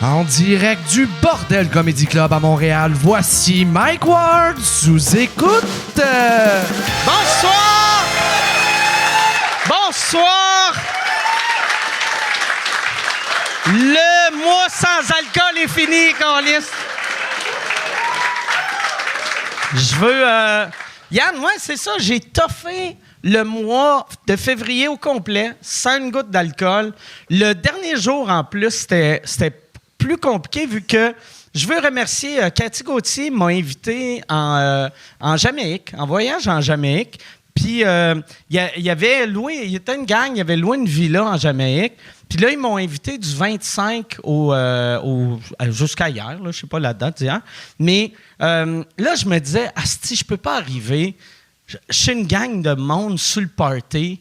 En direct du Bordel Comedy Club à Montréal, voici Mike Ward sous écoute. Bonsoir! Bonsoir! Le mois sans alcool est fini, câlisse. Je veux... Yann, moi, c'est ça, j'ai toffé le mois de février au complet, sans une goutte d'alcool. Le dernier jour, en plus, c'était plus compliqué vu que je veux remercier Cathy Gauthier, m'a invité en Jamaïque, en voyage en Jamaïque. Puis, il était une gang, il avait loué une villa en Jamaïque. Puis là, ils m'ont invité du 25 jusqu'à hier, je ne sais pas la date d'hier. Mais là, je me disais, asti, je peux pas arriver. Je suis une gang de monde sur le party,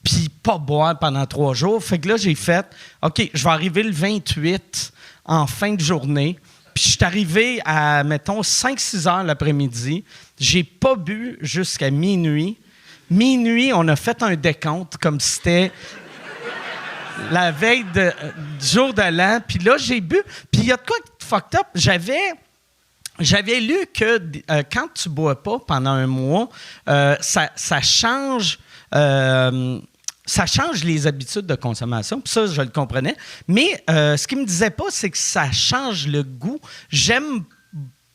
puis pas boire pendant 3 jours. Fait que là, j'ai fait, OK, je vais arriver le 28 en fin de journée. Puis je suis arrivé à, mettons, 5-6 heures l'après-midi. J'ai pas bu jusqu'à minuit. Minuit, on a fait un décompte comme si c'était la veille du jour de l'an. Puis là, j'ai bu. Puis il y a de quoi de fucked up. J'avais lu que quand tu bois pas pendant un mois, ça change... ça change les habitudes de consommation. Puis ça, je le comprenais. Mais ce qu'il me disait pas, c'est que ça change le goût. J'aime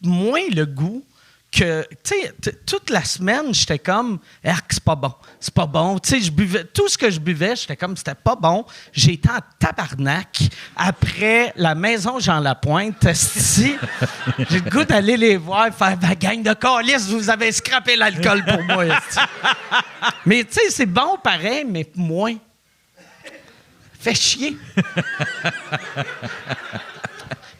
moins le goût que, tu sais, toute la semaine, j'étais comme, c'est pas bon. C'est pas bon. Tu sais, je buvais, tout ce que je buvais, j'étais comme, c'était pas bon. J'étais en tabarnak. Après la maison Jean Lapointe, esti, j'ai le goût d'aller les voir et faire, gang de câlisses, vous avez scrappé l'alcool pour moi, esti. Mais tu sais, c'est bon pareil, mais moins. Fait chier.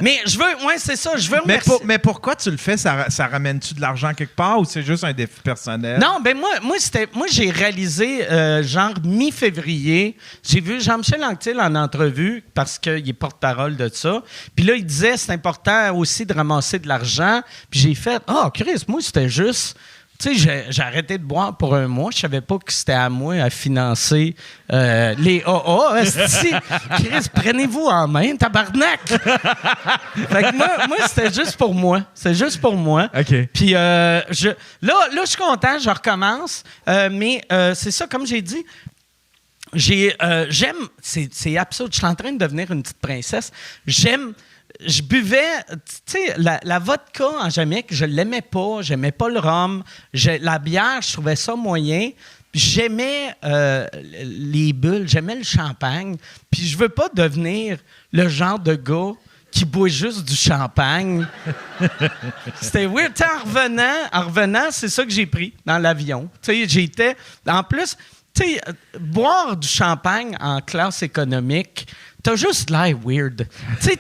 Mais je veux, ouais, c'est ça, je veux remercier. Mais pourquoi tu le fais? Ça ramène-tu de l'argent quelque part ou c'est juste un défi personnel? Non, ben moi j'ai réalisé, genre mi-février, j'ai vu Jean-Michel Anctil en entrevue parce qu'il est porte-parole de ça. Puis là, il disait c'est important aussi de ramasser de l'argent. Puis j'ai fait, Chris, moi c'était juste... Tu sais, j'ai arrêté de boire pour un mois. Je savais pas que c'était à moi à financer les AA. Esti, Chris, prenez-vous en main, tabarnak! Fait que moi, c'était juste pour moi. C'est juste pour moi. OK. Puis là, je suis content, je recommence. Mais c'est ça, comme j'ai dit, j'aime... C'est absurde. Je suis en train de devenir une petite princesse. Je buvais, tu sais, la vodka en Jamaïque, je l'aimais pas. J'aimais pas le rhum. La bière, je trouvais ça moyen. J'aimais les bulles, j'aimais le champagne. Puis je veux pas devenir le genre de gars qui boit juste du champagne. C'était weird. Tu sais, en revenant, c'est ça que j'ai pris dans l'avion. Tu sais, en plus, tu sais, boire du champagne en classe économique, t'as juste l'air weird. Tu sais,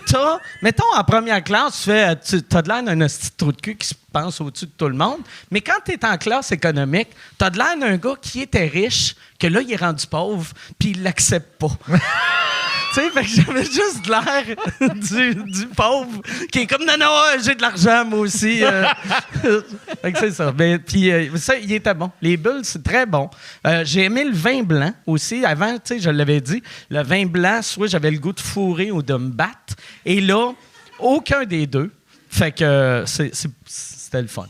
mettons, en première classe, t'as de l'air d'un hostie de trou de cul qui se pense au-dessus de tout le monde. Mais quand t'es en classe économique, t'as de l'air d'un gars qui était riche, que là, il est rendu pauvre, puis il l'accepte pas. Tu sais, fait que j'avais juste l'air du pauvre qui est comme, non, j'ai de l'argent, moi aussi. Fait que c'est ça. Puis ça, il était bon. Les bulles, c'est très bon. J'ai aimé le vin blanc aussi. Avant, tu sais, je l'avais dit, le vin blanc, soit j'avais le goût de fourrer ou de me battre. Et là, aucun des deux. Fait que c'était le fun.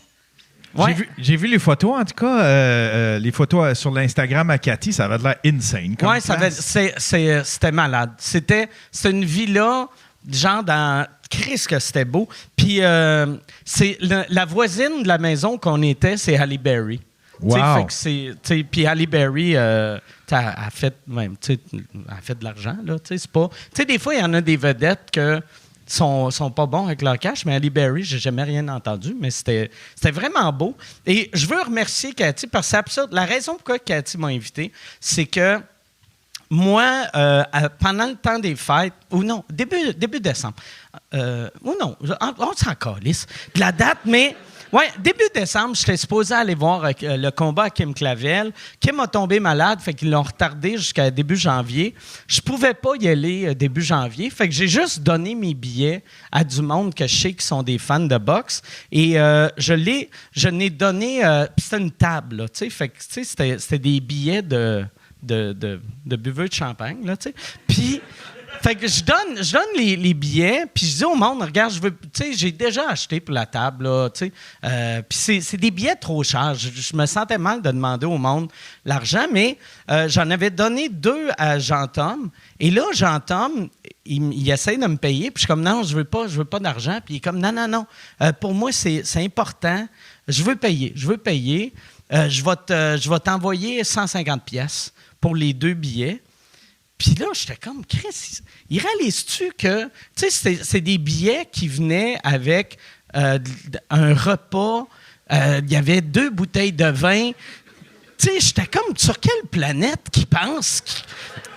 Ouais. J'ai vu les photos, en tout cas, les photos sur l'Instagram à Cathy, ça avait l'air insane. Oui, c'était malade. C'était une villa, genre dans... Christ que c'était beau. Puis c'est la voisine de la maison qu'on était, c'est Halle Berry. Wow. Puis Halle Berry, a fait de l'argent, là. C'est pas... Tu sais, des fois, il y en a des vedettes que... sont pas bons avec leur cash, mais Halle Berry, j'ai jamais rien entendu, mais c'était vraiment beau. Et je veux remercier Cathy parce que c'est absurde. La raison pourquoi Cathy m'a invité, c'est que moi, pendant le temps des fêtes, ou non, début décembre, ou non, on s'en calisse de la date, mais... Oui, début décembre, j'étais supposé aller voir le combat à Kim Clavel. Kim a tombé malade, fait qu'ils l'ont retardé jusqu'à début janvier. Je pouvais pas y aller début janvier, fait que j'ai juste donné mes billets à du monde que je sais qui sont des fans de boxe. Et je n'ai donné... puis c'était une table, là, tu sais, fait que tu sais, c'était des billets de buveux de champagne, là, tu sais. Puis... Fait que je donne les billets, puis je dis au monde, regarde, tu sais, j'ai déjà acheté pour la table, là, tu sais. Puis c'est des billets trop chers. Je me sentais mal de demander au monde l'argent, mais j'en avais donné 2 à Jean-Tom. Et là, Jean-Tom, il essaie de me payer, puis je suis comme, non, je veux pas d'argent. Puis il est comme, non. Pour moi, c'est important. Je veux payer. Je vais t'envoyer 150 pièces pour les 2 billets. Puis là, j'étais comme, Chris, il réalise-tu que, tu sais, c'est des billets qui venaient avec un repas, il y avait 2 bouteilles de vin. Tu sais, j'étais comme, sur quelle planète qui pense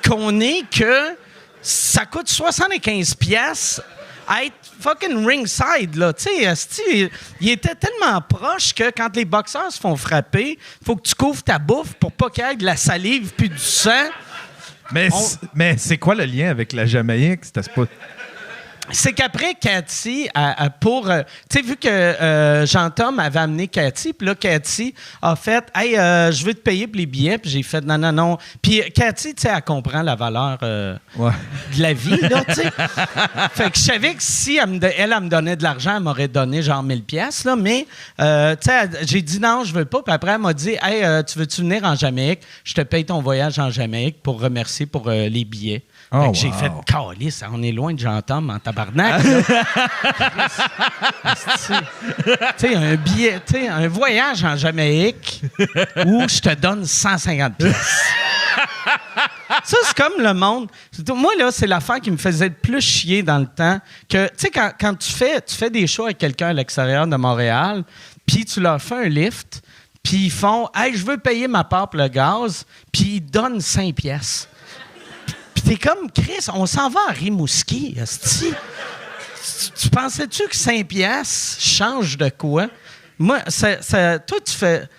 qu'on est que ça coûte 75 pièces à être fucking ringside, là. Tu sais, il était tellement proche que quand les boxeurs se font frapper, il faut que tu couvres ta bouffe pour pas qu'il y ait de la salive puis du sang. Mais c'est quoi le lien avec la Jamaïque? C'est qu'après, Cathy, tu sais, vu que Jean-Tom avait amené Cathy, puis là, Cathy a fait « Hey, je veux te payer pour les billets. » Puis j'ai fait « Non. » Puis Cathy, tu sais, elle comprend la valeur de la vie, là, tu sais. Fait que je savais que si elle me donnait de l'argent, elle m'aurait donné genre 1000 pièces, là, mais, tu sais, j'ai dit « Non, je veux pas. » Puis après, elle m'a dit « Hey, tu veux-tu venir en Jamaïque? Je te paye ton voyage en Jamaïque pour remercier pour les billets. » Fait que j'ai fait « Calisse, on est loin de Jean-Tom en tabarnak. » Tu sais, un billet, tu sais, un voyage en Jamaïque où je te donne 150 pièces. Ça, c'est comme le monde. Moi, là, c'est l'affaire qui me faisait le plus chier dans le temps. Que, tu sais, quand tu fais des shows avec quelqu'un à l'extérieur de Montréal, puis tu leur fais un lift, puis ils font « Hey, je veux payer ma part pour le gaz », puis ils donnent 5 pièces. T'es comme, Chris, on s'en va à Rimouski, esti. Tu pensais-tu que 5 piastres change de quoi? Moi, toi, tu fais...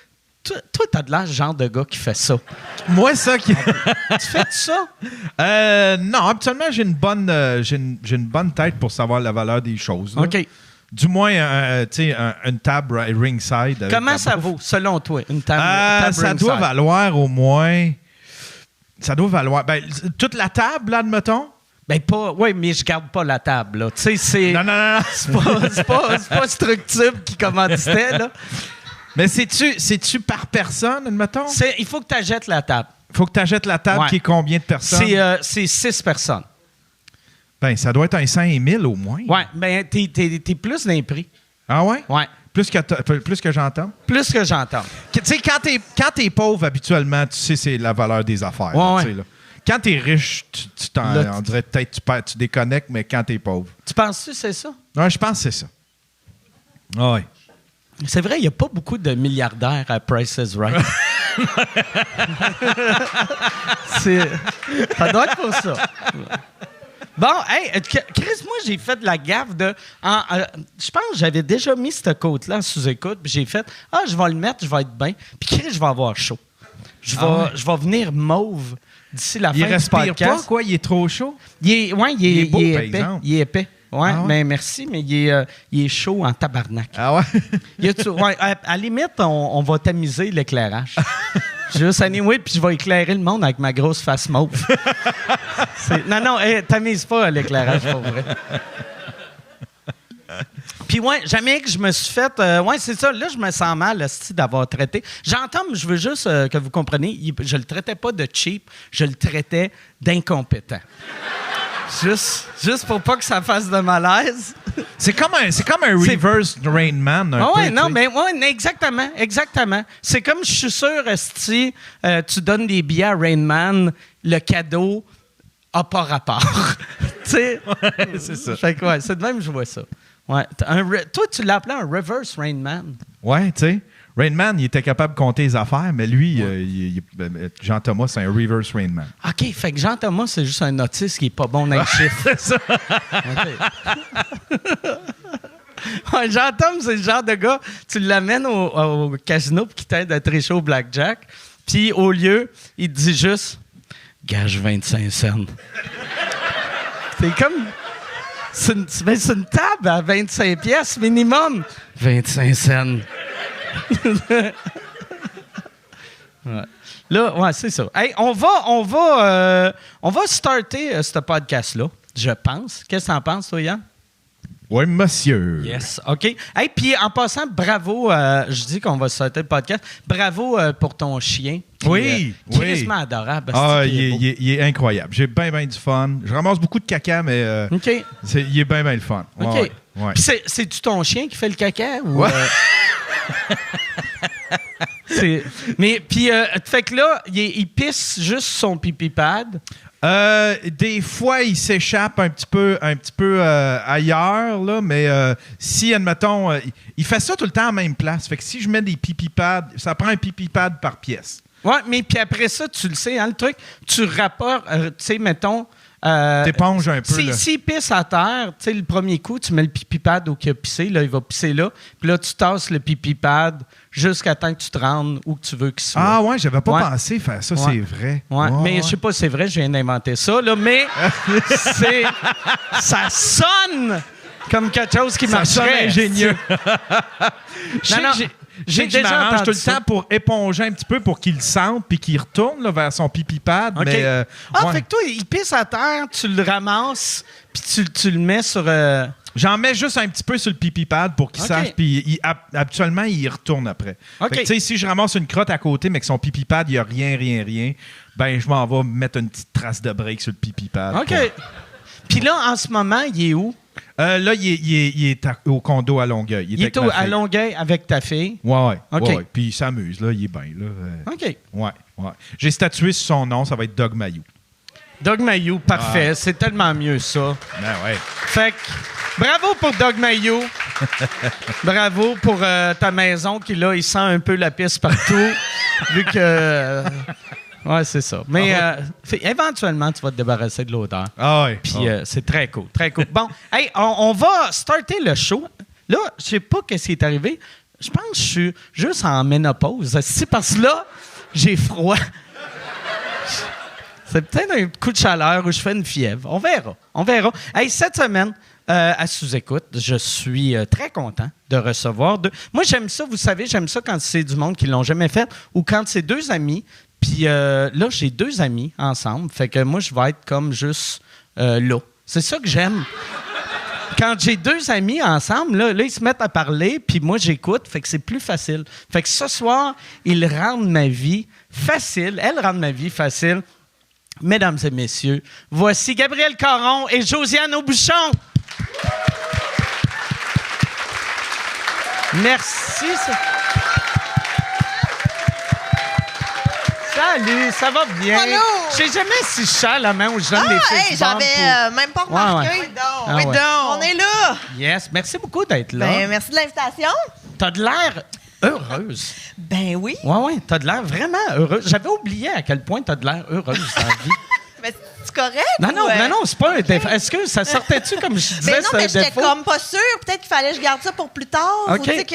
Toi, t'as de l'air genre de gars qui fait ça. Moi, ça qui... Tu fais ça? Non, habituellement, j'ai une bonne tête pour savoir la valeur des choses. Là. OK. Du moins, tu sais, une table ringside. Comment ça vaut, selon toi, une table ça ringside? doit valoir au moins... Ça doit valoir... Ben, toute la table, là, admettons? Ben, pas... Oui, mais je garde pas la table, là. Tu sais, c'est... Non. C'est pas Structube qui commanditait, là. Mais c'est-tu par personne, admettons? Il faut que tu achètes la table. Il faut que tu achètes la table qui est combien de personnes? C'est 6 personnes. Ben, ça doit être un 5 000 au moins. Oui, ben, t'es plus d'un prix. Ah ouais? Ouais. Plus que j'entends? Plus que j'entends. Tu sais, quand t'es pauvre, habituellement, tu sais c'est la valeur des affaires. Ouais, là. Quand t'es riche, on dirait peut-être tu déconnectes, mais quand t'es pauvre. Tu penses-tu que c'est ça? Ouais, je pense que c'est ça. Ah ouais. C'est vrai, il n'y a pas beaucoup de milliardaires à Price is Right. Ça doit être pour ça. Bon, hey, Chris, moi, j'ai fait de la gaffe de... je pense que j'avais déjà mis cette côte-là en sous-écoute, puis j'ai fait « je vais le mettre, je vais être bien. » Puis Chris, je vais avoir chaud. Je vais venir mauve d'ici la fin du podcast. Il respire pas, quoi? Il est trop chaud? Il est beau, par épais. exemple. Il est épais. Ouais, ben merci, mais il est chaud en tabarnak. Ah ouais? À la limite, on va tamiser l'éclairage. Juste anyway, puis je vais éclairer le monde avec ma grosse face mauve. Non, tamise pas l'éclairage, pour vrai. Puis jamais que je me suis fait... c'est ça, là, je me sens mal d'avoir traité. J'entends, je veux juste que vous compreniez, je le traitais pas de cheap, je le traitais d'incompétent. Juste pour pas que ça fasse de malaise. C'est comme un reverse Rain Man. Exactement. C'est comme, je suis sûr, esti, tu donnes des billets à Rain Man, le cadeau a pas rapport. Tu sais? C'est ça. Fait que, c'est de même que je vois ça. Ouais. Toi, tu l'appelais un reverse Rain Man. Ouais, tu sais. Rain Man, il était capable de compter les affaires, mais lui, Jean-Thomas, c'est un reverse Rain Man. OK, fait que Jean-Thomas, c'est juste un autiste qui est pas bon dans les chiffres. C'est ça. Ouais, Jean-Thomas, c'est le genre de gars, tu l'amènes au casino puis qui t'aide à tricher au blackjack, puis au lieu, il te dit juste « Gage 25 cents. » C'est comme... C'est une table à 25 pièces minimum. 25 cents. Ouais. Là, ouais, c'est ça. Hey, on va starter ce podcast-là, je pense. Qu'est-ce que t'en penses, toi, Yann? Oui, monsieur. Yes, OK. Hey, puis en passant, bravo, je dis qu'on va starter le podcast. Bravo pour ton chien. Puis, Oui. crissement adorable. Ah, c'est-tu qu'il est beau. il est incroyable. J'ai bien du fun. Je ramasse beaucoup de caca, mais OK. il est bien le fun. Ouais, OK. ouais. Puis c'est-tu ton chien qui fait le caca? Ou, Ouais. Mais, puis, fait que là, il pisse juste son pipi pad. Des fois, il s'échappe un petit peu ailleurs, là, mais si, admettons, il fait ça tout le temps à la même place. Fait que si je mets des pipi pads, ça prend un pipi pad par pièce. Ouais, mais puis après ça, tu le sais, hein, le truc, tu rapportes, tu sais, mettons... T'éponges un peu, là. S'il pisse à terre, tu sais, le premier coup, tu mets le pipi pad où il a pissé, là, il va pisser là, puis là, tu tasses le pipi pad jusqu'à temps que tu te rendes où que tu veux qu'il soit. Ah ouais, j'avais pas Ouais. pensé faire ça, Ouais. c'est vrai. Ouais, mais je sais pas si c'est vrai, je viens d'inventer ça, là, mais ça sonne comme quelque chose qui Ça sonne marcherait. ingénieux. Non, non, j'ai déjà m'arrange entendu tout le ça. temps pour éponger un petit peu pour qu'il le sente puis qu'il retourne là, vers son pipi pad. OK. Mais, ouais. Fait que toi, il pisse à terre, tu le ramasses, puis tu le mets sur... J'en mets juste un petit peu sur le pipi pad pour qu'il OK. sache, puis habituellement, il y retourne après. OK. Fait que, tu sais, si je ramasse une crotte à côté, mais que son pipi pad, il n'y a rien, ben je m'en vais mettre une petite trace de break sur le pipi pad. OK. Puis là, en ce moment, il est où? Là, il est au condo à Longueuil. Il est avec ma à fille. Longueuil avec ta fille. Ouais. OK. Ouais. Puis il s'amuse, là, il est bien. Là. OK. Ouais. J'ai statué sur son nom, ça va être Doug Mayou. Doug Mayou, parfait. Ah. C'est tellement mieux, ça. Ben ouais. Fait que, bravo pour Doug Mayou. Bravo pour ta maison qui, là, il sent un peu la pisse partout. Vu que... ouais, c'est ça. Mais éventuellement, tu vas te débarrasser de l'odeur. Ah ouais. Puis c'est très cool, très cool. Bon, hey, on va starter le show. Là, je sais pas ce qui est arrivé. Je pense que je suis juste en ménopause. C'est parce que là, j'ai froid. C'est peut-être un coup de chaleur où je fais une fièvre. On verra. Hey, cette semaine, à sous-écoute, je suis très content de recevoir deux. Moi, j'aime ça, vous savez, j'aime ça quand c'est du monde qui l'ont jamais fait ou quand c'est deux amis. Puis là, j'ai deux amis ensemble. Fait que moi, je vais être comme juste là. C'est ça que j'aime. Quand j'ai deux amis ensemble, là, ils se mettent à parler, puis moi, j'écoute. Fait que c'est plus facile. Fait que ce soir, ils rendent ma vie facile. Elles rendent ma vie facile. Mesdames et messieurs, voici Gabriel Caron et Josiane Aubuchon. Merci. Salut, ça va bien? Allô? Je sais jamais si je serre la main ou je donne des filles Hey, j'avais même pas remarqué. Ouais. Ah Oui, ouais. donc. On est là. Yes, merci beaucoup d'être là. Ben, merci de l'invitation. T'as de l'air heureuse. Ben oui. Ouais, t'as de l'air vraiment heureuse. J'avais oublié à quel point t'as de l'air heureuse dans la vie. Ben, c'est correct? Non, ou, c'est pas un défaut. Est-ce que ça sortait-tu comme je disais, Ben non, c'est mais un j'étais défaut? comme pas sûre. Peut-être qu'il fallait que je garde ça pour plus tard. OK. Ou, tu sais, que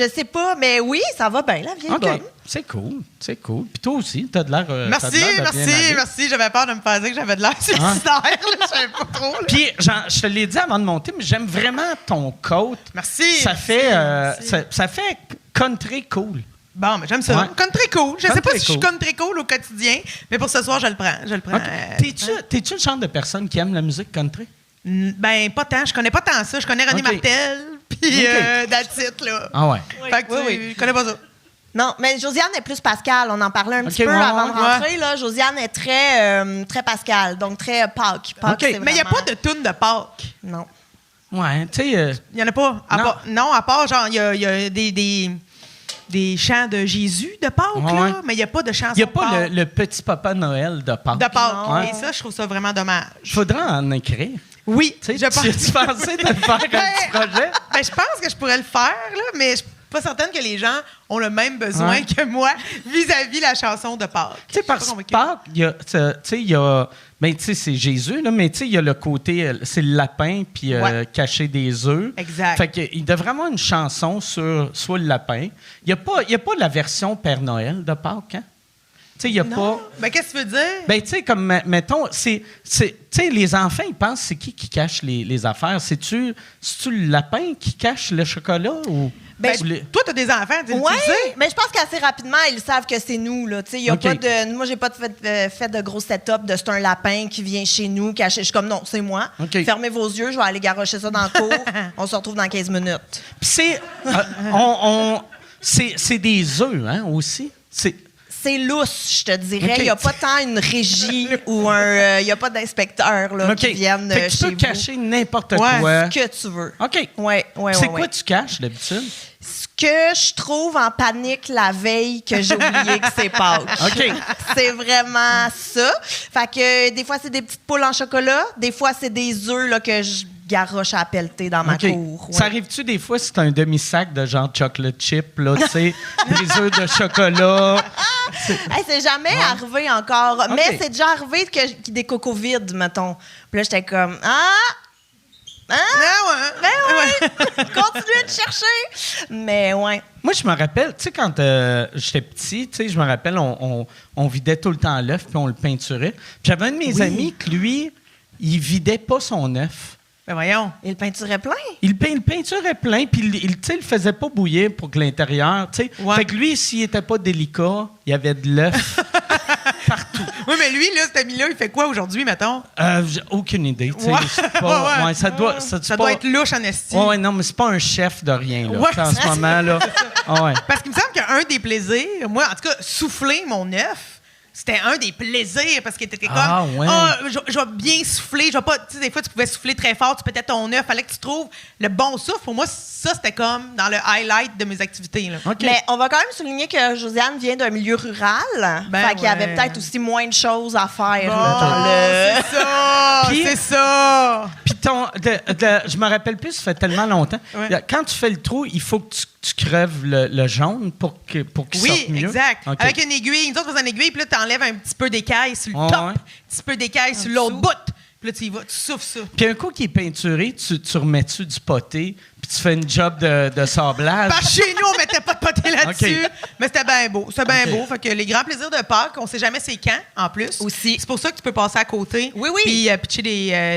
je sais pas. Mais oui, ça va bien, la vieille OK, bonne. c'est cool. Puis toi aussi, t'as de l'air t'as Merci, de l'air de bien aller. merci. J'avais peur de me faire dire que j'avais de l'air suicidaire. là. Je savais pas trop. là. Puis, je te l'ai dit avant de monter, mais j'aime vraiment ton coat. Merci. Ça fait, merci. ça fait country cool. Bon, mais j'aime ça. Ouais. Country cool. Je sais Country pas si je suis cool. country cool au quotidien, mais pour ce soir, je le prends. OK. T'es-tu le genre de personne qui aime la musique country? Ben, pas tant. Je connais pas tant ça. Je connais René OK. Martel, puis OK. that's it, là. Ah ouais. Fait que je connais pas ça. Non, mais Josiane est plus Pascal. On en parlait un petit OK, peu ouais, avant de ouais. rentrer. Là. Josiane est très Pascal, donc très Pâques. Pâques, OK. c'est Mais il n'y a vraiment- pas de toune de Pâques. Non. Ouais, tu sais... Il n'y en a pas. Non. À part, genre, il y a des chants de Jésus de Pâques, Ouais. là, mais il n'y a pas de chansons Il n'y a de pas Pâques. le petit papa Noël de Pâques. De Pâques. Ouais. Et ça, je trouve ça vraiment dommage. Faudra en écrire. Oui, Tu sais, je pense. tu pensais de faire un petit projet? Ben, je pense que je pourrais le faire, là, mais je suis pas certaine que les gens ont le même besoin Ouais. que moi vis-à-vis la chanson de Pâques. Tu sais, Je suis pas parce que convaincue. Pâques, il y a... Ben, tu sais, c'est Jésus, là, mais tu sais, il y a le côté... c'est le lapin, puis Ouais. cacher des œufs. Exact. Fait qu'il devrait avoir une chanson sur le lapin. Il n'y a pas la version Père Noël de Pâques, hein? Tu sais, il n'y a pas... Non. Ben, qu'est-ce que tu veux dire? Ben, tu sais, comme, mettons, tu sais, les enfants, ils pensent, c'est qui cache les affaires? C'est-tu le lapin qui cache le chocolat ou... Ben, Toi, t'as des enfants, tu Oui, le sais. mais je pense qu'assez rapidement, ils savent que c'est nous. Là. Y a OK. pas de, moi, j'ai pas fait de gros setup de c'est un lapin qui vient chez nous. Je suis comme, non, c'est moi. OK. Fermez vos yeux, je vais aller garrocher ça dans le cour. On se retrouve dans 15 minutes. Puis c'est des œufs, hein, aussi? C'est lousse, je te dirais. OK. Il n'y a pas tant une régie ou il n'y a pas d'inspecteurs là, OK. qui viennent Fait que tu chez peux vous. cacher n'importe Ouais. quoi. Ce que tu veux. OK. Ouais, C'est quoi tu caches, d'habitude? Ce que je trouve en panique la veille que j'ai oublié que c'est Pâques. OK. C'est vraiment ça. Fait que des fois, c'est des petites poules en chocolat. Des fois, c'est des œufs là, que je garoche à pelleter dans ma OK. cour. Ouais. Ça arrive-tu des fois si t'as un demi-sac de genre chocolate chip, là, tu sais, des œufs de chocolat? Hey, c'est jamais arrivé encore. OK. Mais c'est déjà arrivé qu'il des cocos vides, mettons. Puis là, j'étais comme, Ah ouais. ben oui, continuez de chercher. Mais ouais. Moi, je me rappelle, tu sais, quand j'étais petit, tu sais, je me rappelle, on vidait tout le temps l'œuf, puis on le peinturait. Puis j'avais un de mes amis que lui, il vidait pas son œuf. Ben voyons. Il peinturait plein. Il peinturait plein, puis tu sais, il le faisait pas bouillir pour que l'intérieur, tu sais. Ouais. Fait que lui, s'il était pas délicat, il y avait de l'œuf partout. Oui, mais lui, là, cet ami-là, il fait quoi aujourd'hui, mettons? J'ai aucune idée, tu sais. Ouais. c'est pas- Ouais. ouais, ça doit Ça doit être louche en esti. Ouais, non, mais c'est pas un chef de rien, là. Ouais, Tu sais, en ce moment, là. Ah ouais. Parce qu'il me semble qu'un des plaisirs, moi, en tout cas, souffler mon œuf, c'était un des plaisirs parce que t'étais comme, Ah, ouais. je vais bien souffler, je vais pas, tu sais, des fois, tu pouvais souffler très fort, tu pétais ton œuf, fallait que tu trouves le bon souffle. Pour moi, ça, c'était comme dans le highlight de mes activités, là. OK. Mais on va quand même souligner que Josiane vient d'un milieu rural. Ben fait qu'il y avait ouais. peut-être aussi moins de choses à faire. Bon, là, dans le... c'est ça, Puis- c'est ça. Puis je me rappelle plus, ça fait tellement longtemps. Ouais. Quand tu fais le trou, il faut que tu crèves le jaune pour qu'il Oui, sorte mieux. exact. OK. Avec une aiguille, nous autres, on faisait une aiguille, puis là, t'enlèves un petit peu d'écaille sur le Ouais, top, ouais. un petit peu d'écaille sur l'autre bout. Puis là, tu y vas, tu souffles ça. Puis un coup qui est peinturé, tu remets-tu du poté, puis tu fais une job de sablage. Parce que chez nous, on mettait pas de poté là-dessus. OK. Mais c'était bien beau. C'était bien OK. beau. Fait que les grands plaisirs de Pâques, on sait jamais c'est quand, en plus. Aussi. C'est pour ça que tu peux passer à côté. Oui, oui. Puis pitcher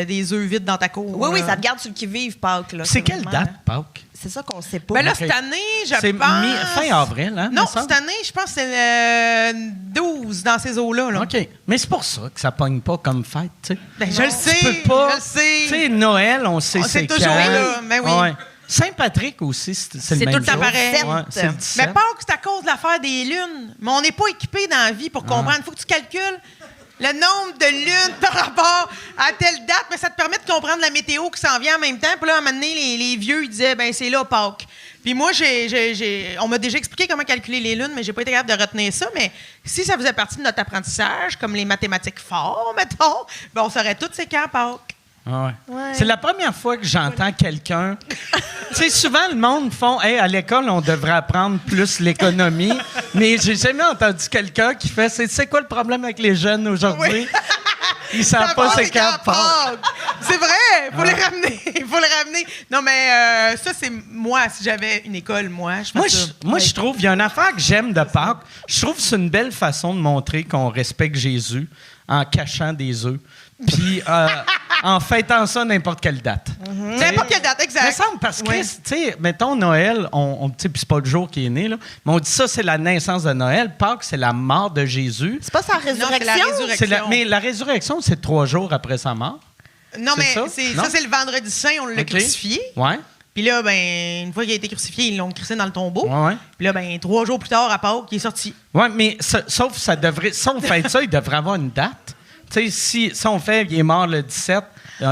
des œufs vides dans ta cour. Oui, oui, là. ça te garde sur le qui-vive, Pâques. Là. C'est quelle vraiment- date, Pâques? C'est ça qu'on sait pas. Ben là, OK. cette année, je C'est pense... fin avril, hein? Non, me semble? cette année, je pense que c'est le 12 dans ces eaux-là. Là. OK. Mais c'est pour ça que ça pogne pas comme fête, tu sais. Ben, je le sais. Tu peux pas. Je le sais. Tu sais, Noël, on sait On c'est sait toujours quand. là, ben oui. Ouais. Saint-Patrick aussi, c'est le C'est même tout le temps jour. pareil. Ouais, c'est le 17. Mais Pâques, c'est à cause de l'affaire des lunes. Mais on n'est pas équipé dans la vie pour comprendre. Il faut que tu calcules le nombre de lunes par rapport à telle date, mais ça te permet de comprendre la météo qui s'en vient en même temps. Puis là, à un moment donné, les vieux, ils disaient, ben c'est là, Pâques. Puis moi, on m'a déjà expliqué comment calculer les lunes, mais j'ai pas été capable de retenir ça. Mais si ça faisait partie de notre apprentissage, comme les mathématiques forts, mettons, ben on saurait toutes ces cas à Pâques. Ah ouais. Ouais. C'est la première fois que j'entends quelqu'un. Tu sais, souvent, le monde font hey, à l'école, on devrait apprendre plus l'économie. Mais j'ai jamais entendu quelqu'un qui fait c'est quoi le problème avec les jeunes aujourd'hui? Oui. Ils savent pas c'est quand Pâques. C'est vrai, faut les ramener. Il faut les ramener. Non, mais ça, c'est moi, si j'avais une école, moi, je ferais ça. Moi, je trouve, il y a une affaire que j'aime de Pâques. Je trouve que c'est une belle façon de montrer qu'on respecte Jésus en cachant des œufs. Puis en fêtant ça n'importe quelle date. N'importe quelle date, exact. Me semble parce que, Ouais. tu sais, mettons Noël, tu sais, puis c'est pas le jour qui est né, là, mais on dit ça, c'est la naissance de Noël. Pâques, c'est la mort de Jésus. C'est pas sa Non, c'est la résurrection? résurrection. Mais la résurrection, c'est 3 jours après sa mort. Non, c'est mais ça? c'est Non? ça, c'est le vendredi saint, on l'a OK. crucifié. Ouais. Puis là, ben, une fois qu'il a été crucifié, ils l'ont crissé dans le tombeau. Ouais, ouais. Puis là, ben, 3 jours plus tard, à Pâques, il est sorti. Ouais, mais sauf ça devrait. Si on fait ça, il devrait avoir une date. Tu sais, si on fait, il est mort le 17,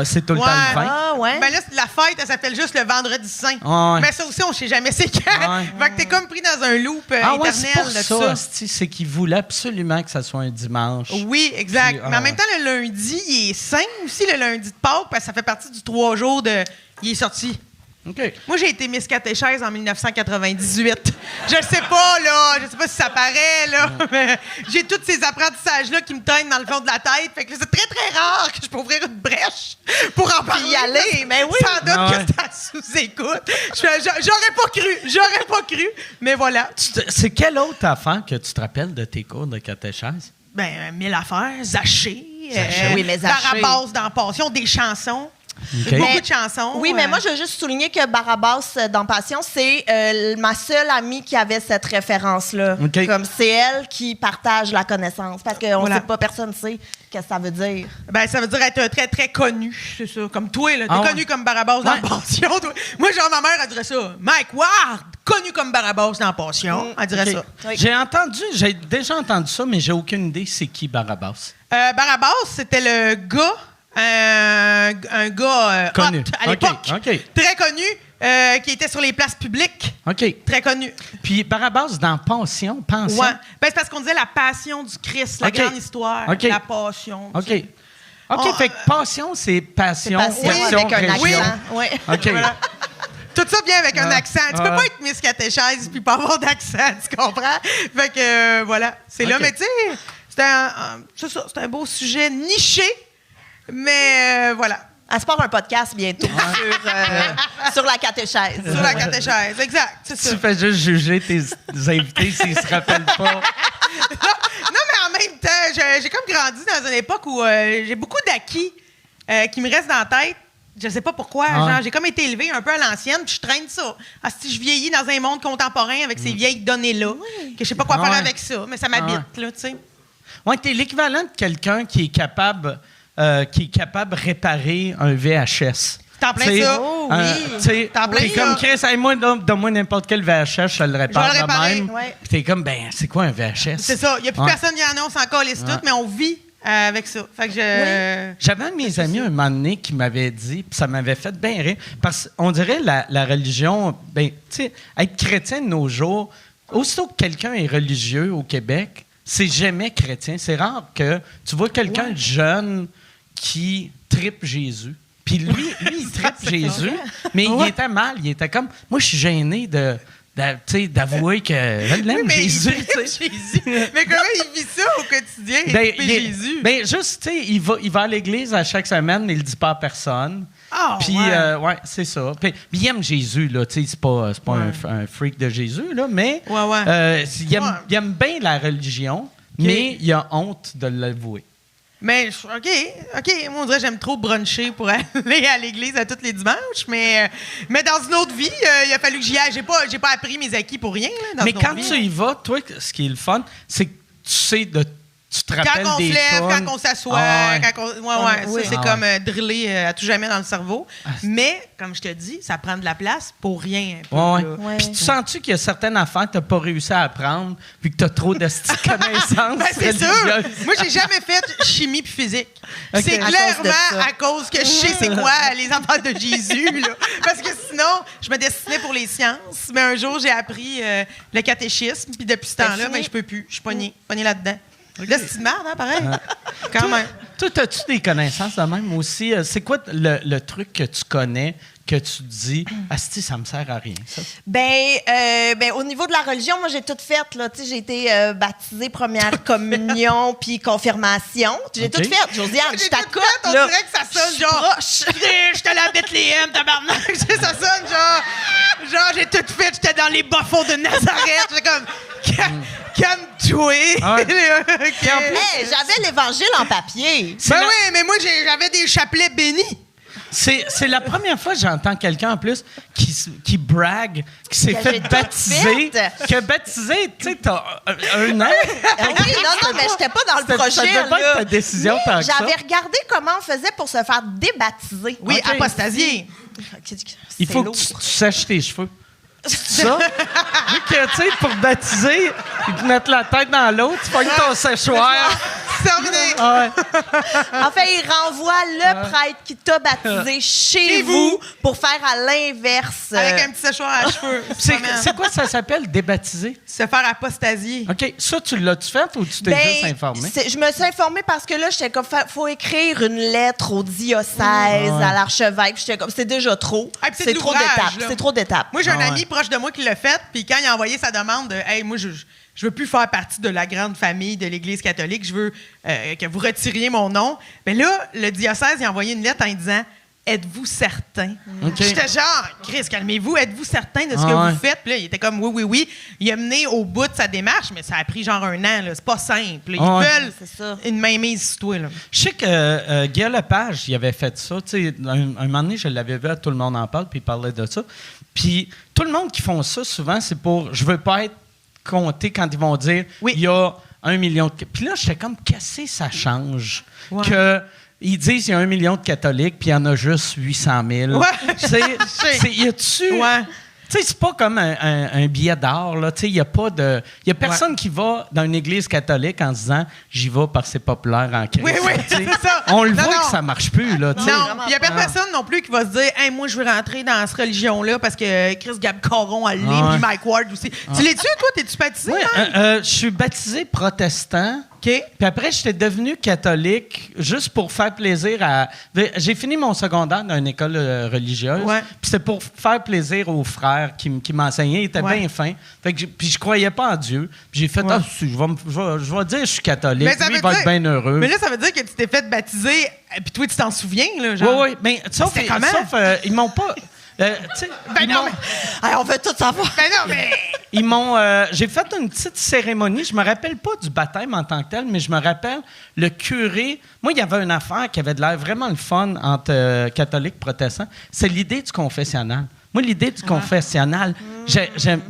c'est tout le Ouais. temps le 20. Ah, ouais. Ben là, la fête, elle s'appelle juste le vendredi saint. Ouais. Mais ça aussi, on ne sait jamais c'est quand. Ouais. Fait que t'es comme pris dans un loop Ah ouais, c'est éternel pour de ça, ça. esti, c'est qu'il voulait absolument que ça soit un dimanche. Oui, exact. Puis, Mais en même temps, le lundi, il est saint aussi, le lundi de Pâques, parce que ça fait partie du 3 jours de... Il est sorti. OK. Moi, j'ai été Miss Catéchèse en 1998. Je sais pas, là. Je sais pas si ça paraît, là. Mais j'ai tous ces apprentissages-là qui me traînent dans le fond de la tête. Fait que c'est très, très rare que je peux ouvrir une brèche pour en parler. y aller, mais oui. Sans doute Ah ouais. que c'est à sous-écoute. J'aurais pas cru. Mais voilà. C'est quelle autre affaire que tu te rappelles de tes cours de catéchèse? Ben, 1000 affaires. Zaché. Oui, mais Zaché. Barabas dans Passion, des chansons. OK. Beaucoup de chansons. Oui, mais moi, je veux juste souligner que Barabbas, dans Passion, c'est ma seule amie qui avait cette référence-là. OK. Comme c'est elle qui partage la connaissance. Parce qu'on Voilà. sait pas, personne ne sait ce que ça veut dire. Ben, ça veut dire être très, très connu, c'est ça. Comme toi, là. T'es Ah ouais. connu comme Barabbas dans Ouais. Passion. Toi. Moi, genre, ma mère, elle dirait ça. Mike Ward, connu comme Barabbas dans Passion. Elle dirait OK. ça. Oui. J'ai déjà entendu ça, mais j'ai aucune idée c'est qui Barabbas. Barabbas, c'était le gars, un gars Connu. hot à l'époque. OK. Très connu, qui était sur les places publiques. OK. Très connu. Puis Barabbas dans Passion. Ouais. Ben, c'est parce qu'on disait la passion du Christ, la OK. grande histoire. OK. La passion. OK. OK, Oh, fait que Passion, c'est passion, C'est passion version avec un région. accent. Oui. OK. Voilà. Tout ça vient avec un Ah. accent. Tu peux Ah. pas être Miss Catéchèse puis pas avoir d'accent, tu comprends? Fait que, voilà, c'est là. OK. Mais tu sais, c'est un beau sujet niché, mais voilà, Elle se part un podcast bientôt sur la catéchèse. sur la catéchèse. Exact, c'est ça. Tu fais juste juger tes invités s'ils se rappellent pas. Non, mais en même temps, j'ai comme grandi dans une époque où j'ai beaucoup d'acquis qui me restent dans la tête. Je sais pas pourquoi. Ah. Genre, j'ai comme été élevée un peu à l'ancienne, puis je traîne ça. Ah, si je vieillis dans un monde contemporain avec ces vieilles données-là, que je sais pas quoi Ah faire ouais. avec ça, mais ça m'habite, là, tu sais. Ouais, t'es l'équivalent de quelqu'un qui est capable de réparer un VHS. T'es en plein T'sais, ça. Oh, oui. T'sais, T'es en plein t'es ça. comme Chris, hey, moi, donne-moi n'importe quel VHS, je te le répare Je vais le de réparer, même. ouais. Puis t'es comme, ben, c'est quoi un VHS? C'est ça. Il n'y a plus Ouais. personne qui en a, on s'en calisse tout, mais on vit avec ça. Fait que J'avais un de mes amis un moment donné qui m'avait dit, puis ça m'avait fait bien rire, parce qu'on dirait la religion, ben, tu sais, être chrétien de nos jours, aussitôt que quelqu'un est religieux au Québec, c'est jamais chrétien. C'est rare que tu vois quelqu'un de jeune qui trippe Jésus. Puis lui il trippe Jésus, mais il était mal. Il était comme, moi, je suis gêné d'avouer que je l'aime, mais Jésus. il tu sais. Jésus. Mais comment il vit ça au quotidien? Ben, Il fait Jésus. Ben, juste, tu sais, il va à l'église à chaque semaine, mais il le dit pas à personne. Ah, Puis, ouais. ouais, c'est ça. Puis, il aime Jésus, là. Tu sais, c'est pas un freak de Jésus, là, mais Ouais, ouais. il aime bien la religion, mais il a honte de l'avouer. Mais, OK. Moi, on dirait que j'aime trop bruncher pour aller à l'église à tous les dimanches, mais dans une autre vie, il a fallu que j'y aille. J'ai pas appris mes acquis pour rien, là, dans Mais une autre quand vie. tu y vas, toi, ce qui est le fun, c'est que tu sais tu te rappelles Quand on des se lève, tunes. quand on s'assoit, Ah ouais. quand on... Ouais, Oui. ça, c'est Ah comme drillé à tout jamais dans le cerveau. Ah, Mais, comme je te dis, ça prend de la place pour rien. un peu, Ouais, là. ouais. Ouais. Puis tu sens-tu qu'il y a certaines affaires que tu n'as pas réussi à apprendre, puis que tu as trop de connaissances Ben, c'est sûr. religieuses? Moi, j'ai jamais fait chimie puis physique. Ok. C'est À cause de clairement ça. à cause que je sais c'est quoi les enfants de Jésus. Là. Parce que sinon, je me destinais pour les sciences. Mais un jour, j'ai appris le catéchisme. Puis depuis ce temps-là, fini. ben, je peux plus. Je suis pognée là-dedans. Là, c'est une merde, hein, pareil. Quand même. Toi, as-tu des connaissances de même aussi? C'est quoi le truc que tu connais, que tu te dis, asti, ça me sert à rien, ça? Ben, au niveau de la religion, moi, j'ai tout fait. Là. Tu sais, j'ai été baptisée, première communion, puis confirmation. J'ai OK. tout fait. Josiane, je J'ai tout t'accoute. fait, on là. dirait que ça sonne Je suis genre. proche. Je suis allée à Bethléem, tabarnak. Tu sais, ça sonne genre, j'ai tout fait. J'étais dans les bas-fonds de Nazareth. J'étais comme, calme-toi. Ah ouais. OK. Hey, j'avais l'Évangile en papier. Ben oui, mais moi, j'avais des chapelets bénis. C'est la première fois que j'entends quelqu'un en plus qui brague, qui s'est Que fait j'ai tout baptiser. fait. Que baptiser, tu sais, t'as un an. Ah oui, non, mais j'étais pas dans le Ça projet. devait pas là. être ta décision Mais tant que ça. j'avais regardé comment on faisait pour se faire débaptiser. Oui, OK. apostasier. Il faut que tu sèches tes cheveux. C'est ça? Vu que, tu sais, pour baptiser, ils te mettent la tête dans l'eau, tu pognes ton séchoir. C'est terminé. Ah ouais. En fait, il renvoie le prêtre qui t'a baptisé chez vous pour faire à l'inverse. Avec un petit séchoir à cheveux. C'est quoi ça s'appelle, débaptiser? Se faire apostasier. OK. Ça, tu l'as-tu fait ou tu t'es juste informé? Je me suis informée parce que là, j'étais comme, faut écrire une lettre au diocèse, à l'archevêque. J'étais comme, c'est déjà trop. Ah, puis c'est c'est de trop l'ouvrage, d'étapes. là. C'est trop d'étapes. Moi, j'ai un Ah ouais. ami proche de moi qui l'a fait, puis quand il a envoyé sa demande de « Hey, moi, je veux plus faire partie de la grande famille de l'Église catholique, je veux que vous retiriez mon nom », bien là, le diocèse il a envoyé une lettre en disant êtes-vous certain? OK. J'étais genre, Chris, calmez-vous, êtes-vous certain de ce que ouais. vous faites? Puis là, il était comme, oui. Il a mené au bout de sa démarche, mais ça a pris genre 1 an. Là. C'est pas simple. Là. Ils Ouais. veulent C'est ça. une mainmise sur toi. Là. Je sais que Guy Lepage, il avait fait ça. Tu sais, un moment donné, je l'avais vu à Tout le monde en parle, puis il parlait de ça. Puis tout le monde qui font ça, souvent, c'est pour... Je veux pas être compté quand ils vont dire Oui. il y a 1 million de... Puis là, j'étais comme, qu'est-ce que ça change? Ouais. Que... Ils disent qu'il y a 1 million de catholiques, puis il y en a juste 800 000. Ouais. Y a-tu... Ouais. Tu sais, c'est pas comme un billet d'or, là. Tu sais, il y a pas de... Il y a personne qui va dans une église catholique en se disant « J'y vais parce que c'est populaire en Christ. » Oui, Tu sais, c'est ça. on le Non, voit non. que ça marche plus, là. tu sais. Non, il n'y a personne non plus qui va se dire « Hey, moi, je veux rentrer dans cette religion-là parce que Chris Gab Caron a l'est, Ouais. puis Mike Ward aussi. Tu l'es-tu, toi? T'es-tu baptisé? Oui, hein? je suis baptisé protestant. OK. Puis après, j'étais devenu catholique juste pour faire plaisir à... J'ai fini mon secondaire dans une école religieuse. Ouais. Puis c'était pour faire plaisir aux frères qui m'enseignaient. Ils étaient Ouais. bien fins. Fait que puis je croyais pas en Dieu. Puis j'ai fait, Ouais. si, je vais dire que je suis catholique. Mais ça Lui, veut il va dire- être bien heureux. Mais là, ça veut dire que tu t'es fait baptiser, puis toi, tu t'en souviens, là, genre? Oui. Mais sauf, C'était comment? ils m'ont pas... tu sais, Ben ils non, m'ont- Hey, on veut tout savoir. Ben non, mais... Ils m'ont. J'ai fait une petite cérémonie. Je me rappelle pas du baptême en tant que tel, mais je me rappelle le curé. Moi, il y avait une affaire qui avait de l'air vraiment le fun entre catholiques et protestants. C'est l'idée du confessionnal. Moi, l'idée du confessionnal,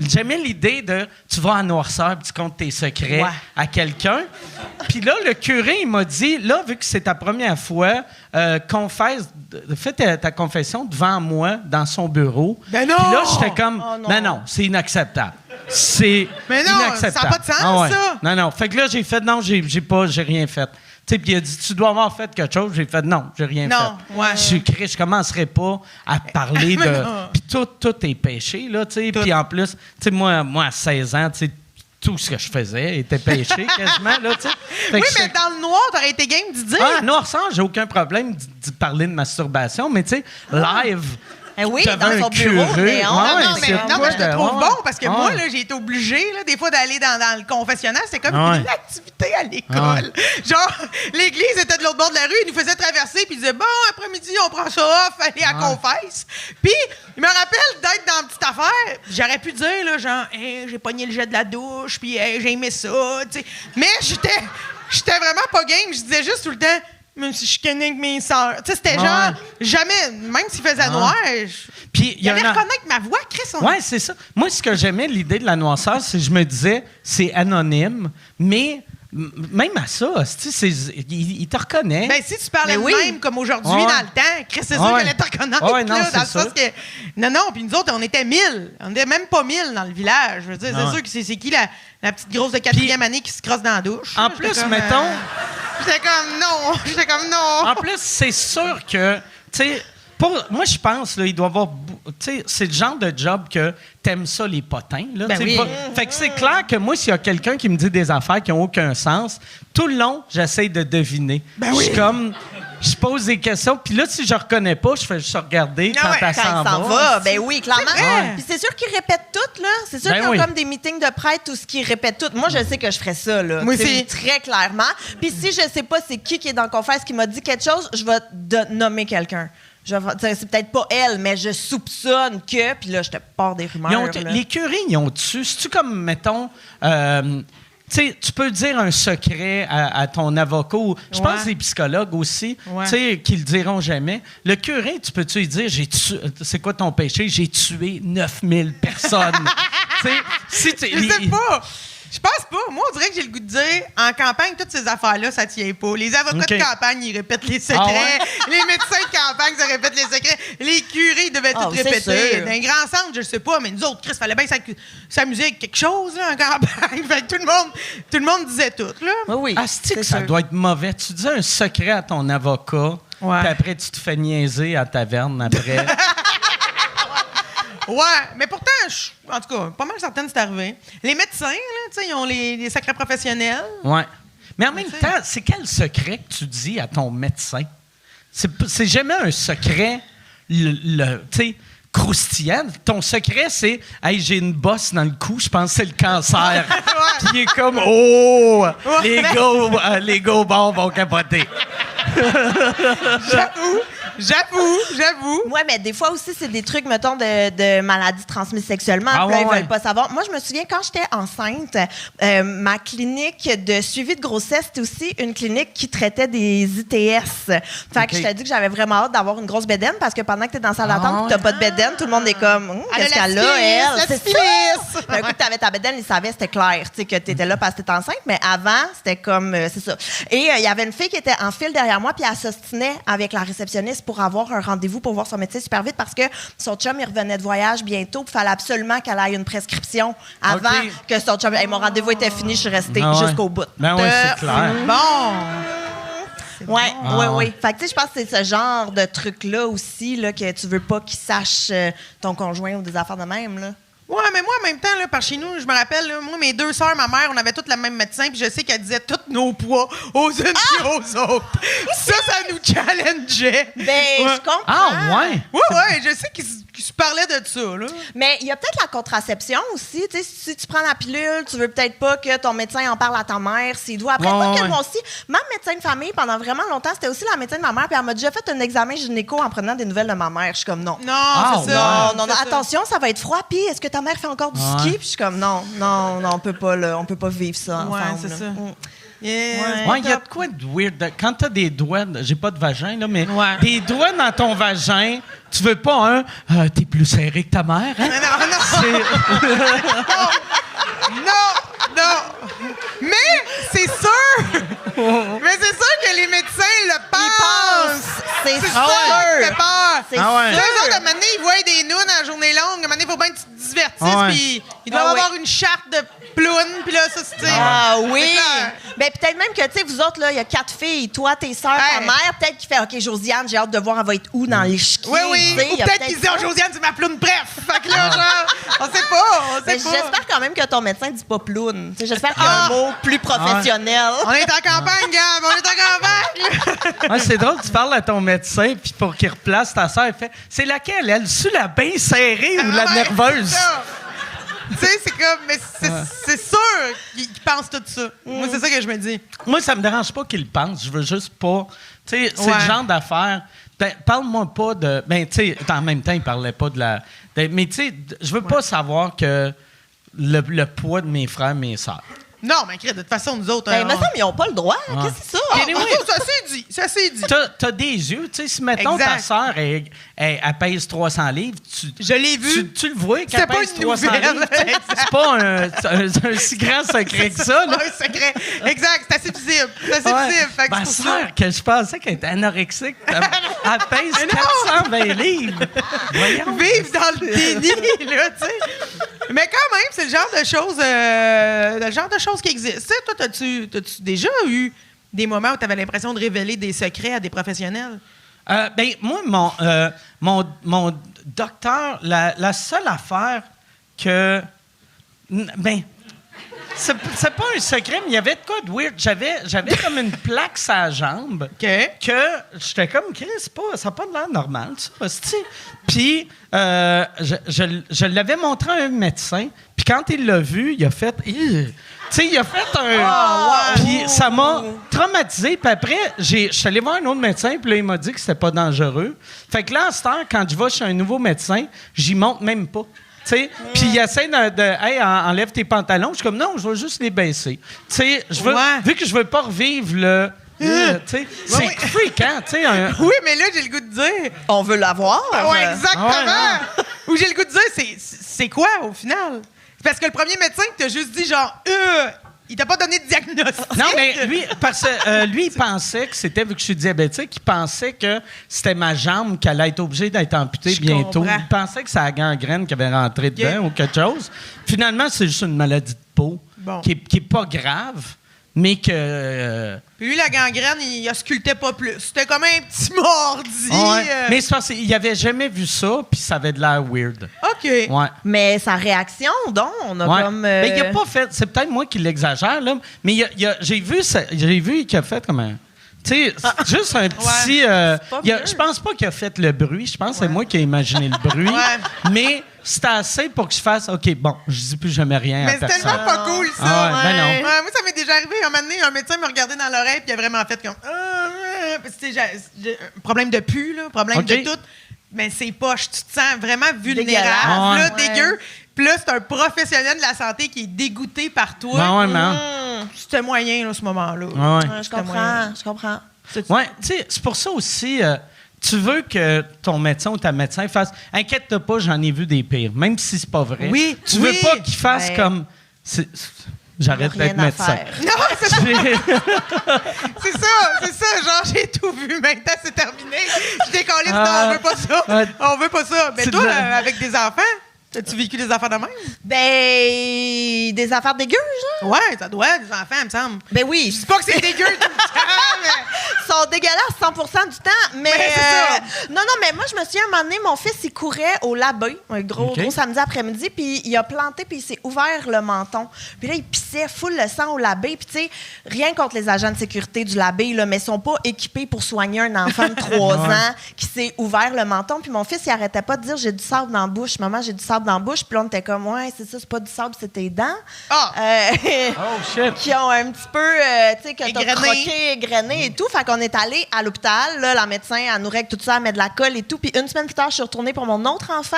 j'aimais l'idée de tu vas en noirceur et tu comptes tes secrets Ouais. à quelqu'un. Puis là, le curé, il m'a dit là, vu que c'est ta première fois, fais ta confession devant moi dans son bureau. Ben non! Puis là, j'étais comme Oh non. non, c'est inacceptable. C'est Mais non, inacceptable. ça a pas de sens, ça. Non. Fait que là, j'ai fait non, j'ai rien fait. Tu sais, puis il a dit tu dois avoir fait quelque chose. J'ai fait non, j'ai rien Non, fait. ouais. Je commencerai pas à parler Mais de. non. Puis tout est péché, là, tu sais. Puis en plus, tu sais, moi, à 16 ans, tu sais, tout ce que je faisais était péché quasiment, là, tu sais. Fait Oui, que mais j'étais- dans le noir, t'aurais été game d'y dire. Ah, noirceur, j'ai aucun problème de parler de masturbation, mais tu sais, live. Eh oui, devant dans son un bureau, curé. mais on- Ouais, Non, ouais, mais c'est je te quoi, trouve ouais. bon parce que moi, Ouais. là, j'ai été obligée, là, des fois, d'aller dans le confessionnal. C'était comme Ouais. une activité à l'école. Genre, l'église était de l'autre bord de la rue, ils nous faisaient traverser, puis ils disaient, bon, après-midi, on prend ça off, allez à confesse. Puis, il me rappelle d'être dans une petite affaire. J'aurais pu dire, là, genre, hey, j'ai pogné le jet de la douche, puis hey, j'ai aimé ça, tu sais. Mais j'étais vraiment pas game. Je disais juste tout le temps, même si je connais avec mes sœurs. Tu sais, c'était Ouais. genre, jamais, même s'il faisait noir, Puis il allait un- reconnaître ma voix, Chris. Oui, c'est ça. Moi, ce que j'aimais, l'idée de la noirceur, c'est que je me disais, c'est anonyme, mais même à ça, il te reconnaît. Ben, si tu parlais Mais de oui. même comme aujourd'hui, Ouais. dans le temps, Chris, c'est sûr Ouais. qu'elle allait te reconnaître. Ouais, non, là, c'est dans le sûr. sens que. Non, puis nous autres, on était 1000. On n'était même pas 1000 dans le village. Je veux dire, c'est Ouais. sûr que c'est qui la petite grosse de 4e année qui se crosse dans la douche. En là? plus, J'étais comme, mettons- J'étais comme non. J'étais comme non. En plus, c'est sûr que, tu sais, moi, je pense, là, il doit y avoir. Tu sais, c'est le genre de job que t'aimes ça, les potins. Là, Ben tu sais, oui. Fait que c'est clair que moi, s'il y a quelqu'un qui me dit des affaires qui n'ont aucun sens, tout le long, j'essaie de deviner. Ben Je oui. suis comme. Je pose des questions, puis là, si je reconnais pas, je fais juste regarder Ah quand ouais, elle Quand il s'en va, ben oui, clairement. C'est vrai. Puis c'est sûr qu'ils répètent tout, là. C'est sûr Ben qu'ils ont oui. comme des meetings de prêtres, tout ce qu'ils répètent tout. Moi, je sais que je ferais ça, là. Moi Tu sais, aussi. très clairement. Puis si je sais pas c'est qui est dans le confesse qui m'a dit quelque chose, je vais nommer quelqu'un. C'est peut-être pas elle, mais je soupçonne que, puis là, je te pars des rumeurs. là. Les curés, ils ont-tu? C'est-tu comme, mettons, tu sais, tu peux dire un secret à ton avocat. Je Ouais. pense les psychologues aussi, Ouais. tu sais, qui le diront jamais. Le curé, tu peux-tu lui dire, c'est quoi ton péché? J'ai tué 9000 personnes. Tu sais, si tu- Je sais pas. Je pense pas. Moi, on dirait que j'ai le goût de dire, en campagne, toutes ces affaires-là, ça tient pas. Les avocats OK. de campagne, ils répètent les secrets. Ah ouais? Les médecins de campagne, ça répète les secrets. Les curés, ils devaient Ah, tout c'est répéter. sûr. Dans un grand centre, je sais pas, mais nous autres, Chris, fallait bien s'amuser avec quelque chose, là, en campagne. Fait que tout le monde disait tout, là. Oui, oui. Asti que c'est ça sûr. doit être mauvais. Tu dis un secret à ton avocat, Ouais. puis après, tu te fais niaiser à taverne après. Ouais, mais pourtant, en tout cas, pas mal certaines, c'est arrivé. Les médecins, là, tu sais, ils ont les secrets professionnels. Ouais. Mais en même Tu sais. temps, c'est quel secret que tu dis à ton médecin? C'est jamais un secret, tu sais, croustillant. Ton secret, c'est « Hey, j'ai une bosse dans le cou, je pense que c'est le cancer. » Puis il est comme « Oh! Les gars au bar vont capoter. J'avoue. J'avoue. Ouais, mais des fois aussi, c'est des trucs, mettons, de maladies transmises sexuellement. Ah, Puis là, ouais, ils ouais. veulent pas savoir. Moi, je me souviens, quand j'étais enceinte, ma clinique de suivi de grossesse, c'était aussi une clinique qui traitait des ITS. Fait que je t'ai dit que j'avais vraiment hâte d'avoir une grosse bédaine parce que pendant que t'es dans la salle d'attente et que t'as pas de bédaine, tout le monde est comme, Elle a qu'est-ce la qu'elle a, syphilis, elle? la C'est syphilis. ça! Un coup que t'avais ta bédaine, ils savaient, c'était clair, tu sais, que t'étais là parce que t'étais enceinte, mais avant, c'était comme, c'est ça. Et il y avait une fille qui était en file derrière moi, puis elle s'ostinait avec la réceptionniste pour avoir un rendez-vous pour voir son médecin super vite parce que son chum, il revenait de voyage bientôt, puis il fallait absolument qu'elle aille une prescription avant OK. que son chum. Hey, mon rendez-vous était fini, je suis restée Ah ouais. jusqu'au bout. Ben oui, c'est clair. Bon. Ouais, Ah ouais, ouais. ouais. Fait que, tu sais, je pense que c'est ce genre de truc-là aussi, là, que tu veux pas qu'il sache ton conjoint ou des affaires de même, là. Ouais, mais moi, en même temps, là, par chez nous, je me rappelle, là, moi, mes 2 sœurs, ma mère, on avait toutes le même médecin, puis je sais qu'elle disait tous nos poids aux unes et aux autres. Ça nous challengeait. Ben, Ouais. je comprends. Ah, ouais. Ouais, je sais qu'ils se parlaient de ça, là. Mais il y a peut-être la contraception aussi. Tu sais, si tu prends la pilule, tu veux peut-être pas que ton médecin en parle à ta mère s'il doit. Après, moi, que moi aussi, ma médecin de famille, pendant vraiment longtemps, c'était aussi la médecin de ma mère, puis elle m'a déjà fait un examen gynéco en prenant des nouvelles de ma mère. Je suis comme non. Non, Ah, c'est ça. Non, c'est ça. attention, ça va être froid. Puis, est-ce que ta mère fait encore du ski? Puis, je suis comme non, on peut pas, là, on peut pas vivre ça Ouais, ensemble. c'est là. ça. Mm. Yeah. Ouais, il y a de quoi de weird. Quand t'as des doigts, j'ai pas de vagin, là, mais Ouais. des doigts dans ton vagin, tu veux pas t'es plus serré que ta mère, hein? Non. Non. Mais c'est sûr. Mais c'est sûr que les médecins le pensent. C'est C'est sûr. ça qui fait peur. C'est Ah ouais. Eux sûr. autres, à un moment donné, ils voient des nounes à la journée longue. À un moment donné, il faut bien que tu te divertisses. Ah ouais. Puis ils doivent Ah ouais. avoir une charte de ploune. Puis là, ça, c'est... Ah oui! C'est clair. Ben peut-être même que, tu sais, vous autres, là, il y a 4 filles. Toi, tes sœurs, ta Hey. mère. Peut-être qu'il fait, OK, Josiane, j'ai hâte de voir, elle va être où dans l'échiquier. Oui, oui. tu sais, Ou il y a peut-être qu'ils disent, ça. oh, Josiane, c'est ma ploune. Bref. Fait que là, genre, on sait pas. Ben, j'espère quand même que ton médecin dit pas ploune. Tu sais, j'espère qu'il y a Ah. un mot plus professionnel. On est en campagne, Gab. On est en campagne. Ouais, c'est drôle, tu parles à ton médecin, puis pour qu'il replace ta soeur, il fait c'est laquelle, elle, sur la bien serrée ou la Ouais, nerveuse? c'est ça. Tu sais, c'est comme, mais c'est sûr qu'ils pensent tout ça. Moi, c'est ça que je me dis. Moi, ça me dérange pas qu'il le pense, je veux juste pas. Tu sais, c'est Ouais. le genre d'affaire. Parle-moi pas de. Ben, tu sais, en même temps, il parlait pas de la. Mais tu sais, je veux pas savoir que le poids de mes frères, mes sœurs. Non, mais de toute façon, nous autres. Ben, il me semble qu'ils n'ont pas le droit. Ouais. Qu'est-ce que c'est ça? Ah, Anyway. ça c'est dit. Ça c'est dit. T'as des yeux, tu sais, si mettons Exact. ta sœur, elle pèse 300 livres, Je l'ai vu. tu le vois C'est qu'elle pas pèse une 300 nouvelle. livres. C'est pas un si grand secret que ça, là. C'est un secret. Exact, c'est assez visible. C'est assez Ouais. visible. Fait que Ma c'est pour ça. sœur, que je pensais qu'elle était anorexique, elle pèse Mais non! 420 livres. Voyons. Vivre dans le déni, là, tu sais. Mais quand même, c'est le genre de choses qui existent. Tu sais, toi, t'as-tu déjà eu des moments où tu avais l'impression de révéler des secrets à des professionnels? Ben, moi, mon docteur, la seule affaire que. Ben. C'est pas un secret, mais il y avait de quoi de weird. J'avais comme une plaque sur la jambe. OK. Que j'étais comme, Chris, ça n'a pas de l'air normal, ça. hostie. Puis, je l'avais montré à un médecin. Puis, quand il l'a vu, il a fait. Tu sais, il a fait un. Puis, ça m'a traumatisé. Puis après, je suis allé voir un autre médecin. Puis là, il m'a dit que c'était pas dangereux. Fait que là, à cette heure, quand je vais chez un nouveau médecin, j'y monte même pas. Puis il essaie hey, enlève tes pantalons. Je suis comme, non, je vais juste les baisser. Je veux, Ouais. vu que je veux pas revivre le. C'est oui. fréquent, tu sais. Oui, mais là, j'ai le goût de dire. On veut l'avoir. Oui, exactement. Ouais, Ou j'ai le goût de dire, c'est quoi au final? C'est parce que le premier médecin t'a juste dit genre, il t'a pas donné de diagnostic. Non, mais lui, parce que lui, il pensait que c'était, vu que je suis diabétique, il pensait que c'était ma jambe qui allait être obligée d'être amputée Je bientôt. comprends. Il pensait que c'est la gangrène qui avait rentré dedans ou quelque chose. Finalement, c'est juste une maladie de peau Bon. qui est pas grave, mais que. Puis lui, la gangrène, il auscultait pas plus. C'était comme un petit mordi. Ouais. Mais c'est parce qu'il avait jamais vu ça, puis ça avait de l'air weird. OK. Ouais. Mais sa réaction, donc, on a Ouais. comme. Mais il a pas fait. C'est peut-être moi qui l'exagère, là. Mais j'ai vu qu'il a fait comme un. Tu sais, juste un petit. pas vieux. Je pense pas qu'il a fait le bruit. Je pense que c'est moi qui ai imaginé le bruit. Ouais. Mais c'était assez pour que je fasse OK, bon, je dis plus jamais rien Mais à c'est personne. tellement pas cool, ça. Ah ouais, ben non. Ouais, moi, ça m'est déjà arrivé. Un moment donné, un médecin me regardait dans l'oreille puis il a vraiment fait comme... parce que, tu sais, j'ai un problème de pu, là, problème OK. de tout. Mais c'est poche. Tu te sens vraiment vulnérable, Dégueulasse. là, Ouais. dégueu. Puis là, c'est un professionnel de la santé qui est dégoûté par toi. Ben ouais, mais... C'était moyen, là, ce moment-là. Ouais, ouais. Je comprends, je comprends. Ouais, tu sais, c'est pour ça aussi, tu veux que ton médecin ou ta médecin fasse « Inquiète-toi pas, j'en ai vu des pires », même si c'est pas vrai. Oui, Tu veux oui. pas qu'il fasse Ouais. comme... J'arrête Rien d'être à médecin. faire. Non, c'est ça. C'est ça. Genre, j'ai tout vu. Maintenant, c'est terminé. Je décolle. Non, on veut pas ça. On veut pas ça. Mais C'est toi, de la- avec des enfants, as-tu vécu des affaires de même? Ben, des affaires dégueu, genre? Ouais, ça doit, des enfants, il me semble. Ben oui. Je dis pas que c'est dégueu tout le temps, mais... Ils sont dégueulasses 100% du temps, mais... Ben, c'est ça. non, mais moi, je me souviens, un moment donné, mon fils, il courait au labé, un gros samedi après-midi, puis il a planté, puis il s'est ouvert le menton. Puis là, il pissait full le sang au labé, puis tu sais, rien contre les agents de sécurité du labé, là, mais ils sont pas équipés pour soigner un enfant de 3 ans qui s'est ouvert le menton. Puis mon fils, il arrêtait pas de dire « J'ai du sable dans la bouche. Maman, j'ai du sable dans la bouche. » Puis là, on était comme « Ouais, c'est ça, c'est pas du sable, c'est tes dents. Ah! Oh, shit! Qui ont un petit peu, tu sais, que t'as Égrené. croqué, égrené et tout. Fait qu'on est allé à l'hôpital. Là, la médecin, elle nous règle tout ça, elle met de la colle et tout. Puis une semaine plus tard, je suis retournée pour mon autre enfant.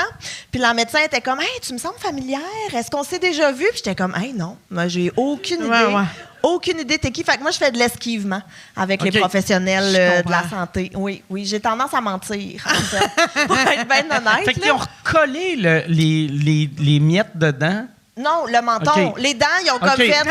Puis la médecin était comme, « Hey, tu me sembles familière. Est-ce qu'on s'est déjà vu? » Puis j'étais comme, « Hey, non. Moi, j'ai aucune Ouais, idée. ouais. Aucune idée t'es qui. » Fait que moi, je fais de l'esquivement avec OK. les professionnels Je de la comprends. santé. Oui, j'ai tendance à mentir, en fait. Pour être bien honnête. Fait qu'ils là. ont recollé les miettes dedans. Non, le menton. OK. Les dents, ils ont comme OK. fait,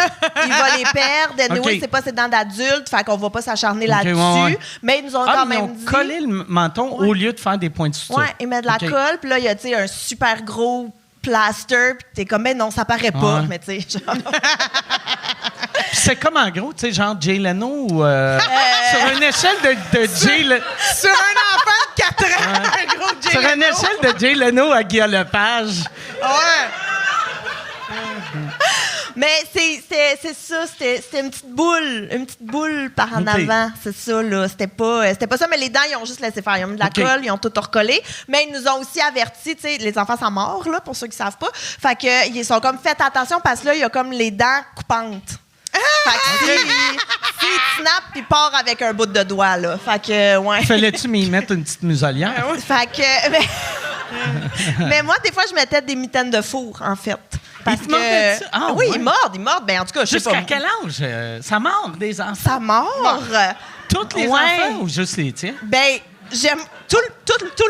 il va les perdre. Anyway, OK. c'est pas ses dents d'adulte, fait qu'on va pas s'acharner OK, là-dessus. ouais, ouais. Mais ils nous ont Ah, quand mais ils même ont dit... collé le menton Ouais. au lieu de faire des points de suture. Ouais, ils mettent de la OK. colle, puis là, il y a, tu sais, un super gros plaster, puis t'es comme, ben non, ça paraît pas, Ouais. mais tu sais, genre... Puis c'est comme en gros, tu sais, genre Jay Leno ou... sur une échelle de Jay... Sur un enfant de 4 ans, un gros Jay Sur une Leno. échelle de Jay Leno à Guillaume Lepage. Ouais. Mais c'est ça, c'était une petite boule par en OK. avant, c'est ça, là. C'était pas ça, mais les dents, ils ont juste laissé faire. Ils ont mis de la OK. colle, ils ont tout recollé. Mais ils nous ont aussi avertis, tu sais, les enfants sont morts, là, pour ceux qui savent pas. Fait que, ils sont comme, faites attention parce que là, il y a comme les dents coupantes. Fait que si il snap, puis part avec un bout de doigt, là. Fait que, ouais. Fallait-tu m'y mettre une petite muselière? Fait que, mais moi, des fois, je mettais des mitaines de four, en fait. Parce te mordaient dessus? Ah, oui, ouais. ils mordent. Ben, en tout cas, je sais pas. Jusqu'à quel âge? Ça mord des enfants? Ça mord. Tous les Ouais. enfants ou juste les tiens? Ben, j'aime tout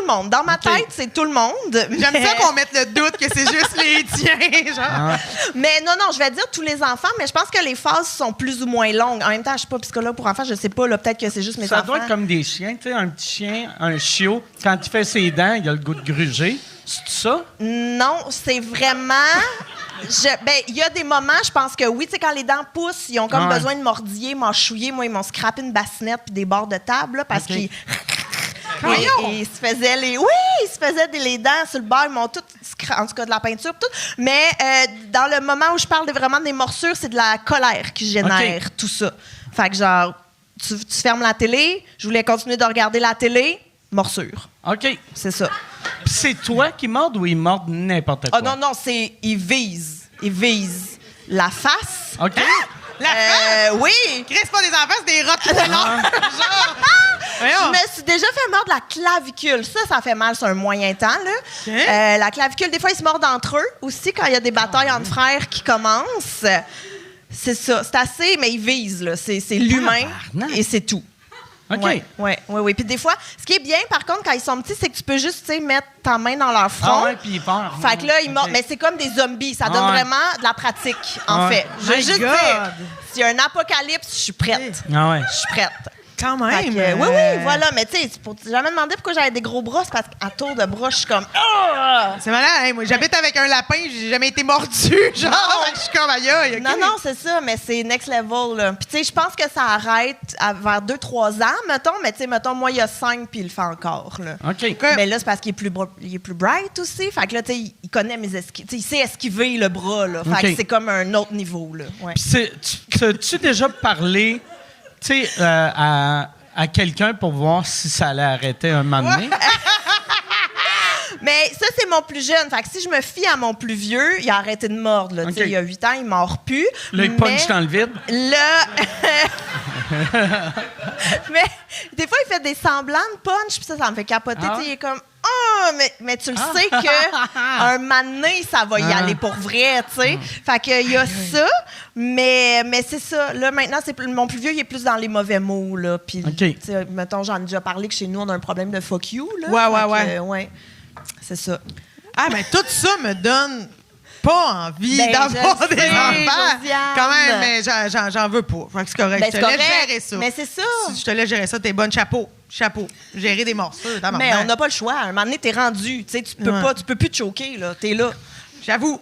le monde. Dans ma tête, c'est tout le monde. J'aime mais- ça qu'on mette le doute que c'est juste les tiens, genre. Mais non, je vais dire tous les enfants, mais je pense que les phases sont plus ou moins longues. En même temps, je suis pas psychologue pour enfants, je sais pas, là, peut-être que c'est juste mes Ça enfants. doit être comme des chiens, tu sais, un petit chien, un chiot, quand il fait ses dents, il a le goût de gruger. C'est ça? Non, c'est vraiment... Ben, il y a des moments, je pense que oui, tu sais, quand les dents poussent, ils ont comme Ouais. besoin de mordiller, mâchouiller. Moi, ils m'ont scrappé une bassinette puis des bords de table, là, parce OK. qu'ils... Voyons! Et ils se faisaient les dents sur le bord, ils m'ont tout en tout cas de la peinture tout. Mais dans le moment où je parle vraiment des morsures, c'est de la colère qui génère OK. tout ça. Fait que genre, tu fermes la télé, je voulais continuer de regarder la télé, morsure. OK. C'est ça. Puis c'est toi qui mordes ou ils mordent n'importe quoi? Ah non, ils visent la face. OK. La face! Oui! Chris, c'est pas des enfants, c'est des rottweilers. Genre. Je Voyons. me suis déjà fait mordre la clavicule. Ça fait mal sur un moyen temps. Là. OK. La clavicule, des fois, ils se mordent entre eux aussi quand il y a des batailles entre frères qui commencent. C'est ça. C'est assez, mais ils visent. Là. C'est l'humain Tabarnak. et c'est tout. OK. Oui. Puis des fois, ce qui est bien, par contre, quand ils sont petits, c'est que tu peux juste, tu sais, mettre ta main dans leur front. Ah ouais, puis ils partent. Fait que là, ils mordent. OK. Mais c'est comme des zombies. Ça donne Ah ouais. vraiment de la pratique, en Ouais. fait. Je veux My juste God. dire, s'il y a un apocalypse, je suis prête. Ah ouais. Je suis prête. Quand Fait même. que, oui, voilà. Mais tu sais, j'ai jamais demandé pourquoi j'avais des gros bras. C'est parce qu'à tour de bras, je suis comme... Ah! C'est malin, hein? Moi, j'habite avec un lapin, j'ai jamais été mordu. Genre, Non. fait que je suis comme aïe, aïe, OK. Non, c'est ça, mais c'est next level, là. Puis tu sais, je pense que ça arrête vers 2-3 ans, mettons. Mais tu sais, mettons, moi, il y a 5, puis il le fait encore, là. OK. Mais là, c'est parce qu'il est plus bright aussi. Fait que là, tu sais, il connaît mes esquives. Tu sais, il sait esquiver le bras, là. Fait OK. que c'est comme un autre niveau, là. Ouais. Puis as-tu déjà parlé, tu sais, à quelqu'un pour voir si ça allait arrêter un moment donné? Mais ça, c'est mon plus jeune. Fait que si je me fie à mon plus vieux, il a arrêté de mordre, là. Tu sais, OK. il y a 8 ans, il mord plus. Là, il Mais punch dans le vide. Là... mais Des fois, il fait des semblants de punch, puis ça me fait capoter. Ah. Tu sais, il est comme, mais tu le sais qu'un moment donné, ça va y aller pour vrai, tu sais. Fait qu'il y a ça, mais c'est ça. Là, maintenant, mon plus vieux, il est plus dans les mauvais mots, là. Puis, tu sais, mettons, j'en ai déjà parlé que chez nous, on a un problème de fuck you, là. Ouais. C'est ça. Ah, mais tout ça me donne pas envie Ben, d'avoir je des sais, enfants. Josiane. Quand même, mais j'en veux pas. Fait que c'est correct. Ben, je te c'est laisse correct, gérer ça. mais c'est ça. Si je te laisse gérer ça, t'es bonne. Chapeau. Gérer des morsures. Mais on n'a pas le choix. À un moment donné, t'es rendu. Tu sais, tu peux plus te choquer, là. T'es là. J'avoue.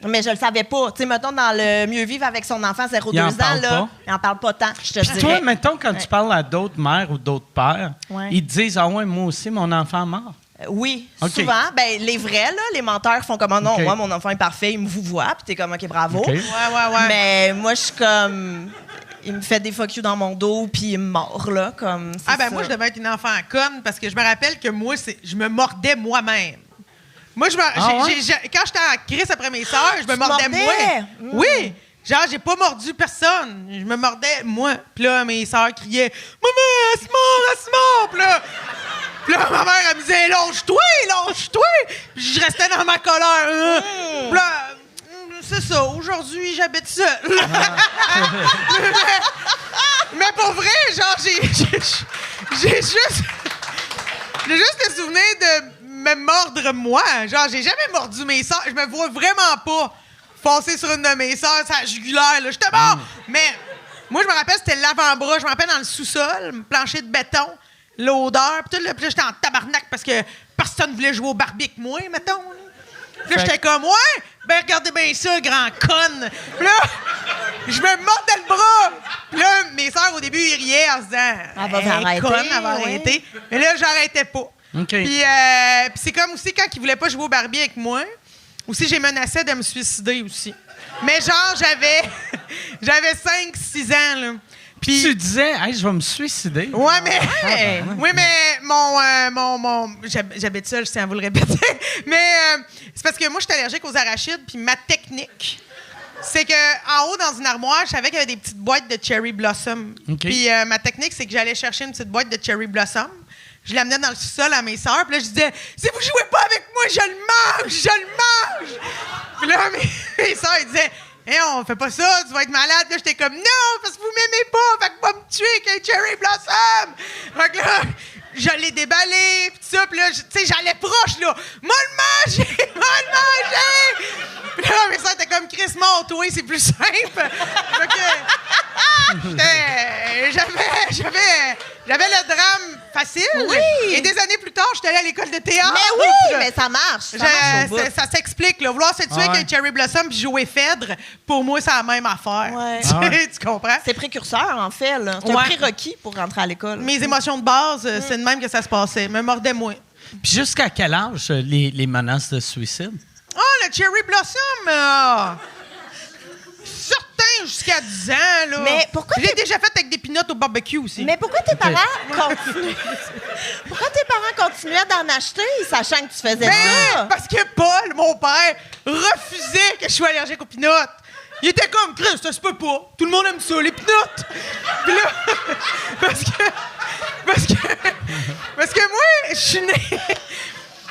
Mais je le savais pas. Tu sais, mettons, dans le Mieux vivre avec son enfant 0-2 Il en ans, parle là, pas. il en parle pas tant, je te Puis toi, dirais. mettons, quand tu parles à d'autres mères ou d'autres pères, Ouais. ils te disent « Ah ouais, moi aussi, mon enfant est mort. » Oui, OK. souvent. Ben, les vrais, là, les menteurs font comme, non, OK. moi, mon enfant est parfait, il me vous voit, puis t'es comme, OK, bravo. OK. Ouais. Mais moi, je suis comme, il me fait des fuck you dans mon dos, puis il me mord, là, comme, c'est ça. Moi, je devais être une enfant conne parce que je me rappelle que moi, je me mordais moi-même. Moi, quand j'étais en crise après mes sœurs, je me mordais moi. Oui! Genre, j'ai pas mordu personne. Je me mordais moi. Puis là, mes sœurs criaient « Maman, elle se mord! » Puis là, ma mère, elle me disait « Lâche-toi! » Puis je restais dans ma colère. Puis là, c'est ça. Aujourd'hui, j'habite seule. Mais pour vrai, genre, j'ai juste le souvenir de me mordre moi. Genre, j'ai jamais mordu mes sœurs. Je me vois vraiment pas foncer sur une de mes sœurs, sa jugulaire, là. J'étais mort! Mais moi, je me rappelle, c'était l'avant-bras. Je me rappelle dans le sous-sol, plancher de béton, l'odeur. Puis là, j'étais en tabarnak parce que personne voulait jouer au Barbie avec moi, mettons. Puis là, j'étais comme, ouais, ben regardez bien ça, grand conne. Puis là, je me mordais le bras. Puis là, mes sœurs, au début, ils riaient en se disant, Elle va arrêter, conne, elle va ouais. arrêter. Mais là, j'arrêtais pas. OK. Puis c'est comme aussi quand ils voulaient pas jouer au Barbie avec moi, aussi j'ai menacé de me suicider aussi. Mais genre, j'avais 5-6 ans, là. Puis Tu disais « Hey, je vais me suicider. » ouais, mais oui, mais j'habite seule, je tiens à vous le répéter. Mais c'est parce que moi, je suis allergique aux arachides, puis ma technique, c'est que en haut dans une armoire, je savais qu'il y avait des petites boîtes de cherry blossom. OK. Puis ma technique, c'est que j'allais chercher une petite boîte de cherry blossom. Je l'amenais dans le sous-sol à mes sœurs, puis là, je disais « Si vous jouez pas avec moi, je le mange! » Puis là, mes sœurs, ils disaient « Hey, on fait pas ça, tu vas être malade. » Là, j'étais comme « Non, parce que vous m'aimez pas, fait que va me tuer avec un cherry blossom! » Fait que là, je l'ai déballé, pis tout ça, pis là, tu sais, j'allais proche, là. « Moi le manger! Puis là, mes sœurs étaient comme « Chris, monte-toi, c'est plus simple! » Fait que j'avais le drame facile. Oui. Et des années plus tard, j'étais allée à l'école de théâtre. Mais oui, mais ça marche. Ça marche au bout. Ça s'explique, là. Vouloir se tuer Ouais. avec un cherry blossom puis jouer Phèdre, pour moi, c'est la même affaire. Ouais. Tu comprends? C'est précurseur, en fait, là. C'est un Ouais. prérequis pour rentrer à l'école. Mes émotions de base, c'est de même que ça se passait. Me mordais moi. Puis jusqu'à quel âge les menaces de suicide? Oh, le cherry blossom! Certain jusqu'à 10 ans, là. Mais pourquoi J'ai déjà fait avec des pinottes au barbecue aussi. Mais pourquoi tes parents continuaient... Pourquoi tes parents continuaient d'en acheter, sachant que tu faisais ça? Parce que Paul, mon père, refusait que je sois allergique aux pinottes. Il était comme, Chris, ça se peut pas. Tout le monde aime ça, les pinottes. Puis là, parce que moi, je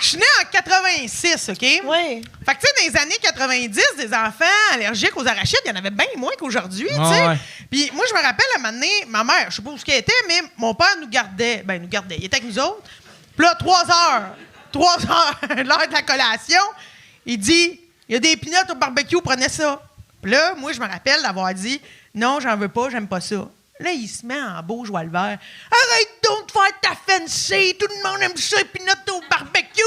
suis né en 86, OK? Oui. Fait que, tu sais, dans les années 90, des enfants allergiques aux arachides, il y en avait bien moins qu'aujourd'hui, tu sais. Ouais. Puis moi, je me rappelle, à un moment donné, ma mère, je sais pas où elle était, mais mon père nous gardait. Ben, il était avec nous autres. Puis là, 3 heures, l'heure de la collation, il dit, il y a des pinottes au barbecue, prenez ça. Puis là, moi, je me rappelle d'avoir dit, non, j'en veux pas, j'aime pas ça. Là, il se met en beau joie le vert. Arrête donc de faire ta fancy. Tout le monde aime ça, les pinottes au barbecue.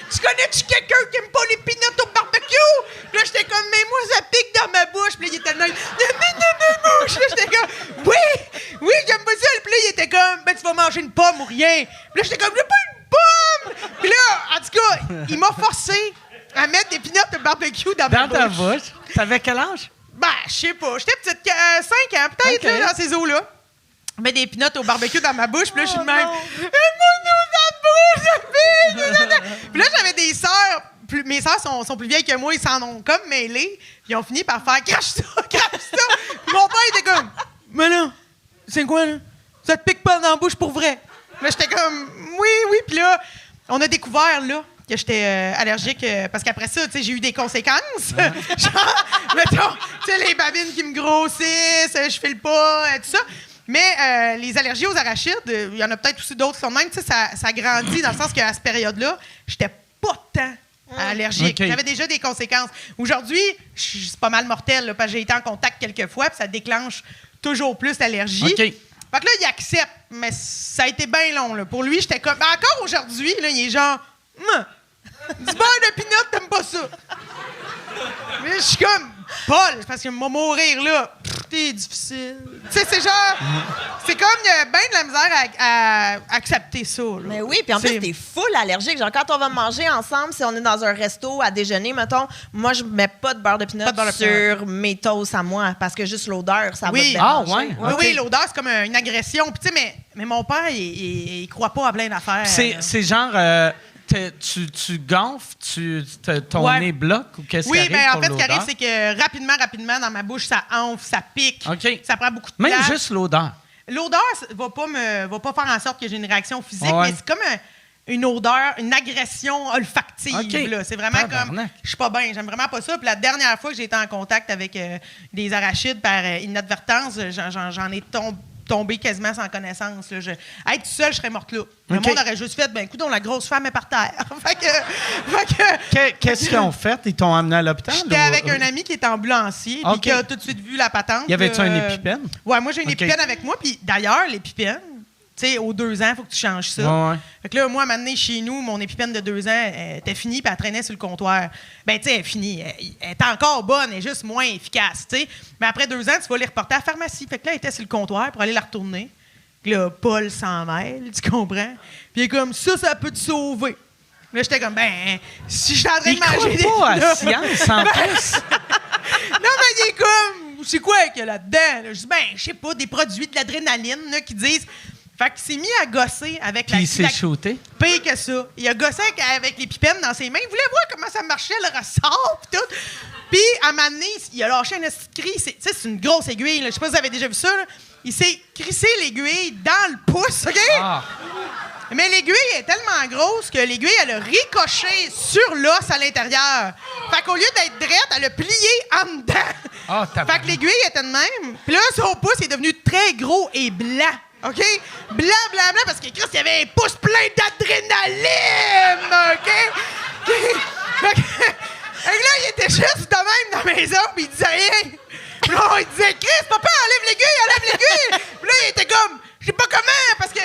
Tu connais-tu quelqu'un qui aime pas les pinottes au barbecue? Puis là, j'étais comme, mais moi, ça pique dans ma bouche. Puis là, il était là, dans ma bouche. Là, j'étais comme, oui, j'aime pas ça. Puis là, il était comme, ben, tu vas manger une pomme ou rien. Puis là, j'étais comme, j'ai pas une pomme. Puis là, en tout cas, il m'a forcé à mettre des pinottes au barbecue dans ma Dans ta bouche. bouche? T'avais quel âge? Ben, je sais pas. J'étais petite, 5 ans, peut-être, Ok. là, dans ces eaux-là. Je mets des pinottes au barbecue dans ma bouche, puis là, je suis de même. non. Puis là, j'avais des sœurs. Mes sœurs sont plus vieilles que moi, ils s'en ont comme mêlés. Ils ont fini par faire crache ça. Puis mon père était comme, mais là, c'est quoi, là? Ça te pique pas dans la bouche pour vrai? Là, j'étais comme, oui. Puis là, on a découvert, là, que j'étais allergique parce qu'après ça, tu sais, j'ai eu des conséquences. Genre, mettons, tu sais, les babines qui me grossissent, je file pas, tout ça. Mais les allergies aux arachides, il y en a peut-être aussi d'autres qui sont de même. Tu sais, ça grandit dans le sens qu'à cette période-là, j'étais pas tant allergique. Okay. J'avais déjà des conséquences. Aujourd'hui, c'est pas mal mortel là, parce que j'ai été en contact quelques fois puis ça déclenche toujours plus l'allergie. OK. Fait que là, il accepte, mais ça a été bien long. Là. Pour lui, j'étais comme... Ben, encore aujourd'hui, là, il est genre... Du beurre de pinot, t'aimes pas ça? Mais je suis comme... Paul, c'est parce qu'il va mourir, là. T'es difficile. Tu sais, c'est genre... C'est comme, il y a bien de la misère à accepter ça, là. Mais oui, puis en plus, t'es full allergique. Genre, quand on va manger ensemble, si on est dans un resto à déjeuner, mettons, moi, je mets pas de beurre de pinot sur mes toasts à moi, parce que juste l'odeur, ça va te déranger. Oui, l'odeur, c'est comme une agression. Puis, tu sais, mais mon père, il croit pas à plein d'affaires. C'est genre... tu gonfles, ton nez bloque ou qu'est-ce qui arrive? Oui, mais en fait, ce qui l'odeur? arrive, c'est que rapidement, dans ma bouche, ça enfle, ça pique. OK. Ça prend beaucoup de Même place. juste l'odeur. L'odeur va pas faire en sorte que j'ai une réaction physique, Ouais. mais c'est comme une odeur, une agression olfactive. OK. Là. C'est vraiment Tabarnak. comme... Je suis pas bien, j'aime vraiment pas ça. Puis la dernière fois que j'ai été en contact avec des arachides par inadvertance, j'en ai tombé quasiment sans connaissance. Là. Être seule, je serais morte là. Le OK. monde aurait juste fait, ben écoute, la grosse femme est par terre. fait que Qu'est-ce qu'ils ont fait? Ils t'ont amené à l'hôpital? j'étais avec un ami qui est ambulancier, puis OK. qui a tout de suite vu la patente. Y avait-tu un épipène? Ouais, moi j'ai une OK. épipène avec moi, puis d'ailleurs, l'épipène, tu sais, aux 2 ans, il faut que tu changes ça. Ouais. Fait que là, moi, à un moment donné, chez nous, mon épipène de 2 ans était finie, puis elle traînait sur le comptoir. Ben, tu sais, elle est finie. Elle était encore bonne, elle est juste moins efficace, tu sais. Mais après 2 ans, tu vas les reporter à la pharmacie. Fait que là, elle était sur le comptoir pour aller la retourner. Puis là, Paul s'en mêle, tu comprends? Puis il est comme, ça peut te sauver. Là, j'étais comme, ben, si je suis en train de manger des... pas à la science, en plus. Non, mais il est comme, c'est quoi qu'il y a là-dedans? Là? Je dis, ben, je sais pas, des produits de l'adrénaline là, qui disent. Fait qu'il s'est mis à gosser avec Puis il s'est shooté. pire que ça. Il a gossé avec l'épipène dans ses mains. Il voulait voir comment ça marchait, le ressort, puis tout. Puis, à un moment donné, il a lâché un petit cri. Tu sais, c'est une grosse aiguille. Là. Je sais pas si vous avez déjà vu ça. Là. Il s'est crissé l'aiguille dans le pouce, OK? Ah. Mais l'aiguille est tellement grosse que l'aiguille, elle a ricoché sur l'os à l'intérieur. Fait qu'au lieu d'être droite, elle a plié en dedans. Ah, fait que l'aiguille était de même. Puis là, son pouce est devenu très gros et blanc. OK? Blanc, parce que Christ, il y avait un pouce plein d'adrénaline. OK? Fait que là, il était juste de même dans la maison, puis il disait rien. Puis là, il disait, Chris, papa, enlève l'aiguille. Puis là, il était comme, je sais pas comment, parce que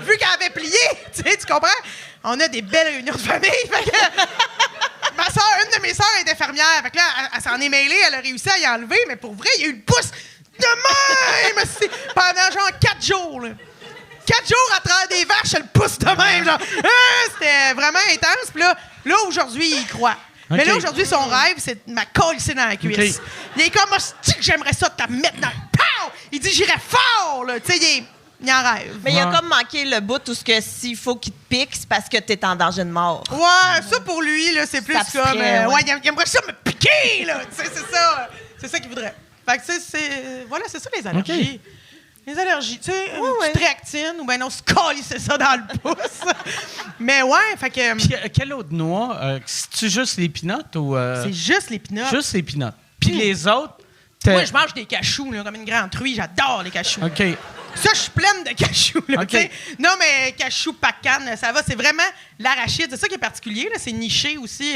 vu qu'elle avait plié, tu comprends? On a des belles réunions de famille. Fait que une de mes sœurs était infirmière. Fait que là, elle s'en est mêlée, elle a réussi à y enlever, mais pour vrai, il y a eu le pouce de même pendant genre 4 jours. Là. 4 jours à travers des vaches, le pouce de même. Genre, c'était vraiment intense. Puis là, aujourd'hui, il y croit. Okay. Mais là, aujourd'hui, son rêve, c'est de me coller dans la cuisse. Okay. Il est comme, hostie que j'aimerais ça te mettre dans le pow! Il dit, j'irais fort, là. Tu sais, il en rêve. Mais il a comme manqué le bout où ce que s'il faut qu'il te pique, c'est parce que t'es en danger de mort. Ouais, ça pour lui, là, c'est plus Ça comme. ferait, ouais. Il aimerait ça me piquer, là. Tu sais, c'est ça. C'est ça qu'il voudrait. Fait que, voilà, c'est ça les allergies. Okay. Les allergies, tu sais, une petite réactine ou ben non, se c'est ça dans le pouce. Mais ouais, fait que. Puis quelle autre noix? C'est-tu juste les pinottes ou... C'est juste les pinottes. Juste les pinottes. Puis les autres... Moi, je mange des cachous, là, comme une grande truie. J'adore les cachous. OK. Ça, je suis pleine de cachous. Là, OK. tu sais. Non, mais cachous, pacane, ça va. C'est vraiment l'arachide. C'est ça qui est particulier. Là. C'est niché aussi.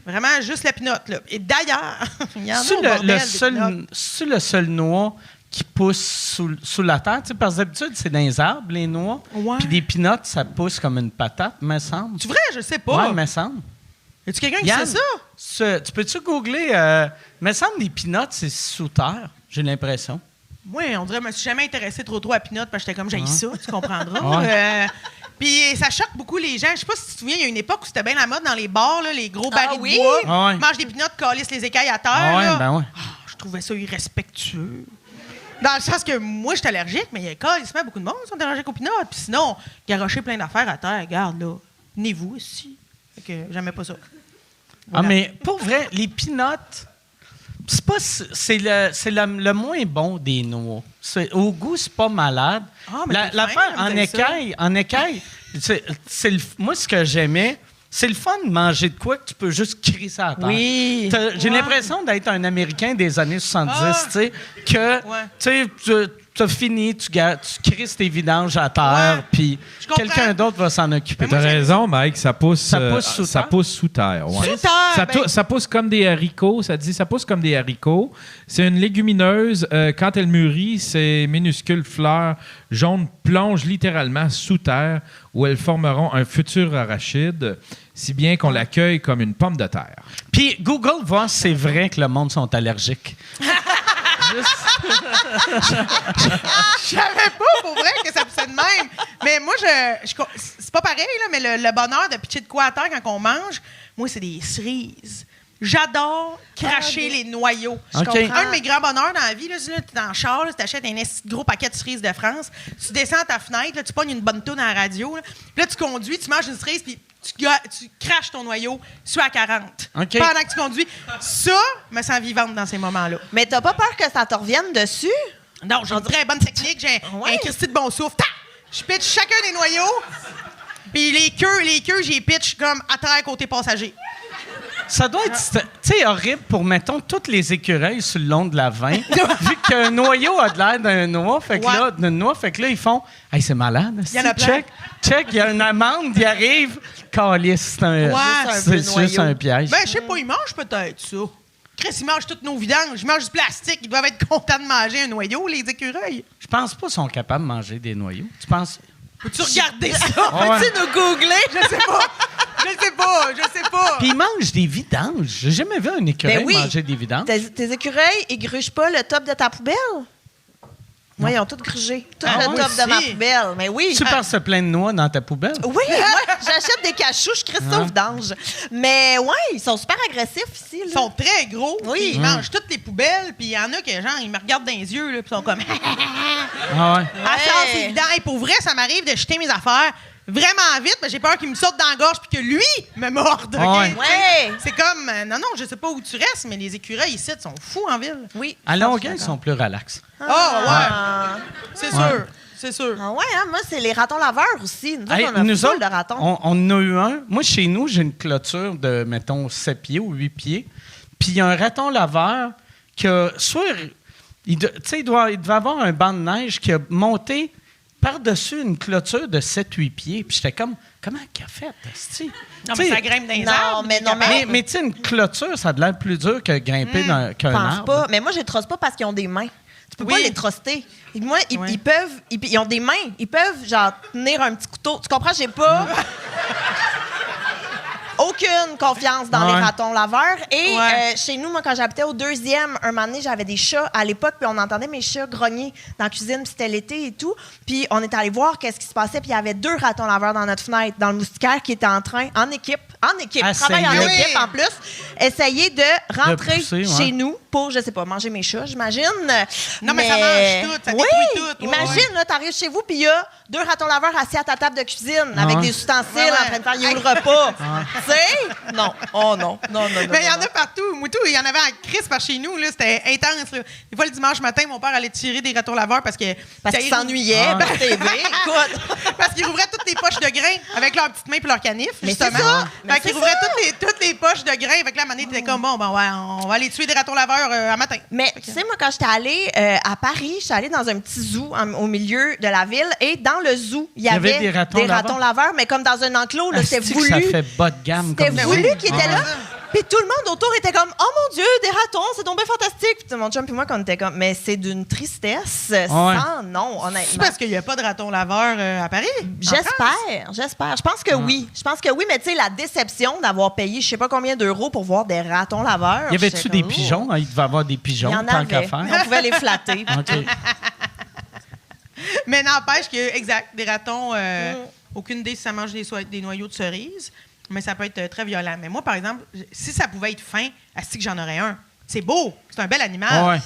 Vraiment juste la pinotte. Là. Et d'ailleurs, il y en a au bordel, des pinottes. C'est le seul noix qui pousse sous la terre. Tu sais, parce que d'habitude, c'est dans les arbres, les noix. Ouais. Puis des pinottes, ça pousse comme une patate, me semble. C'est vrai? Je sais pas. Ouais, me semble. Y a-tu quelqu'un qui Yann, sait ça? Tu peux-tu googler? Me semble des pinottes, c'est sous terre, j'ai l'impression. Oui, on dirait que je me suis jamais intéressée trop à Pinot parce que j'étais comme, j'haïs ça, tu comprendras. Ouais. Puis ça choque beaucoup les gens. Je sais pas si tu te souviens, il y a une époque où c'était bien la mode dans les bars, là, les gros barils oui? de bois. Ah ouais. Ils mangent des pinottes, calissent les écailles à terre. Ah ouais, là. ben ouais. Ah, je trouvais ça irrespectueux. Dans le sens que moi, je suis allergique, mais il y a calissement beaucoup de monde qui sont allergiques aux pinottes. Puis sinon, garocher plein d'affaires à terre, regarde là, venez-vous ici. Fait que j'aimais pas ça. Voilà. Ah, mais pour vrai, les pinottes, c'est le moins bon des noix. Au goût, c'est pas malade. Ah, mais t'es L'affaire fin, en écaille, moi, ce que j'aimais, c'est le fun de manger de quoi que tu peux juste crisser à terre. Oui. J'ai l'impression d'être un Américain des années 70, tu sais, que tu as fini, tu crisses tes vidanges à terre, puis Je comprends. quelqu'un d'autre va s'en occuper. T'as raison, Mike, ça pousse sous terre? sous terre. Ouais. Sous terre, Ça pousse comme des haricots. Ça pousse comme des haricots. C'est une légumineuse. Quand elle mûrit, ces minuscules fleurs jaunes plongent littéralement sous terre où elles formeront un futur arachide, si bien qu'on l'accueille comme une pomme de terre. Puis Google voit si c'est vrai que le monde sont allergiques. Je savais pas, pour vrai, que ça poussait de même. Mais moi, c'est pas pareil, là, mais le bonheur de pitcher de quoi à terre quand on mange, moi, c'est des cerises. J'adore cracher les noyaux. OK. Un de mes grands bonheurs dans la vie, là, tu es dans le char, tu achètes un gros paquet de cerises de France, tu descends à ta fenêtre, là, tu pognes une bonne toune à la radio, là, puis là, tu conduis, tu manges une cerise, puis tu craches ton noyau sur à 40. OK. Pendant que tu conduis. Ça, me sent vivante dans ces moments-là. Mais t'as pas peur que ça te revienne dessus? Non, j'ai une très bonne technique. J'ai un Christy de bon souffle. Je pitch chacun des noyaux. Puis les queues, j'y pitch comme à terre côté passager. Ça doit être, tu sais, horrible pour, mettons, toutes les écureuils sur le long de la 20, vu qu'un noyau a de l'air d'un noix, fait que là, ils font « Hey, c'est malade, Il y en a plein. check, il y a une amande, il arrive, calice, c'est juste un piège. Ben, je sais pas, ils mangent peut-être ça. Chris, ils mangent toutes nos vidanges. Ils mangent du plastique. Ils doivent être contents de manger un noyau, les écureuils. Je pense pas qu'ils sont capables de manger des noyaux. Tu penses? Peux-tu regarder ça? Peux-tu nous googler? Je sais pas. Puis ils mangent des vidanges. J'ai jamais vu un écureuil Ben oui. manger des vidanges. Tes écureuils, ils grugent pas le top de ta poubelle? Oui, ils ont tout grugé. Tout Ah le oui, top de ma si. poubelle. Mais oui. Tu passes plein de noix dans ta poubelle? Oui, moi, j'achète des cachous, je Christophe d'ange. Mais ouais, ils sont super agressifs ici. Là. Ils sont très gros. Oui. Ils mangent toutes les poubelles. Puis il y en a qui, genre, ils me regardent dans les yeux. Là, puis ils sont comme... Ah ouais. Ah, ça, c'est évident. Et pour vrai, ça m'arrive de jeter mes affaires vraiment vite, mais j'ai peur qu'il me saute dans la gorge puis que lui me morde. OK? Ouais. Ouais. C'est comme... non, je sais pas où tu restes, mais les écureuils ici sont fous en ville. Oui. À Longueuil, ils sont plus relax. Ah, ouais. C'est sûr. C'est sûr. Ah ouais, hein, moi, c'est les ratons laveurs aussi. Nous, Hey, autres, on a nous full autres, de ratons. on en a eu un. Moi, chez nous, j'ai une clôture de, mettons, 7 pieds ou 8 pieds. Puis il y a un raton laveur qui a... Soit... il devait avoir un banc de neige qui a monté par-dessus une clôture de 7-8 pieds. Puis j'étais comme... Comment qu'il a fait, esti? Non, Tu mais sais, ça grimpe dans les non, arbres. mais non, Mais tu sais, une clôture, ça a l'air plus dur que grimper qu'un Je pense arbre. pas. Mais moi, je les trosse pas parce qu'ils ont des mains. Tu peux pas Oui. les truster. Et moi, ils Ouais. peuvent... Ils ont des mains. Ils peuvent, genre, tenir un petit couteau. Tu comprends? J'ai pas... aucune confiance dans les Ouais. ratons laveurs. Et Ouais. chez nous, moi, quand j'habitais au 2e, un moment donné, j'avais des chats à l'époque, puis on entendait mes chats grogner dans la cuisine, puis c'était l'été et tout. Puis on est allé voir qu'est-ce qui se passait, puis il y avait 2 ratons laveurs dans notre fenêtre, dans le moustiquaire, qui étaient en train, en équipe, travail en Essayer. équipe en plus, essayer de rentrer pousser, ouais. chez nous pour, je sais pas, manger mes chats, j'imagine. Non, mais ça mange tout, ça oui, détruit tout. imagine, Ouais. là, t'arrives chez vous, puis il y a 2 ratons laveurs assis à ta table de cuisine avec Ouais. des ustensiles Ouais, ouais. en train de faire « you le repas ». Tu sais? Non. Oh non. Non. Mais il y en a partout. Moutou, il y en avait à Chris par chez nous. Là, c'était intense. Là. Des fois, le dimanche matin, mon père allait tirer des ratons laveurs parce que... Parce qu'ils s'ennuyaient, par TV. Écoute. Parce qu'ils rouvraient toutes les poches de grains avec leurs petites mains et leurs canifs, Mais justement. c'est ça. Mais Fait qu'ils c'est rouvraient ça. toutes les poches de grains. Fait que là, à un moment donné, t'étais comme, bon, ben ouais, on va aller tuer des ratons laveurs à matin. Mais tu sais, moi, quand j'étais allée à Paris, j'étais allée dans un petit zoo au milieu de la ville. Et dans le zoo, il y avait des ratons laveurs, mais comme dans un enclos. Là, c'était Asti que voulu. Ça fait bas de gamme C'était comme voulu ça. qu'ils étaient là. Puis tout le monde autour était comme « Oh mon Dieu, des ratons, c'est donc bien fantastique! » Puis mon chum et moi, on était comme « Mais c'est d'une tristesse sans nom, C'est honnêtement. » parce qu'il n'y a pas de ratons laveurs à Paris? J'espère. Je pense que oui. Je pense que oui, mais tu sais, la déception d'avoir payé je sais pas combien d'euros pour voir des ratons laveurs. Y avait-tu j'étais des comme, pigeons? Il devait y avoir des Il pigeons, y en tant qu'à avait. faire. On pouvait les flatter. OK. Mais n'empêche que, exact, des ratons, aucune idée si ça mange des noyaux de cerises, mais ça peut être très violent. Mais moi, par exemple, si ça pouvait être fin, asti que j'en aurais un. C'est beau, c'est un bel animal. Ouais.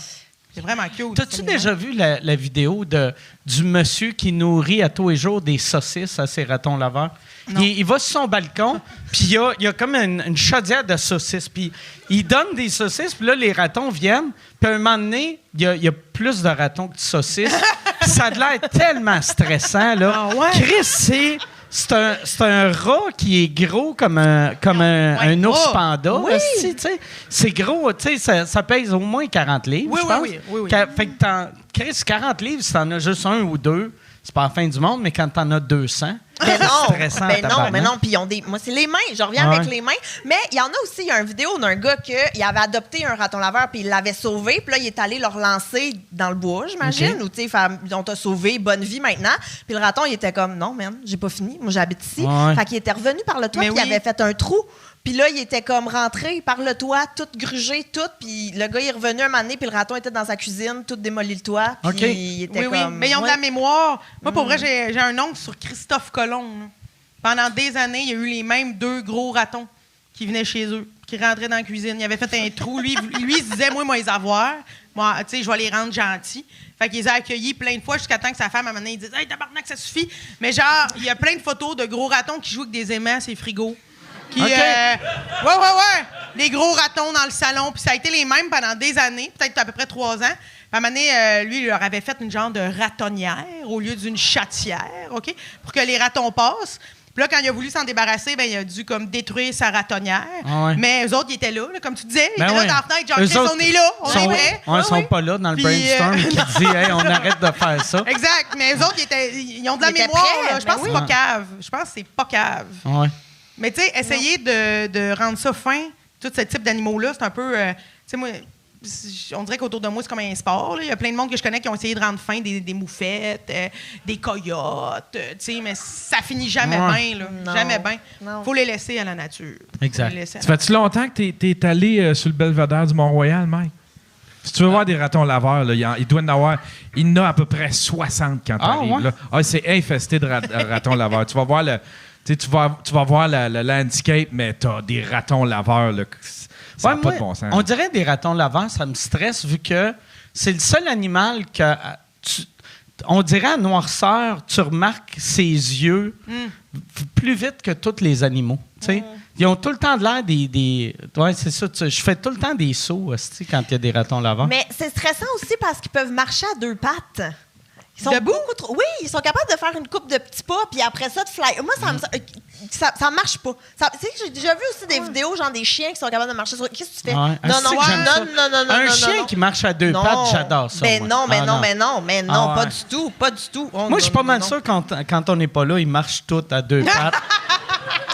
C'est vraiment cute. T'as-tu c'est déjà vu la vidéo du monsieur qui nourrit à tous les jours des saucisses à ses ratons laveurs? Il va sur son balcon, puis il y a comme une chaudière de saucisses. Puis il donne des saucisses, puis là, les ratons viennent. Puis à un moment donné, il y a plus de ratons que de saucisses. Puis ça a l'air tellement stressant, là. Ah ouais? Chris, c'est un rat qui est gros comme un ours panda. Oui. Tu sais, c'est gros, tu sais, ça pèse au moins 40 livres, Oui, je oui, pense. oui. Fait que Chris, 40 livres, si t'en as juste un ou deux, c'est pas la fin du monde, mais quand t'en as 200, Mais non, stressant, mais non, tabarnak. mais non. Puis ils ont des. Moi, c'est les mains. Je reviens Ouais. avec les mains. Mais il y en a aussi, il y a une vidéo d'un gars il avait adopté un raton laveur puis il l'avait sauvé. Puis là, il est allé le relancer dans le bois, j'imagine. OK. Ou tu sais, on t'a sauvé, bonne vie maintenant. Puis le raton, il était comme, non, man, j'ai pas fini. Moi, j'habite ici. Ouais. Fait qu'il était revenu par le toit Mais puis il oui. avait fait un trou. Puis là, il était comme rentré par le toit, tout grugé, tout. Puis le gars, il est revenu un moment donné, puis le raton était dans sa cuisine, tout démoli le toit. Puis OK. il était Oui. comme. Mais ils ont de ouais. la mémoire. Moi, pour vrai, j'ai un oncle sur Christophe Colomb. là. Pendant des années, il y a eu les mêmes 2 gros ratons qui venaient chez eux, qui rentraient dans la cuisine. Il avait fait un trou. Lui, il se disait, moi, les avoir. Moi, tu sais, je vais les rendre gentils. Fait qu'ils les a accueillis plein de fois jusqu'à temps que sa femme, à un moment donné, il dit, hey, tabarnak, ça suffit. Mais genre, il y a plein de photos de gros ratons qui jouent avec des aimants à ses frigos. Qui, OK. ouais. Les gros ratons dans le salon. Puis ça a été les mêmes pendant des années, peut-être à peu près 3 ans. Puis à un moment donné, lui, il leur avait fait une genre de ratonnière au lieu d'une chatière, OK? Pour que les ratons passent. Puis là, quand il a voulu s'en débarrasser, ben il a dû comme détruire sa ratonnière. Ah ouais. Mais eux autres, ils étaient là, comme tu disais. Ils Ben étaient ouais. là dans la fenêtre, genre, Eux Chris, autres on est là, on sont- est prêts. Ouais, ils sont pas là dans le Puis, brainstorm qui dit « Hey, on arrête de faire ça. Exact. Mais eux autres, ils ont de la Ils étaient mémoire. prêts, là. Je pense ben que c'est oui. pas cave. Je pense que c'est pas cave. » Ouais. Mais tu sais, essayer de rendre ça fin, tout ce type d'animaux-là, c'est un peu... tu sais, moi, on dirait qu'autour de moi, c'est comme un sport. là. Il y a plein de monde que je connais qui ont essayé de rendre fin des moufettes, des coyotes, tu sais, mais ça finit jamais Ouais. bien, là. Non. Jamais bien. Non. Faut les laisser à la nature. Exact. Faut les laisser à Ça fait-tu longtemps que t'es allé sur le belvédère du Mont-Royal, Mike? Si tu veux voir des ratons laveurs, là, il doit y en avoir. Il y en a à peu près 60 quand tu arrives. ouais? Là. Ah, c'est infesté de ratons laveurs. Tu vas voir tu vas voir le landscape, mais t'as des ratons laveurs. Là, ça n'a Ouais, pas moi, de bon sens. On dirait des ratons laveurs, ça me stresse vu que c'est le seul animal que on dirait à noirceur, tu remarques ses yeux plus vite que tous les animaux. tu sais. Ils ont tout le temps de l'air des ouais, c'est ça. Je fais tout le temps des sauts hostie, quand il y a des ratons laveurs. Mais c'est stressant aussi parce qu'ils peuvent marcher à 2 pattes. Ils sont Debout? beaucoup trop. Oui, ils sont capables de faire une coupe de petits pas, puis après ça, de fly. Moi, ça marche pas. Tu sais, j'ai déjà vu aussi des vidéos, genre des chiens qui sont capables de marcher sur. Qu'est-ce que tu fais? Ouais. Non, Ah, non, c'est que j'aime ça. non. Un chien qui marche à 2 pattes, j'adore ça. Mais moi. non, mais Ah, non, mais non, mais non, Ah, pas ouais. du tout, pas du tout. Oh, Moi, je suis pas non, mal non. sûr quand on n'est pas là, ils marchent tous à 2 pattes.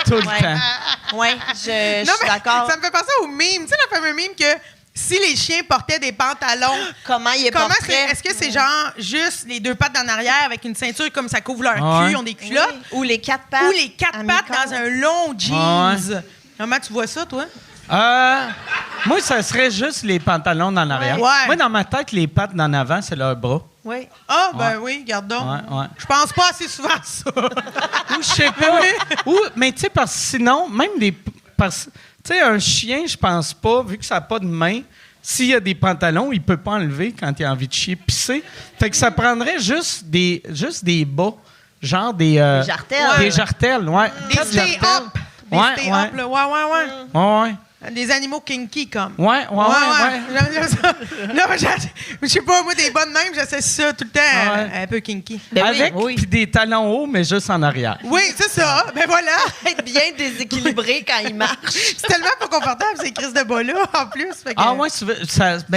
Tout le Ouais. temps. Ouais, je Non, suis mais d'accord. ça me fait penser au mime. Tu sais, le fameux mime que si les chiens portaient des pantalons, Comment il est comment portrait? est-ce que c'est genre juste les 2 pattes en arrière avec une ceinture comme ça couvre leur Ouais. cul, ont des culottes? Oui. Ou les 4 pattes. Ou les 4 pattes dans un long jeans? Comment tu vois ça, toi? Moi, ça serait juste les pantalons dans l'arrière. Ouais. Moi, dans ma tête, les pattes d'en avant, c'est leurs bras. Oui. Ah, ben oui, garde donc. Ouais. Je pense pas assez souvent à ça. Ou je sais pas. Mais tu sais, parce que sinon, même des. Tu sais, un chien, je pense pas, vu que ça n'a pas de main, s'il y a des pantalons, il peut pas enlever quand il a envie de chier, pisser. Fait que ça prendrait juste des bas. Genre des. Des jartelles. Des jartelles, ouais. Des Quatre stay jartelles. up. Des Ouais, stay ouais. up, là. Ouais. Ouais. Des animaux kinky, comme. Ouais. J'aime ça. Non, mais je sais pas, moi, des bonnes mêmes, j'essaie ça tout le temps, Ouais. un peu kinky. Ben oui, Avec oui. puis des talons hauts, mais juste en arrière. Oui, c'est ça. Ben voilà. Être bien déséquilibré quand il marche. C'est tellement pas confortable, ces crises de bas-là, en plus. Fait que- Ah ouais,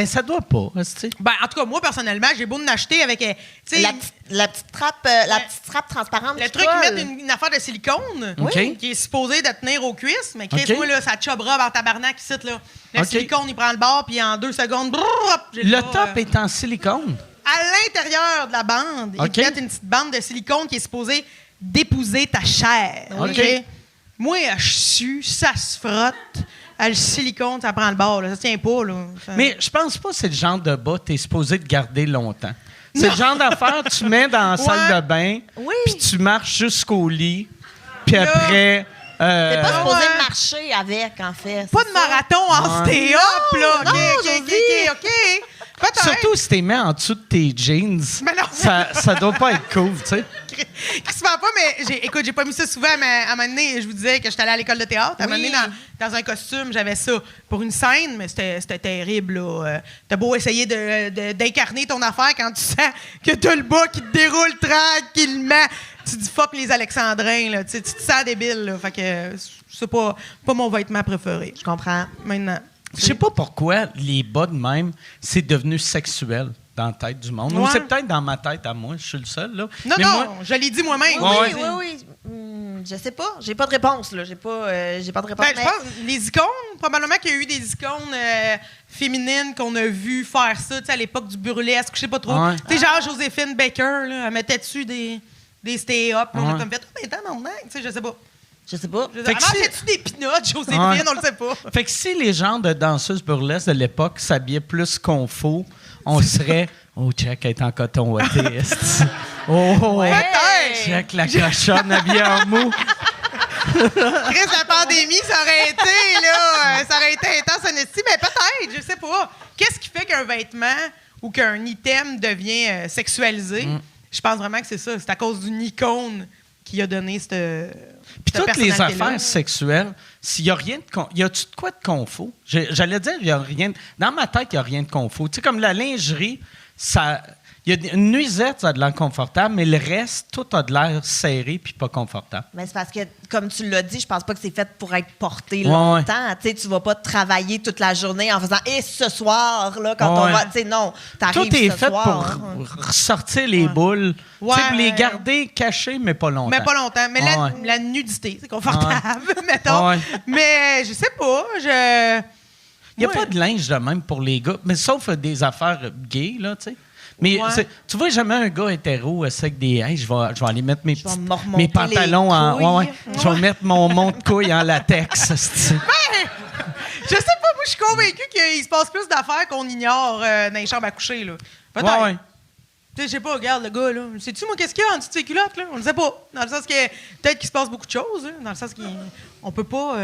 ça doit pas, tu sais. Ben, en tout cas, moi, personnellement, j'ai beau en acheter avec, tu sais, La petite trappe transparente. le qui truc, colle. mettre une affaire de silicone OK. qui est supposé de tenir aux cuisses. Mais Chris, OK. moi, là, ça chobera en tabarnak ici, là. Le OK. silicone, il prend le bord, puis en 2 secondes, brrr, hop, j'ai Le pas, top est en silicone. À l'intérieur de la bande, OK. ils mettent une petite bande de silicone qui est supposée d'épouser ta chair. OK. Moi, je sue, ça se frotte. Le silicone, ça prend le bord. Là. Ça tient pas. Là. Ça- Mais je pense pas que c'est le genre de bas que tu es supposé de garder longtemps. C'est le genre d'affaire que tu mets dans la salle de bain, Oui. puis tu marches jusqu'au lit, puis Là. après... T'es pas supposé ouais. marcher avec, en fait. Pas c'est de ça. marathon en stay-up, là. non, OK. Josie. OK. Peut-être. Surtout si t'es mis en dessous de tes jeans. Mais non. Ça doit pas être cool, tu sais. Crispement pas, mais écoute, j'ai pas mis ça souvent, mais à un moment donné, je vous disais que j'étais allée à l'école de théâtre. À un moment donné, dans un costume, j'avais ça pour une scène, mais c'était terrible, là. T'as beau essayer d'incarner ton affaire quand tu sens que t'as le bas qui te déroule tranquillement. Tu dis fuck les Alexandrins, là. Tu te sens débile, là. Fait que c'est pas mon vêtement préféré. Je comprends. Maintenant. Je sais pas pourquoi les bas de même, c'est devenu sexuel dans la tête du monde. Ou Ouais. c'est peut-être dans ma tête à moi, je suis le seul, là. Non, Mais non, moi, je l'ai dit moi-même. Oui. Je sais pas. J'ai pas de réponse, là. J'ai pas de réponse. Ben, je pense, les icônes, probablement qu'il y a eu des icônes féminines qu'on a vu faire ça, tu sais, à l'époque du burlesque, je sais pas trop. Ouais. Tu sais, genre Joséphine Baker, là, elle mettait dessus des stay-up. On a Ouais. comme fait, mais attends, non, tu sais, je sais pas. Je sais pas. Elle Fait que mangeait-tu des pinottes, Joséphine? Ouais. On le sait pas. Fait que si les gens de danseuses burlesques de l'époque s'habillaient plus qu'on faut, on serait « Oh, check, elle est en coton ouaté, esti. Oh, Peut-être. check la cochonne habillée en mou. » Chris, la pandémie, ça aurait été, là, ça aurait été intense, en esti, mais peut-être, je sais pas. Qu'est-ce qui fait qu'un vêtement ou qu'un item devient sexualisé? Je pense vraiment que c'est ça. C'est à cause d'une icône qui a donné cette Puis toutes les personnalité-là. affaires sexuelles, s'il y a rien de y a-tu de quoi de confort? J'allais dire, il y a rien. Dans ma tête, il y a rien de confort. Tu sais, comme la lingerie, ça. Il y a une nuisette, ça a de l'air confortable, mais le reste, tout a de l'air serré puis pas confortable. Mais c'est parce que, comme tu l'as dit, je pense pas que c'est fait pour être porté Ouais, longtemps. Tu sais, tu vas pas travailler toute la journée en faisant « Et ce soir, là, quand on Ouais. va... » Tu sais, non, t'arrives Tout est ce fait soir. pour ressortir les boules. Ouais. Tu sais, pour les garder cachées, mais pas longtemps. Mais pas longtemps. Mais Ouais. la nudité, c'est confortable, mettons. Ouais. Mais je sais pas. Il n'y a pas de linge de même pour les gars, mais sauf des affaires gays, là, tu sais. Mais Ouais. tu vois jamais un gars hétéro avec des hey, je vais aller mettre mes vais petits me remonter mes pantalons les en couilles. Je vais mettre mon monte-couille en latex. c'est-tu. Je sais pas, moi, je suis convaincue qu'il se passe plus d'affaires qu'on ignore dans les chambres à coucher, là. Peut-être. Ouais. Tu sais, je sais pas, regarde le gars, là. Sais-tu, moi, qu'est-ce qu'il y a en dessous de ses culottes, là? On le sait pas. Dans le sens que peut-être qu'il se passe beaucoup de choses, hein, dans le sens qu'on peut pas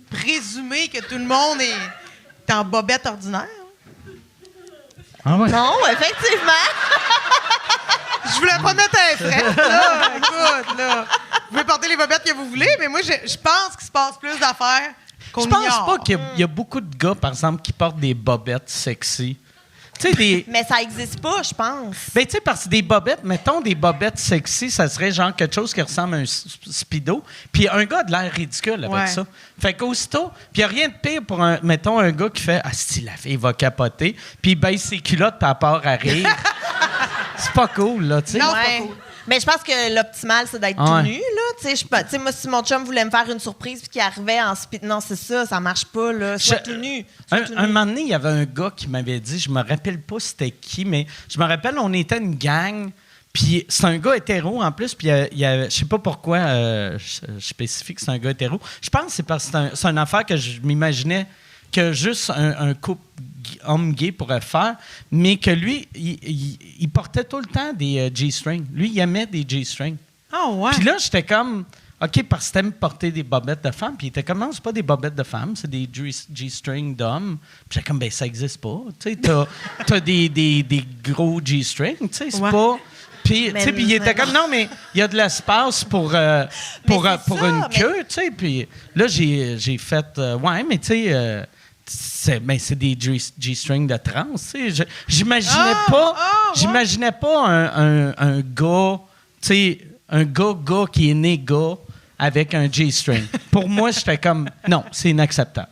présumer que tout le monde est en bobette ordinaire. Ah ouais. Non, effectivement. Je voulais pas mettre un fret, là. Écoute, là. Vous pouvez porter les bobettes que vous voulez, mais moi, je pense qu'il se passe plus d'affaires qu'on Je pense ignore. pas qu'il y a beaucoup de gars, par exemple, qui portent des bobettes sexy. Tu sais, des. Mais ça existe pas, je pense. Ben, tu sais, parce que des bobettes, mettons des bobettes sexy, ça serait genre quelque chose qui ressemble à un speedo. Puis un gars a de l'air ridicule avec Ouais. ça. Fait qu'aussitôt, puis il n'y a rien de pire pour mettons, un gars qui fait « Ah, si la fille va capoter », puis il baisse ses culottes par part à rire. C'est pas cool, là, tu sais. Non, Ouais. c'est pas cool. Mais je pense que l'optimal, c'est d'être Ouais. tout nu, là. Tu sais, moi, si mon chum voulait me faire une surprise puis qu'il arrivait en speed... Non, c'est ça marche pas, là. Sois tout nu. Sois tout Un nu. moment donné, il y avait un gars qui m'avait dit, je me rappelle pas c'était qui, mais je me rappelle, on était une gang, puis c'est un gars hétéro en plus, puis je sais pas pourquoi je spécifie que c'est un gars hétéro. Je pense que c'est parce que c'est une affaire que je m'imaginais que juste un couple homme gay pourrait faire, mais que lui, il portait tout le temps des G-strings. Lui, il aimait des G-strings. Ah, ouais. Puis là, j'étais comme, OK, parce que t'aimes porter des bobettes de femmes. Puis il était comme, non, c'est pas des bobettes de femmes, c'est des G-strings d'hommes. Puis j'étais comme, ben ça existe pas. Tu sais, t'as des gros G-strings, tu sais, c'est Ouais. pas... Puis, Mais tu sais, puis il était non. comme, non, mais il y a de l'espace pour c'est ça, une mais- queue, tu sais. Puis là, j'ai fait, ouais, mais tu sais... c'est des G-strings de trans. Tu sais. J'imaginais pas, ouais. j'imaginais pas un gars, tu sais, un gars qui est né gars avec un G-string. Pour moi, j'étais comme, non, c'est inacceptable.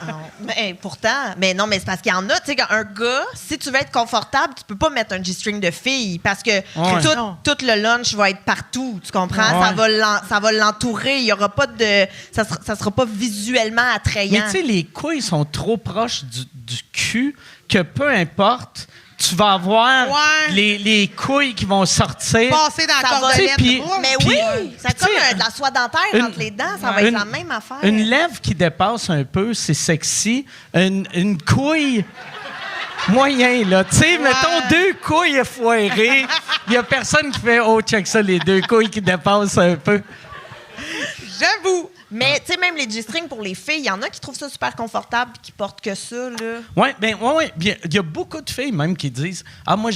Non. Mais pourtant, mais non, mais c'est parce qu'il y en a, tu sais, un gars, si tu veux être confortable, tu peux pas mettre un G-string de fille parce que Ouais. tout le lunch va être partout, tu comprends? Ouais. Ça va l'entourer, il y aura pas de... Ça sera pas visuellement Mais attrayant. tu sais, les couilles sont trop proches du cul que peu importe, tu vas avoir Ouais. les couilles qui vont sortir. Passer dans la Ça va- cordelette. Puis- de bois. Mais Puis- oui, c'est comme tu sais, de la soie dentaire une- entre les dents, ça va être la même affaire. Une lèvre qui dépasse un peu, c'est sexy. Une couille moyen, là. Tu sais, mettons 2 couilles foirées. Il y a personne qui fait « Oh, check ça, les 2 couilles qui dépassent un peu. » J'avoue. Mais, tu sais, même les G-strings pour les filles, il y en a qui trouvent ça super confortable et qui portent que ça, là. Ouais. Il y a beaucoup de filles même qui disent moi,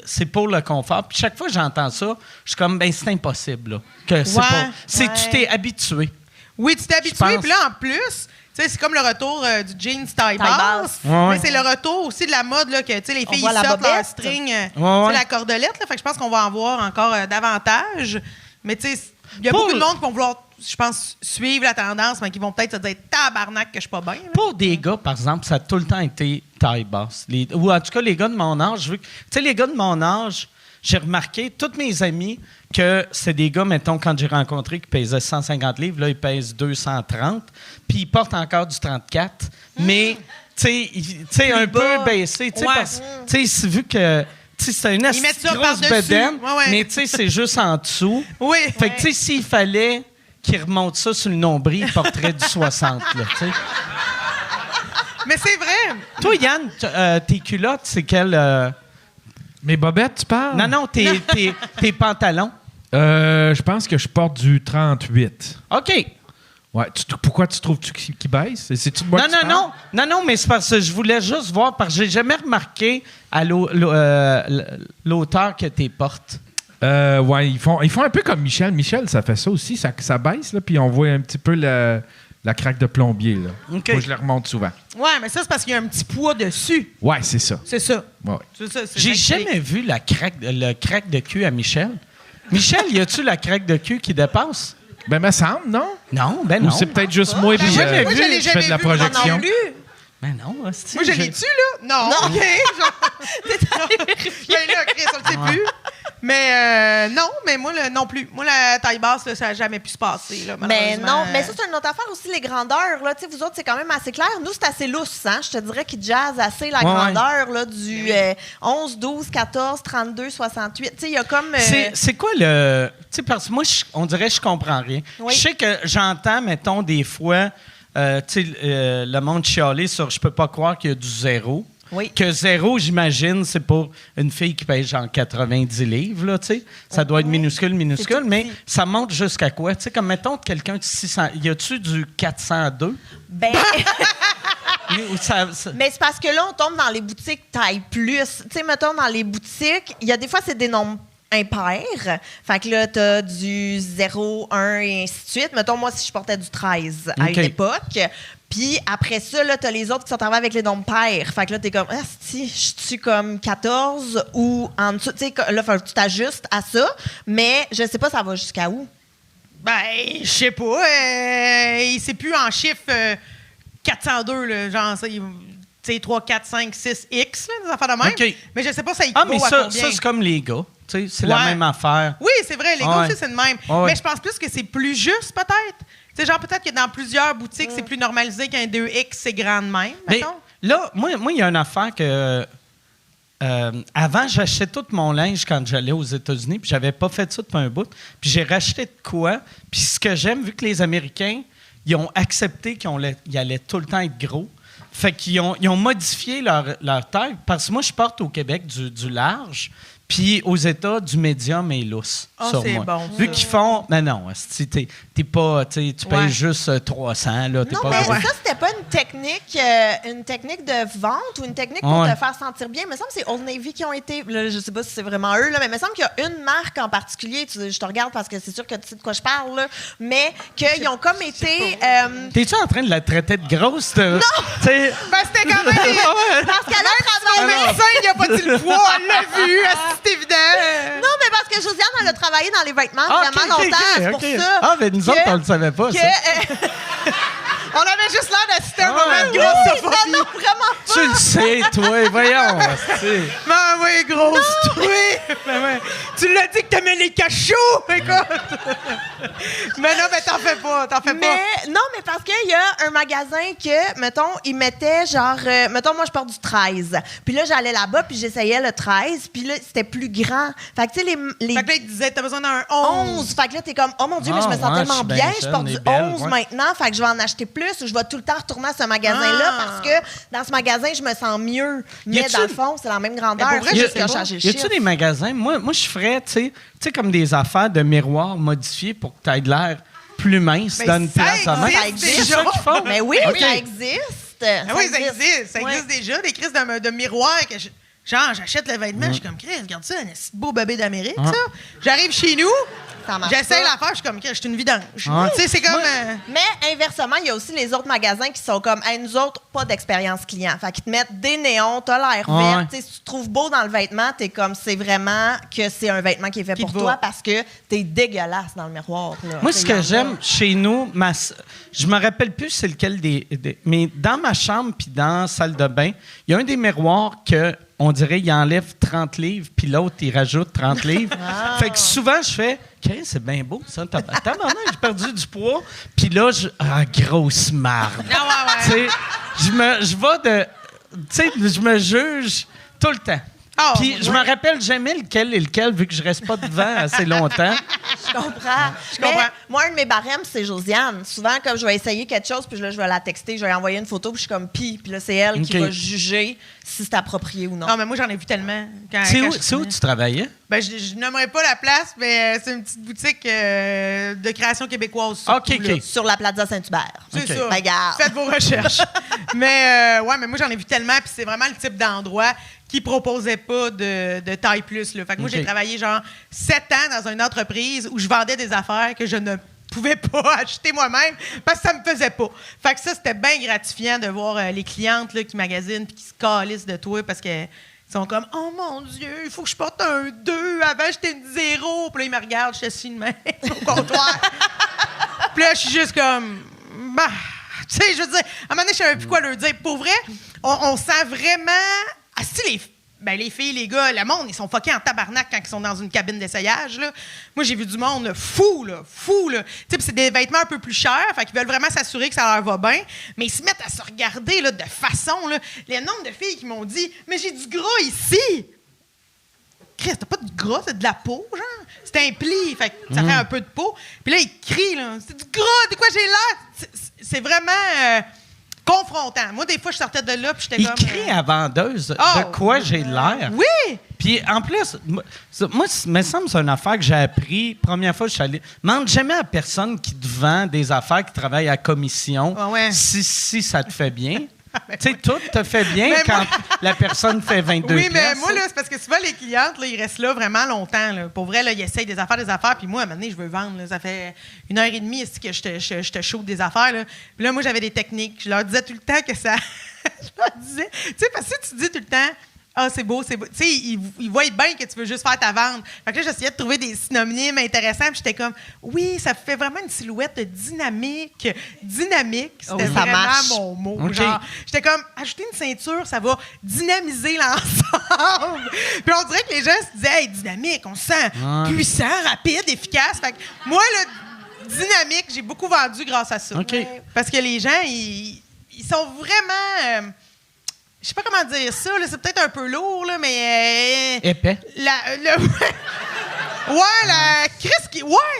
c'est pour le confort. Puis chaque fois que j'entends ça, je suis comme, c'est impossible, là. Que c'est pas. Tu t'es habitué. Oui, tu t'es habitué. Je pense. Puis là, en plus, tu sais, c'est comme le retour du jeans taille basse. basse. Ouais. Mais c'est le retour aussi de la mode, là, que, tu sais, les filles, voit ils la sortent leur bobette. string, Ouais. tu sais, la cordelette, là. Fait que je pense qu'on va en voir encore davantage. Mais, tu sais, il y a Pour beaucoup de le- monde qui vont vouloir, je pense, suivre la tendance, mais qui vont peut-être se dire tabarnak que je suis pas bien. là. Pour des gars, par exemple, ça a tout le temps été taille basse. Ou en tout cas, les gars de mon âge, tu sais, les gars de mon âge, j'ai remarqué, tous mes amis, que c'est des gars, mettons, quand j'ai rencontré, qui pesaient 150 livres, là, ils pèsent 230, puis ils portent encore du 34, mais, tu sais, un peu baissé, tu sais, Ouais. parce tu sais, vu que, tu sais, c'est une Ils mettent ça grosse par-dessus. bedaine, Ouais. mais, tu sais, c'est juste en dessous. Oui. Fait que, tu sais, s'il fallait qu'ils remontent ça sur le nombril, ils porteraient du 60, là, tu sais. Mais c'est vrai. Toi, Yann, tes culottes, c'est quel... Mes bobettes, tu parles? Non, tes pantalons. Je pense que je porte du 38. OK. Ouais. Pourquoi tu trouves-tu qu'il baisse? C'est-tu de moi que tu parles? Non, mais c'est parce que je voulais juste voir, parce que j'ai jamais remarqué à l'auteur que t'es portes. Ouais, ils font un peu comme Michel. Michel, ça fait ça aussi. Ça baisse, là, puis on voit un petit peu la craque de plombier. Là. OK. Faut que je le remonte souvent. Ouais, mais ça, c'est parce qu'il y a un petit poids dessus. Ouais, c'est ça. C'est ça. Ouais. C'est ça. c'est J'ai ça qui jamais vu le craque de cul à Michel. Michel, y a-tu la craque de cul qui dépasse? Ben, me semble, non? Non, ben Ou non. c'est peut-être juste moi puis jamais Moi, vu. je l'ai je fais jamais de la vu, moi non projection. plus. Ben non, hostie, Moi, je l'ai-tu, là? Non. OK. Ben là, Chris, on le sait plus. Mais non, mais moi, non plus. Moi, la taille basse, là, ça n'a jamais pu se passer. Là, Mais malheureusement. non, mais ça, c'est une autre affaire aussi, les grandeurs. Là. Tu sais, vous autres, c'est quand même assez clair. Nous, c'est assez lousse. Hein? Je te dirais qu'ils jazz assez la grandeur là, du 11, 12, 14, 32, 68. Tu sais, il y a comme... C'est quoi le... Tu sais, parce que moi, on dirait que je comprends rien. Oui. Je sais que j'entends, mettons, des fois, tu sais, le monde chialer sur « je peux pas croire qu'il y a du zéro ». Oui. Que zéro, j'imagine, c'est pour une fille qui pèse genre 90 livres, là, tu sais. Ça doit être minuscule, C'est tout mais petit. ça monte jusqu'à quoi? Tu sais, comme, mettons, quelqu'un de 600... Y a-tu du 402? Ben, Ou ça- mais c'est parce que là, on tombe dans les boutiques taille plus. Tu sais, mettons, dans les boutiques, il y a des fois, c'est des nombres impairs. Fait que là, t'as du 0, 1 et ainsi de suite. Mettons, moi, si je portais du 13 à OK. une époque. Puis après ça, là, t'as les autres qui sont arrivés avec les nombres pairs. Fait que là, t'es comme, si, je suis comme 14 ou en dessous. Tu sais, là, faut que tu t'ajustes à ça. Mais je sais pas, ça va jusqu'à où. Ben, je sais pas. Il sait plus en chiffre 402, là, genre ça. Tu sais, 3, 4, 5, 6, X, là, des affaires de même. OK. Mais je sais pas ça Ah, équivaut mais à ça, combien. ça c'est comme les gars. Tu sais, c'est la Ouais. même affaire. Oui, c'est vrai, les gars Ouais. aussi, c'est le même. Ouais. Mais je pense plus que c'est plus juste, peut-être. Tu sais, genre, peut-être que dans plusieurs boutiques, c'est plus normalisé qu'un 2X, c'est grand de même, Mais mettons. là, moi, il y a une affaire que... avant, j'achetais tout mon linge quand j'allais aux États-Unis, puis j'avais pas fait ça depuis un bout. Puis j'ai racheté de quoi. Puis ce que j'aime, vu que les Américains, ils ont accepté qu'ils allaient tout le temps être gros, fait qu'ils ont modifié leur taille. Parce que moi, je porte au Québec du large, puis aux États, du médium et lousse. Ah, sur c'est moi. bon, Vu ça. qu'ils font... Non, si t'es pas... Tu payes Ouais. juste 300, là. T'es Non, pas mais gros. ça, c'était pas une technique de vente ou une technique pour Ouais. te faire sentir bien. Il me semble que c'est Old Navy qui ont été. Là, je sais pas si c'est vraiment eux, là, mais il me semble qu'il y a une marque en particulier. Je te regarde parce que c'est sûr que tu sais de quoi je parle, là, mais qu'ils ont comme été. T'es-tu en train de la traiter de grosse? Non! Ben, c'était quand même. Parce qu'elle a Son travaillé. médecin, il a pas dit le poids, elle l'a vu, c'est évident. Non, mais parce que Josiane, elle a travaillé dans les vêtements vraiment longtemps. C'est pour ça. Ah, mais nous que- autres, on le savait pas, que, ça. On avait juste l'air d'assister à un Ah, moment de oui, grossophobie. non, vraiment pas. Tu le sais, toi, voyons. asti. Ben oui, grosse oui. Ben ouais. Tu l'as dit que t'aimais les cachots, écoute. Mais non, mais t'en fais pas. Mais non, mais parce qu'il y a un magasin que, mettons, ils mettaient genre, mettons, moi je porte du 13. Puis là, j'allais là-bas, puis j'essayais le 13, puis là, c'était plus grand. Fait que, tu sais, les Fait que là, il te disait, t'as besoin d'un 11. 11. Fait que là, t'es comme, oh mon Dieu, mais je me Ah, sens ouais, tellement je suis bien, bien je jeune porte et du belle, 11 ouais. maintenant, fait que je vais en acheter plus ou je vais tout le temps retourner à ce magasin-là Ah. parce que dans ce magasin, je me sens mieux. Mais Y a-tu- dans le fond, c'est la même grandeur. Mais pour vrai, c'est je juste sais qu'ils ont pas. changé le Y a-tu chiffre. des magasins? Moi, je ferais, tu sais, comme des affaires de miroirs modifiés pour que tu aies de l'air plus mince Mais dans une ça place de même. existe C'est déjà. ça qu'ils font? Mais oui, OK. ça existe. Ah oui, ça existe. Ça Ouais. existe déjà, des crises de miroirs que genre, j'achète le vêtement, je suis comme, Chris, regarde ça, un petit beau bébé d'Amérique, ça. J'arrive chez nous, Ça marche j'essaye pas. l'affaire, je suis comme, Chris, je suis une vidange. Ouais. Tu sais, c'est comme... Mais inversement, il y a aussi les autres magasins qui sont comme, hey, nous autres, pas d'expérience client. Fait qu'ils te mettent des néons, t'as l'air Ouais. vert. Tu sais, si tu te trouves beau dans le vêtement, t'es comme, c'est vraiment que c'est un vêtement qui est fait Qui pour te toi va. parce que t'es dégueulasse dans le miroir. Là. Moi, Tu ce sais, il y que en a. j'aime chez nous, je me rappelle plus c'est lequel mais dans ma chambre puis dans la salle de bain, il y a un des miroirs que on dirait il enlève 30 livres puis l'autre il rajoute 30 livres. Fait que souvent je fais Chris, c'est bien beau ça. Tabarnak, j'ai perdu du poids. Puis là grosse marde. Ah ouais, Tu sais, je vais de tu sais, je me juge tout le temps. Ah, Puis je me rappelle jamais lequel est lequel vu que je reste pas devant assez longtemps. Je comprends. Mais comprends. moi, un de mes barèmes, c'est Josiane. Souvent, comme je vais essayer quelque chose, puis là, je vais la texter, je vais lui envoyer une photo, puis je suis comme pis. Puis là, c'est elle qui OK. va juger si c'est approprié ou non. Non, mais moi, j'en ai vu tellement. C'est où tu travaillais? Ben, je nommerai pas la place, mais c'est une petite boutique de création québécoise. OK, surtout, là. OK. Sur la Plaza Saint-Hubert. C'est OK. ça. Regarde. Faites vos recherches. mais moi, j'en ai vu tellement, puis c'est vraiment le type d'endroit qui proposait pas de taille plus. Là. Fait que moi, OK. j'ai travaillé genre 7 ans dans une entreprise où je vendais des affaires que je ne pouvais pas acheter moi-même parce que ça me faisait pas. Fait que ça, c'était bien gratifiant de voir les clientes là, qui magasinent puis qui se calissent de toi parce que ils sont comme « Oh mon Dieu, il faut que je porte un 2, avant j'étais une 0. » Puis là, ils me regardent, je suis assis de même au comptoir. Puis là, je suis juste comme « Bah! » Tu sais, je veux dire, à un moment donné, je savais plus quoi leur dire. Pour vrai, on sent vraiment... Ah, si les filles, les gars, le monde, ils sont fuckés en tabarnak quand ils sont dans une cabine d'essayage. Là. Moi, j'ai vu du monde là, fou. Tu sais, puis c'est des vêtements un peu plus chers, fait qu'ils veulent vraiment s'assurer que ça leur va bien, mais ils se mettent à se regarder là, de façon. Là, les nombres de filles qui m'ont dit « Mais j'ai du gras ici! » Chris, t'as pas de gras, c'est de la peau, genre. C'est un pli, fait que ça fait un peu de peau. Puis là, ils crient, là, c'est du gras, de quoi j'ai l'air? C'est vraiment confrontant. Moi, des fois, je sortais de là, puis j'étais Il comme... crie à vendeuse Oh! de quoi j'ai l'air. Oui! Puis en plus, moi, il me semble que c'est une affaire que j'ai appris. Première fois que je suis allé. Demande jamais à personne qui te vend des affaires qui travaille à commission Ah ouais. si ça te fait bien. Tu sais, tout te fait bien Mais quand moi- la personne fait 22 Oui, mais pièces. moi, là, c'est parce que souvent, les clientes, là, ils restent là vraiment longtemps. Là. Pour vrai, là, ils essayent des affaires. Puis moi, à un moment donné, je veux vendre. Là. Ça fait 1h30 que je te shoot des affaires. Là. Puis là, moi, j'avais des techniques. Je leur disais tout le temps que ça... je leur disais... Tu sais, parce que si tu dis tout le temps... Ah, c'est beau, c'est beau. Tu sais, ils voient bien que tu veux juste faire ta vente. Fait que là, j'essayais de trouver des synonymes intéressants. Puis j'étais comme, oui, ça fait vraiment une silhouette dynamique. Dynamique, c'était Oh, ça vraiment marche. mon mot. OK. Genre, j'étais comme, ajouter une ceinture, ça va dynamiser l'ensemble. Puis on dirait que les gens se disaient, hey, dynamique, on se sent puissant, rapide, efficace. Fait que moi, le dynamique, j'ai beaucoup vendu grâce à ça. OK. Parce que les gens, ils sont vraiment... je sais pas comment dire ça, là, c'est peut-être un peu lourd, là, mais... Épais.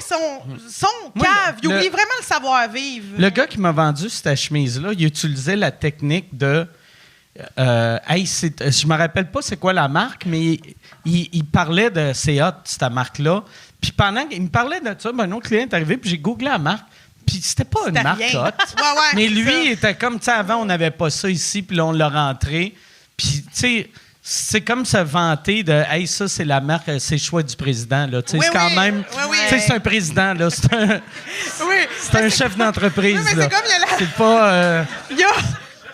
Son Moi, cave. Il le- oublie vraiment le savoir-vivre. Le gars qui m'a vendu cette chemise-là, il utilisait la technique de... je me rappelle pas c'est quoi la marque, mais il parlait de c'est hot, cette marque-là. Puis pendant qu'il me parlait de ça, un autre client est arrivé, puis j'ai googlé la marque. Puis c'était pas une C'était marque rien. hot. Ouais, Mais c'est lui, ça. il était comme, tu sais, avant, on n'avait pas ça ici, puis là, on l'a rentré. Puis, tu sais, c'est comme se vanter de, hey, ça, c'est la marque, c'est le choix du président, là. Tu sais, Oui, c'est quand oui. même. Oui, oui. Tu sais, c'est un président, là. C'est un, Oui. c'est un chef d'entreprise, Oui, mais là. c'est comme il y a la- C'est pas.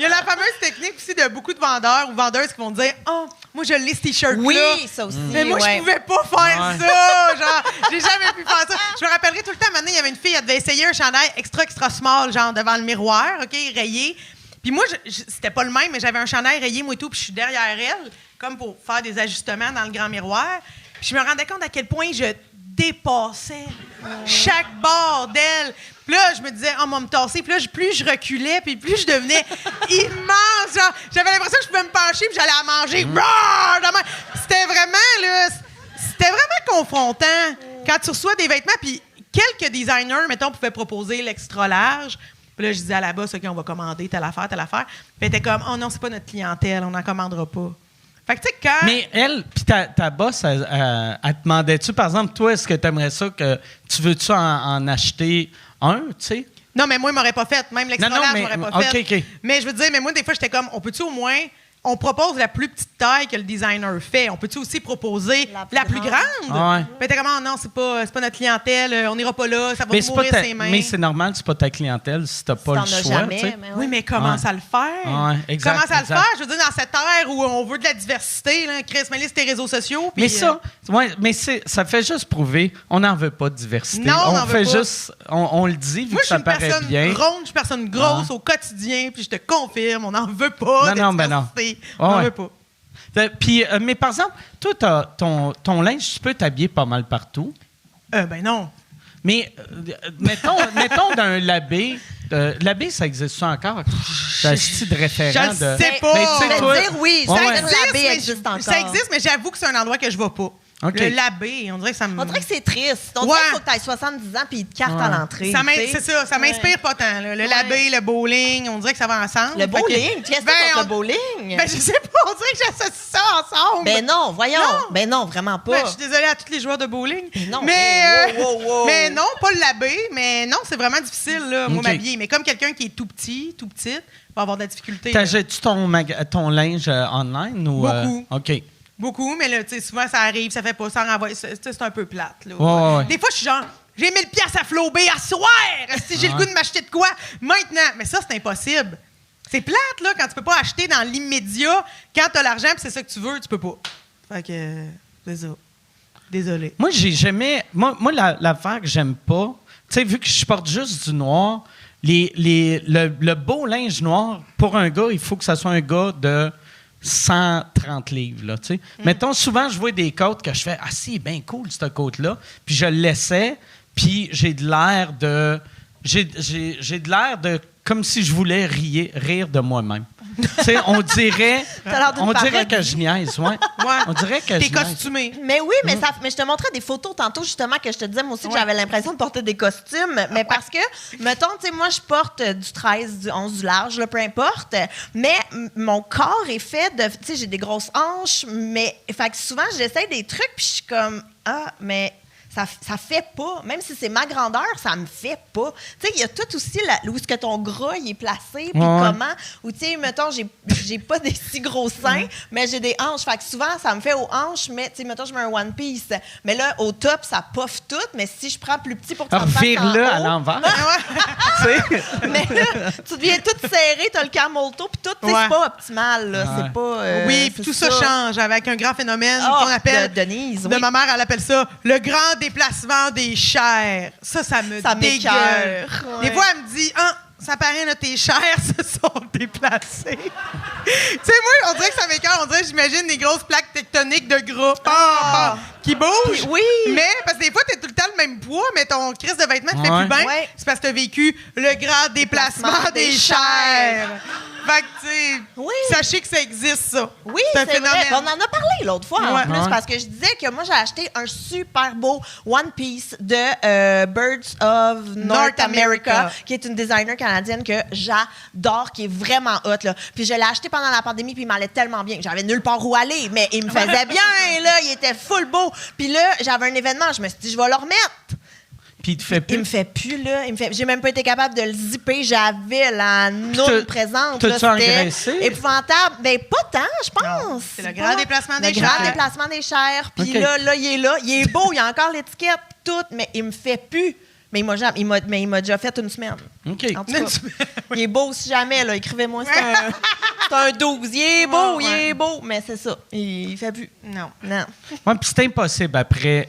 Il y a la fameuse technique aussi de beaucoup de vendeurs ou vendeuses qui vont dire « Oh, moi, je l'ai, ce T-shirt-là. » Oui, ça aussi. Mais moi, ouais. je pouvais pas faire Ouais. ça. Genre, j'ai jamais pu faire ça. Je me rappellerai tout le temps, maintenant, il y avait une fille, elle devait essayer un chandail extra small, genre devant le miroir, OK, rayé. Puis moi, c'était pas le même, mais j'avais un chandail rayé, moi et tout, puis je suis derrière elle, comme pour faire des ajustements dans le grand miroir. Puis je me rendais compte à quel point je dépassais chaque bord d'elle. Puis là, je me disais, oh, on va me tasser. Puis là, plus je reculais, puis plus je devenais immense. Genre, j'avais l'impression que je pouvais me pencher, puis j'allais à manger. C'était vraiment, là, c'était vraiment confrontant. Quand tu reçois des vêtements, puis quelques designers, mettons, pouvaient proposer l'extra large. Puis là, je disais à la boss, OK, on va commander telle affaire. Puis elle était comme, oh non, c'est pas notre clientèle, on n'en commandera pas. Fait que, tu sais, quand. Mais elle, puis ta boss, elle te demandait-tu, par exemple, toi, est-ce que tu aimerais ça que tu veux-tu en acheter un, tu sais. Non, mais moi, il m'aurait pas fait. Même l'extra large, mais- m'aurait pas fait. OK. Mais je veux dire, mais moi, des fois, j'étais comme, on peut-tu au moins... On propose la plus petite taille que le designer fait. On peut-tu aussi proposer la plus grande? Ouais. Mais t'es comme, non, c'est pas notre clientèle, on n'ira pas là, ça va Mais nous mourir ses mains. mais c'est normal, c'est pas ta clientèle si t'as pas T'en le as choix. jamais, tu sais. mais Oui, mais commence à le faire. Ouais, exact, Commence à exact. le faire. Je veux dire, dans cette ère où on veut de la diversité, là, Chris, mets-les sur tes réseaux sociaux. puis, Mais ça, ça fait juste prouver, on n'en veut pas de diversité. Non, on on n'en fait veut pas. juste, on le dit, vu moi, que je suis ça une paraît personne bien. ronde, je suis une personne grosse au quotidien, puis je te confirme, on n'en veut pas de Non, ben non. diversité. On n'en Ouais. veut pas. Puis, mais par exemple, toi, ton linge, tu peux t'habiller pas mal partout. Ben non. Mais mettons d'un labé. Labé, ça existe encore? C'est un style de référent. Je le sais pas. Mais tu sais, Je toi- vais dire oui, Ouais, ça ouais. existe, l'abbé existe encore. Ça existe, mais j'avoue que c'est un endroit que je vais pas. OK. Le labé, on dirait que ça me... On dirait que c'est triste. On Ouais. dirait qu'il faut que tu aies 70 ans puis ils te cartent à l'entrée. Ça tu sais. c'est ça, ça m'inspire pas tant. là. Le labé, le bowling, on dirait que ça va ensemble. Le Fait que- bowling? Qu'est-ce que Ben, c'est contre on- le bowling? Ben, je sais pas, on dirait que j'associe ça ensemble. Ben non, voyons. Non. Ben non, vraiment pas. Ben, je suis désolée à tous les joueurs de bowling. non, mais, hey, wow. mais non, pas le labé. Mais non, c'est vraiment difficile, là, moi, OK. m'habiller. Mais comme quelqu'un qui est tout petit, tout petite, va avoir de la difficulté. là. T'achètes-tu ton linge online? Ou, Beaucoup. OK. Beaucoup, mais là, tu sais, souvent, ça arrive, ça fait pas, ça renvoie. C'est un peu plate, là. Ouais. Des fois, je suis genre, j'ai 1000 piastres à flober à soir! Si j'ai le goût de m'acheter de quoi? Maintenant! Mais ça, c'est impossible. C'est plate, là, quand tu peux pas acheter dans l'immédiat. Quand t'as l'argent puis c'est ça que tu veux, tu peux pas. Fait que, c'est ça. Désolé. Moi, j'ai jamais. Moi l'affaire que j'aime pas, tu sais, vu que je porte juste du noir, le beau linge noir, pour un gars, il faut que ça soit un gars de 130 livres, là, tu sais. Mettons, souvent, je vois des côtes que je fais « Ah, c'est bien cool, cette côte-là. » Puis je le laissais, puis j'ai de l'air de... J'ai de l'air de... Comme si je voulais rire de moi-même. Tu sais, on dirait... T'as l'air d'une on dirait parodie. que je niaise, ouais. Ouais. On dirait que T'es je niaise. costumé. Mais oui, mais je te montrais des photos tantôt, justement, que je te disais, moi aussi, que j'avais l'impression de porter des costumes. Mais parce que, mettons, tu sais, moi, je porte du 13, du 11, du large, là, peu importe. Mais mon corps est fait de. Tu sais, j'ai des grosses hanches, mais. Fait que souvent, j'essaie des trucs, puis je suis comme, mais. Ça fait pas. Même si c'est ma grandeur, ça me fait pas. Tu sais, il y a tout aussi où est-ce que ton gras il est placé, puis comment. Ou tu sais, mettons, j'ai pas des si gros seins, mais j'ai des hanches. Fait que souvent, ça me fait aux hanches, mais tu sais, mettons, je mets un One Piece. Mais là, au top, ça poffe tout. Mais si je prends plus petit pour que ça me fasse en Revire-le à haut, l'envers. Tu sais? mais là, tu deviens toute serrée, t'as le camel toe, puis tout, tu sais, Ouais. c'est pas optimal, là. C'est pas. Oui, puis c'est tout ça change avec un grand phénomène Ah, qu'on appelle. de Denise, de oui. ma mère, elle appelle ça le grand déplacement des chairs. Ça me Ça dégueule. m'écoeure, ouais. Des fois, elle me dit ça paraît, là, tes chairs se sont déplacées. Tu sais, moi, on dirait que ça m'écoeure. On dirait que j'imagine des grosses plaques tectoniques de gras qui bougent. Oui. Mais, parce que des fois, t'es tout le temps le même poids, mais ton crise de vêtements te fait Ouais. plus bien. Ouais. C'est parce que t'as vécu le grand déplacement des chairs. Fait que, tu sais, Oui. sachez que ça existe, ça. Oui, c'est un c'est phénomène. vrai. On en a parlé l'autre fois, Ouais. en plus, Ouais. parce que je disais que moi, j'ai acheté un super beau One Piece de Birds of North America, qui est une designer canadienne que j'adore, qui est vraiment hot, là. Puis je l'ai acheté pendant la pandémie, puis il m'allait tellement bien. J'avais nulle part où aller, mais il me faisait bien, là. Il était full beau. Puis là, j'avais un événement, je me suis dit, je vais le remettre. Puis il te fait Il plus. me fait plus, là. J'ai même pas été capable de le zipper. J'avais la t'as- noune présente. t'as-tu là. C'était engraissé? épouvantable. Ben, pas tant, je pense. C'est le grand déplacement des Le grand chairs. déplacement des chairs. Puis OK. là, il est là. Il est beau. Il a encore l'étiquette, tout, mais il me fait plus. Mais il m'a déjà fait une semaine. OK. En tout cas, il est beau si jamais, là. Écrivez-moi, c'est un 12. Il est beau, Ouais, il ouais. est beau. Mais c'est ça. Il fait plus. Non. Non. Ouais, puis c'est impossible après.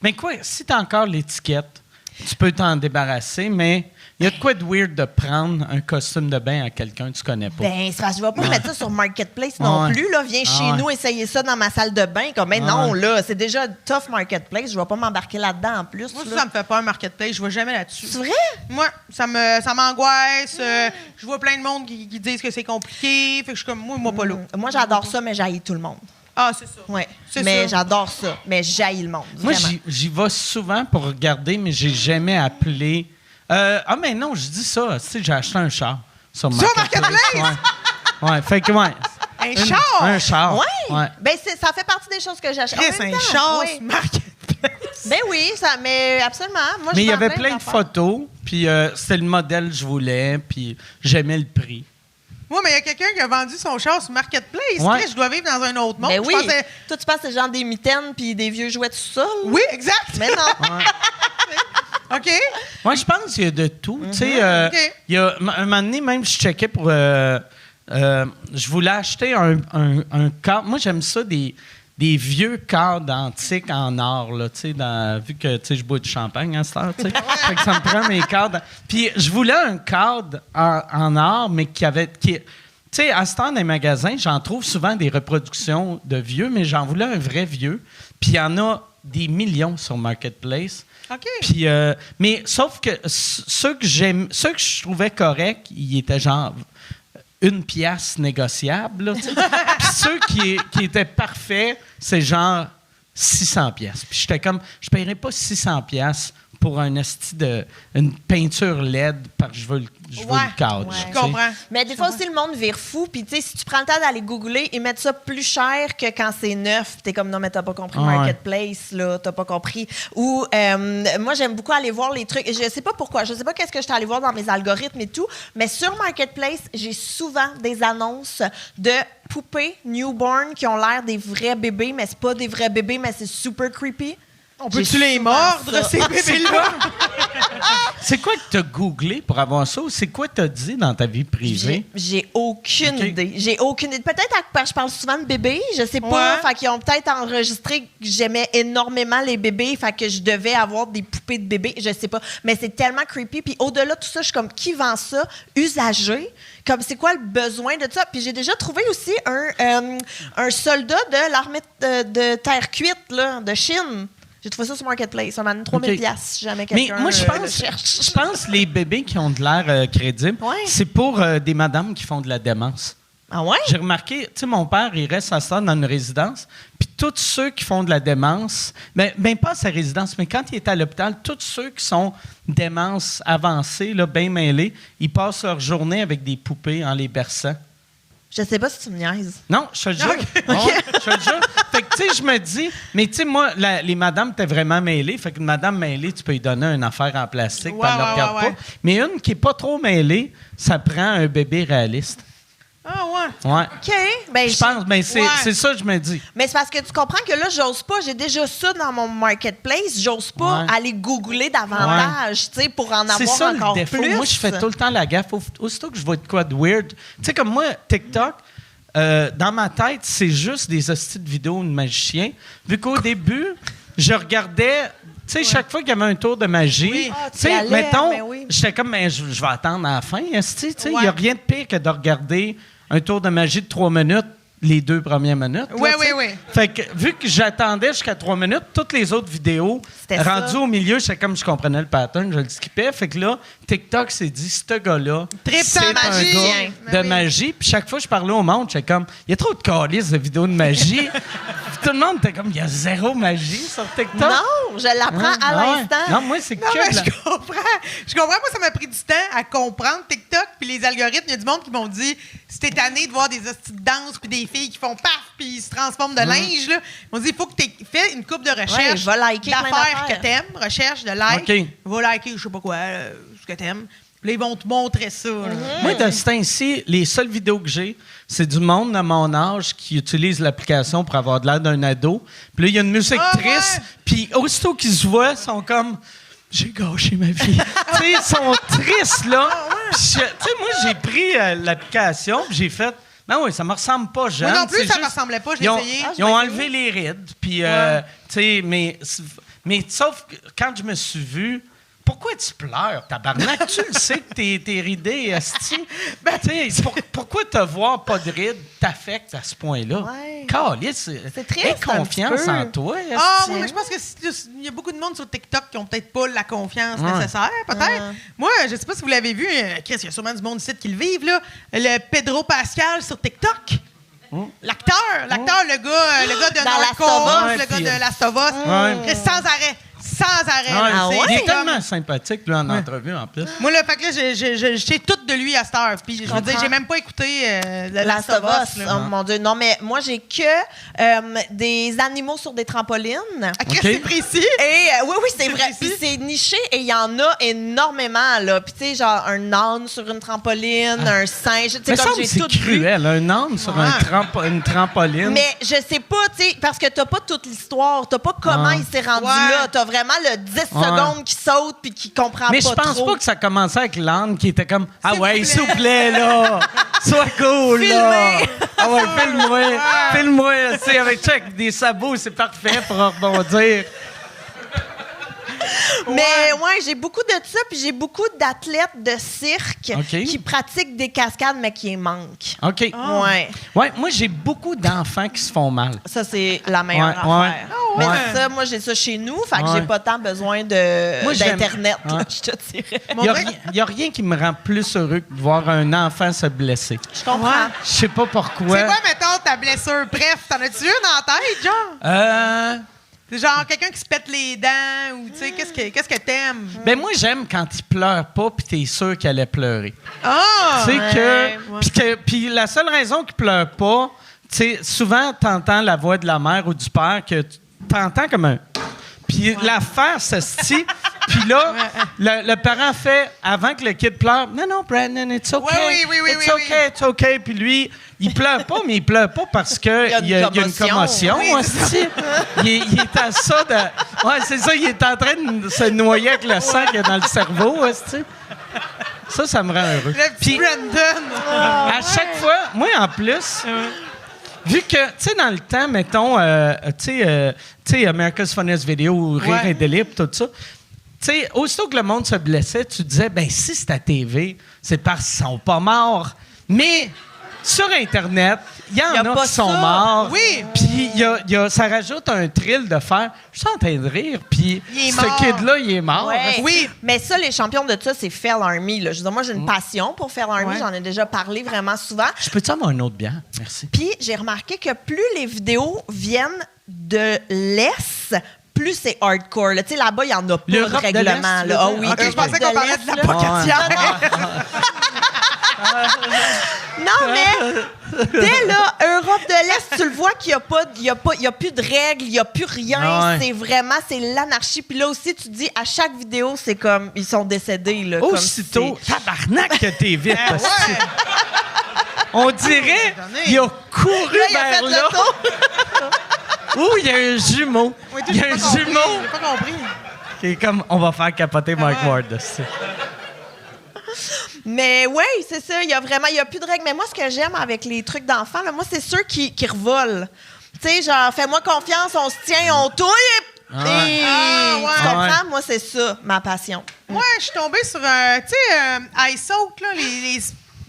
Mais quoi, si t'as encore l'étiquette, tu peux t'en débarrasser, mais il y a de quoi de weird de prendre un costume de bain à quelqu'un que tu connais pas. Ben, c'est parce que je vais pas mettre ça sur Marketplace non Ouais. plus. Là. Viens Ah chez ouais. nous essayer ça dans ma salle de bain. Comme, ben non, là, c'est déjà tough Marketplace. Je vais pas m'embarquer là-dedans en plus. Moi, là. ça me fait peur, Marketplace. Je vais jamais là-dessus. C'est vrai? Moi, ça m'angoisse. Je vois plein de monde qui disent que c'est compliqué. Fait que je suis comme, moi pas là. Moi, j'adore ça, mais j'haïs tout le monde. Ah, c'est ça. Ouais. C'est Mais ça. j'adore ça. Mais j'haïs le monde. Moi, Vraiment. j'y vais souvent pour regarder, mais j'ai jamais appelé. Mais non, je dis ça. Tu sais, j'ai acheté un char sur Marketplace? Ouais. Ouais, fait que, ouais. Un char? Un char. Ouais. Ben, ça fait partie des choses que j'achète. En Chris, même un temps, char oui. sur Marketplace. Place. Ben oui, mais absolument. Moi, Mais je il y vends avait plein de d'affaires. photos, puis c'était le modèle que je voulais, puis j'aimais le prix. Moi, mais il y a quelqu'un qui a vendu son char sur Marketplace. Ouais. Chris, je dois vivre dans un autre monde. Ben oui. Je pensais- Toi, tu penses que c'est genre des mitaines puis des vieux jouets tout ça? Oui, exact. Mais non. OK. Moi, je pense qu'il y a de tout. Tu sais, OK. il y a un moment donné, même, je checkais pour... je voulais acheter un cadre. Moi, j'aime ça, des vieux cadres antiques en or, là, tu sais, vu que, tu sais, je bois du champagne à cette heure, tu sais. Fait que ça me prend mes cadres. Puis, je voulais un cadre en or, mais qui avait... Tu sais, à cette heure, dans les magasins, j'en trouve souvent des reproductions de vieux, mais j'en voulais un vrai vieux. Puis, il y en a des millions sur Marketplace. OK. Puis, mais sauf que ceux que je trouvais corrects, ils étaient genre 1 pièce négociable. Là, tu sais. Puis ceux qui étaient parfaits, c'est genre 600 pièces. Puis j'étais comme, je paierais pas 600 pièces pour une peinture LED parce que je veux le cadre. Ouais. tu sais. Je comprends. Mais des fois aussi, le monde vire fou. Puis, tu sais, si tu prends le temps d'aller googler, ils mettent ça plus cher que quand c'est neuf. T'es comme, non, mais t'as pas compris Marketplace, là. T'as pas compris. Ou, moi, j'aime beaucoup aller voir les trucs. Je sais pas pourquoi. Je sais pas qu'est-ce que j'étais allée voir dans mes algorithmes et tout. Mais sur Marketplace, j'ai souvent des annonces de poupées newborn qui ont l'air des vrais bébés, mais c'est pas des vrais bébés, mais c'est super creepy. On peut-tu J'ai les souvent mordre, ça. ces bébés-là? C'est quoi que t'as googlé pour avoir ça ou c'est quoi t'as dit dans ta vie privée? J'ai aucune OK. idée. J'ai aucune idée. Peut-être que je parle souvent de bébés, je sais pas. Ouais. Fait qu'ils ont peut-être enregistré que j'aimais énormément les bébés, fait que je devais avoir des poupées de bébés, je sais pas. Mais c'est tellement creepy. Puis au-delà de tout ça, je suis comme, qui vend ça? Usagé? Comme, c'est quoi le besoin de ça? Puis j'ai déjà trouvé aussi un soldat de l'armée de terre cuite, là, de Chine. J'ai trouvé ça sur Marketplace. Ça m'a donné 3000 OK. piastres si jamais Mais quelqu'un moi, je le cherche. pense que les bébés qui ont de l'air crédible, Ouais. c'est pour des madames qui font de la démence. Ah ouais? J'ai remarqué, tu sais, mon père, il reste à ça dans une résidence, puis tous ceux qui font de la démence, ben pas à sa résidence, mais quand il est à l'hôpital, tous ceux qui sont démence avancée, là, bien mêlés, ils passent leur journée avec des poupées en les berçant. Je sais pas si tu me niaises. Non, je te le jure. Ouais, je te le jure. Fait que, tu sais, je me dis, mais tu sais, moi, les madames étaient vraiment mêlées. Fait qu'une madame mêlée, tu peux lui donner une affaire en plastique, puis elle ne le regarde ouais. pas. Mais une qui n'est pas trop mêlée, ça prend un bébé réaliste. Ah, ouais. Ouais. OK. Ben, Je pense, mais c'est Ouais. c'est ça que je me dis. Mais c'est parce que tu comprends que là, j'ose pas. J'ai déjà ça dans mon Marketplace. J'ose pas Ouais. aller googler davantage, tu sais, pour en C'est avoir ça encore le défaut. plus. Moi, je fais tout le temps la gaffe. Aussitôt que je vois de quoi de weird. Tu sais, comme moi, TikTok, dans ma tête, c'est juste des hosties de vidéos de magiciens. Vu qu'au début, je regardais. Tu sais, chaque fois qu'il y avait un tour de magie, Oui. Ah, tu tu y sais, allais, mettons, mais oui. j'étais comme, mais je vais attendre à la fin, esti, tu sais. Il Ouais. n'y a rien de pire que de regarder un tour de magie de 3 minutes, les 2 premières minutes. Oui, là, tu sais. oui. Fait que, vu que j'attendais jusqu'à 3 minutes, toutes les autres vidéos, C'était rendues ça. au milieu, j'étais comme je comprenais le pattern, je le skippais. Fait que là, TikTok s'est dit, ce gars-là, Tripe c'est en un magie. gars Ben de oui. magie. Puis chaque fois que je parlais au monde, j'étais comme, il y a trop de calices de vidéos de magie. Puis tout le monde était comme, il y a zéro magie sur TikTok. Non, je l'apprends Hein? à Ah ouais. l'instant. Non, moi, c'est Non, que mais de la- je comprends. Je comprends. Moi, ça m'a pris du temps à comprendre TikTok puis les algorithmes. Il y a du monde qui m'ont dit si t'es tanné de voir des hosties de danse puis des filles qui font paf puis ils se transforment de linge, là. Ils m'ont dit il faut que tu fait une coupe de Ouais, recherche je vais liker plein d'affaires d'affaires. que t'aimes, recherche de like. OK. Va liker, je sais pas quoi, ce que t'aimes. Puis là, ils vont te montrer ça. là. Moi, de ce temps-ci, les seules vidéos que j'ai, c'est du monde de mon âge qui utilise l'application pour avoir de l'air d'un ado. Puis là, il y a une musique Ah, triste. ouais? Puis aussitôt qu'ils se voient, ils sont comme... J'ai gâché ma vie. Tu sais, ils sont tristes, là. Puis tu sais, moi, j'ai pris l'application, puis j'ai fait... Ben oui, ça me ressemble pas, jeune. Moi non plus, C'est ça me juste- ressemblait pas, je l'ai ils ont, essayé. Ils ont enlevé les rides, puis... tu sais, mais sauf que quand je me suis vu... Pourquoi tu pleures, tabarnak? Tu le sais que t'es ridé, esti. Ben, tu sais, pourquoi te voir pas de rides t'affecte à ce point-là? Ouais. Calisse, C'est triste, aie un petit confiance peu. en toi, esti. Ah, oui, mais je pense que il y a beaucoup de monde sur TikTok qui ont peut-être pas la confiance nécessaire, peut-être. Ouais. Moi, je sais pas si vous l'avez vu, Chris, il y a sûrement du monde ici qui le vivent, là. Le Pedro Pascal sur TikTok. L'acteur, le gars de Dans Last of Narcos, Us. le gars Ouais, de Last of Us. Ouais. Chris, sans arrêt. sans arrêt. Ouais, là. il est comme- tellement sympathique, lui, en entrevue, en plus. Moi, là, fait que là, je sais tout de lui à cette heure. Puis, je veux dire, j'ai même pas écouté La Last of Us. Oh mon Dieu. Non, mais moi, j'ai que des animaux sur des trampolines. Ok, c'est précis. Et oui, c'est C'est vrai. précis. Puis c'est niché et il y en a énormément, là. Puis tu sais, genre un âne sur une trampoline, un singe. Tu sais, Mais comme ça, j'ai c'est tout vu. cruel, un âne sur une trampoline. Mais je sais pas, tu sais, parce que t'as pas toute l'histoire. T'as pas comment il s'est rendu Ouais. là. T'as vraiment le 10 secondes qui saute puis qui comprend Mais pas je pense trop. pas que ça commençait avec l'âne qui était comme « Ah S'il ouais, vous s'il vous plaît, là! Sois cool, là! Ah ouais, filme-moi! Filme-moi! Tu sais, avec check, des sabots, c'est parfait pour rebondir. » Mais ouais, j'ai beaucoup de ça, puis j'ai beaucoup d'athlètes de cirque OK. qui pratiquent des cascades, mais qui manquent. OK. Ouais. Ouais, moi, j'ai beaucoup d'enfants qui se font mal. Ça, c'est la meilleure Ouais, affaire. ouais. Mais Ouais. ça, moi, j'ai ça chez nous, fait que Ouais. j'ai pas tant besoin Moi, j'aime- d'Internet, là, Ouais. je te dirais. Il n'y a rien qui me rend plus heureux que de voir un enfant se blesser. Je comprends. Je sais pas pourquoi. C'est quoi, mettons, ta blessure? Bref, t'en as-tu une en tête, genre? C'est genre quelqu'un qui se pète les dents ou, tu sais, qu'est-ce que t'aimes? Ben moi, j'aime quand il pleure pas puis t'es sûr qu'elle allait pleurer. Ah! Tu sais ouais. puis la seule raison qu'il pleure pas, tu sais, souvent t'entends la voix de la mère ou du père que t'entends comme un. Puis l'affaire se stie. Puis là, le parent fait, avant que le kid pleure, non, Brandon, it's okay. Oui. It's okay. Puis lui, il pleure pas, mais il pleure pas parce qu'il y a une commotion. Oui, hostie. Il est à ça de. Ouais, c'est ça, il est en train de se noyer avec le sang qu'il y a dans le cerveau. hostie. Ça me rend heureux. Le petit Puis, Brandon! à chaque fois, moi en plus, vu que, tu sais, dans le temps, mettons, tu sais, America's Funniest Video, Rire et délire, pis tout ça, tu sais, aussitôt que le monde se blessait, tu disais, ben si c'est à TV, c'est parce qu'ils sont pas morts. Mais sur Internet, il y en Y a a pas qui sont ça. morts. Oui. Puis ça rajoute un thrill de faire, je suis en train de rire, puis Il est ce mort. kid-là, il est mort. Ouais. Oui. Mais ça, les champions de ça, c'est Fell Army. Là. Je veux dire, moi, j'ai une passion pour Fell Army. Ouais. J'en ai déjà parlé vraiment souvent. Je peux-tu avoir une autre bière? Merci. Puis j'ai remarqué que plus les vidéos viennent de l'Est, plus c'est hardcore. là. Tu sais, là-bas, il n'y en a pas de L'Europe de règlement. l'Est, tu là. veux Ah dire? oui, Ok, Je pensais qu'on parlait de la là. pocatière. Non, mais dès là, Europe de l'Est, tu le vois qu'il n'y a plus de règles, il n'y a plus rien. Ah ouais. C'est vraiment, c'est l'anarchie. Puis là aussi, tu te dis, à chaque vidéo, c'est comme, ils sont décédés. Là, comme Aussitôt, si tabarnak que t'es vite. parce que Ouais. on dirait qu'il a couru Là, il a fait vers le là. tour. Ouh, il y a un jumeau. Oui, Il y a j'ai un pas compris, jumeau J'ai pas compris. qui est comme, on va faire capoter Mike ouais. Ward. dessus. Mais oui, c'est ça. Il y a plus de règles. Mais moi, ce que j'aime avec les trucs d'enfants, là, moi, c'est ceux qui revolent. Tu sais, genre, fais-moi confiance, on se tient, on touille. Ah Et ouais. Ah ouais. tu comprends? Ah ouais. Moi, c'est ça, ma passion. Moi, je suis tombée sur un, tu sais, ice soak, là,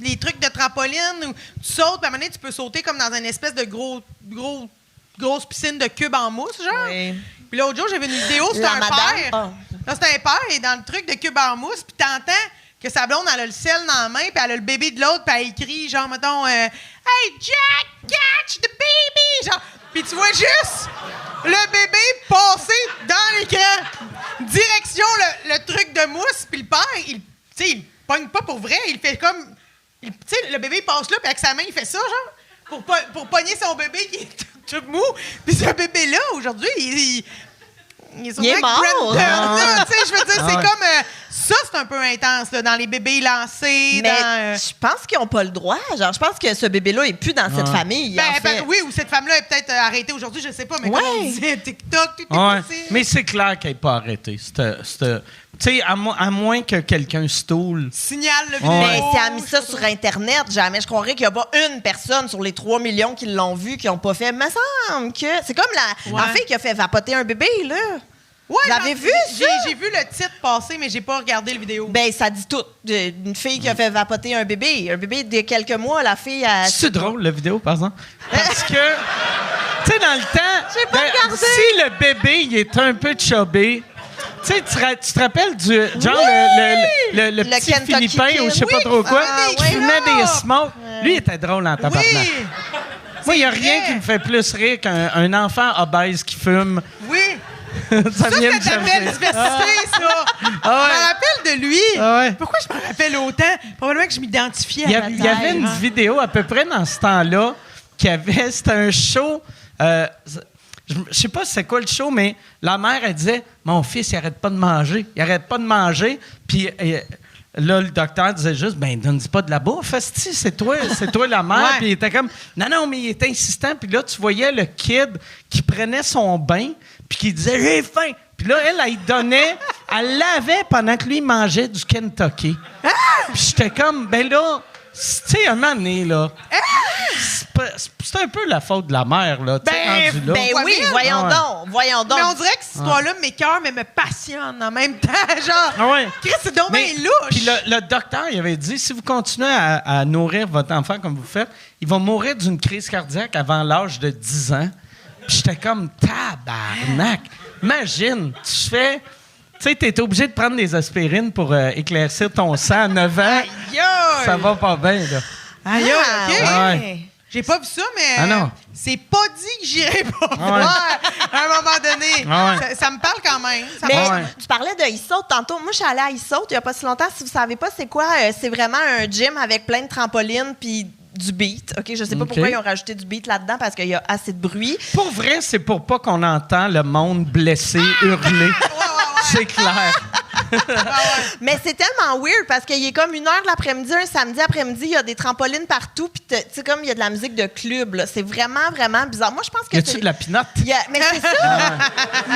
les trucs de trampoline où tu sautes, puis à un moment donné, tu peux sauter comme dans une espèce de grosse piscine de cubes en mousse, genre. Oui. Puis l'autre jour, j'avais une vidéo, c'était La un madame? père. Ah. Là, c'était un père, il est dans le truc de cubes en mousse, puis t'entends que sa blonde, elle a le sel dans la main, puis elle a le bébé de l'autre, puis elle écrit, genre, mettons, Hey, Jack, catch the baby! Genre, puis tu vois juste le bébé passer dans l'écran. Direction le truc de mousse, puis le père, tu sais, il pogne pas pour vrai, il fait comme. Tu sais, le bébé il passe là, puis avec sa main, il fait ça, genre, pour pogner son bébé qui est tout mou. Puis ce bébé-là, aujourd'hui, il est sur Il est le mort. Brandon, là, tu sais, je veux dire, c'est ouais. comme. Ça, c'est un peu intense, là, dans les bébés lancés, Mais dans. je pense qu'ils n'ont pas le droit. Genre, je pense que ce bébé-là est plus dans cette famille. en fait. Oui, ou cette femme-là est peut-être arrêtée aujourd'hui, je sais pas, mais Ouais. comme on disait, TikTok, tout est Ouais. possible. Mais c'est clair qu'elle n'est pas arrêtée. Tu sais, à moins que quelqu'un stoule. Signale le Ouais. vidéo. Mais si elle a mis ça sur Internet, jamais je croirais qu'il n'y a pas une personne sur les 3 millions qui l'ont vu qui n'ont pas fait. Me semble que. C'est comme la fille qui a fait vapoter un bébé, là. Ouais, Vous avez vu ça? J'ai vu le titre passer, mais j'ai pas regardé le vidéo. Ben, ça dit tout. Une fille qui a fait vapoter un bébé. Un bébé de quelques mois, la fille a. C'est drôle, la vidéo, par exemple. Parce que, tu sais, dans le temps, J'ai pas regardé. si le bébé il est un peu chubby, tu sais, tu te rappelles du genre le petit Kentucky Philippin Kid. ou je sais pas Oui, trop quoi, ah, qui ouais, fumait là. des smokes. Lui, il était drôle en tabarnak. Oui! Moi, il n'y a C'est rien vrai. qui me fait plus rire qu'un enfant obèse qui fume. Oui! Ça vient me C'est de la belle chercher. diversité, ça. Ah ouais. Je me rappelle de lui. Ah ouais. Pourquoi je me rappelle autant? Probablement que je m'identifiais Il y, à il y avait une vidéo à peu près dans ce temps-là c'était un show. Je sais pas c'est quoi le show, mais la mère, elle disait mon fils, il arrête pas de manger. Il arrête pas de manger. Puis là, le docteur disait juste ben, donne pas de la bouffe, esti, c'est toi la mère. Ouais. Puis il était comme non, mais il était insistant. Puis là, tu voyais le kid qui prenait son bain, puis qui disait j'ai faim. Puis là, elle donnait, elle l'avait pendant que lui il mangeait du Kentucky. Puis j'étais comme ben là. Tu sais, un moment donné, là, c'est un peu la faute de la mère, là. Tu sais, rendu là. Ben oui, voyons donc. Mais on dirait que cette histoire-là m'écoeure, mais me passionne en même temps. Genre, Ah ouais. Chris, c'est donc bien Mais- louche. Puis le docteur, il avait dit, si vous continuez à nourrir votre enfant comme vous faites, il va mourir d'une crise cardiaque avant l'âge de 10 ans. Puis j'étais comme, tabarnak. Imagine, tu fais... Tu sais, t'es obligé de prendre des aspirines pour éclaircir ton sang à 9 ans. Aïe, aïe. Ça va pas bien, là. Aïe, aïe, OK. Ah ouais. J'ai pas vu ça, mais Ah non. c'est pas dit que j'irai pas Ah ouais. voir à un moment donné. Ah ouais. Ça me parle quand même. Ça Mais me parle. Ouais. tu parlais de Issaute tantôt. Moi, je suis allée à Issaute il n'y a pas si longtemps. Si vous savez pas c'est quoi, c'est vraiment un gym avec plein de trampolines puis du beat. OK, je sais pas OK. pourquoi ils ont rajouté du beat là-dedans parce qu'il y a assez de bruit. Pour vrai, c'est pour pas qu'on entend le monde blessé hurler. C'est clair. Mais c'est tellement weird parce qu'il est comme 1h de l'après-midi, un samedi après-midi, il y a des trampolines partout, puis tu sais, comme il y a de la musique de club, là. C'est vraiment, vraiment bizarre. Moi, je pense que Y a-tu de la pinotte? Mais c'est ça.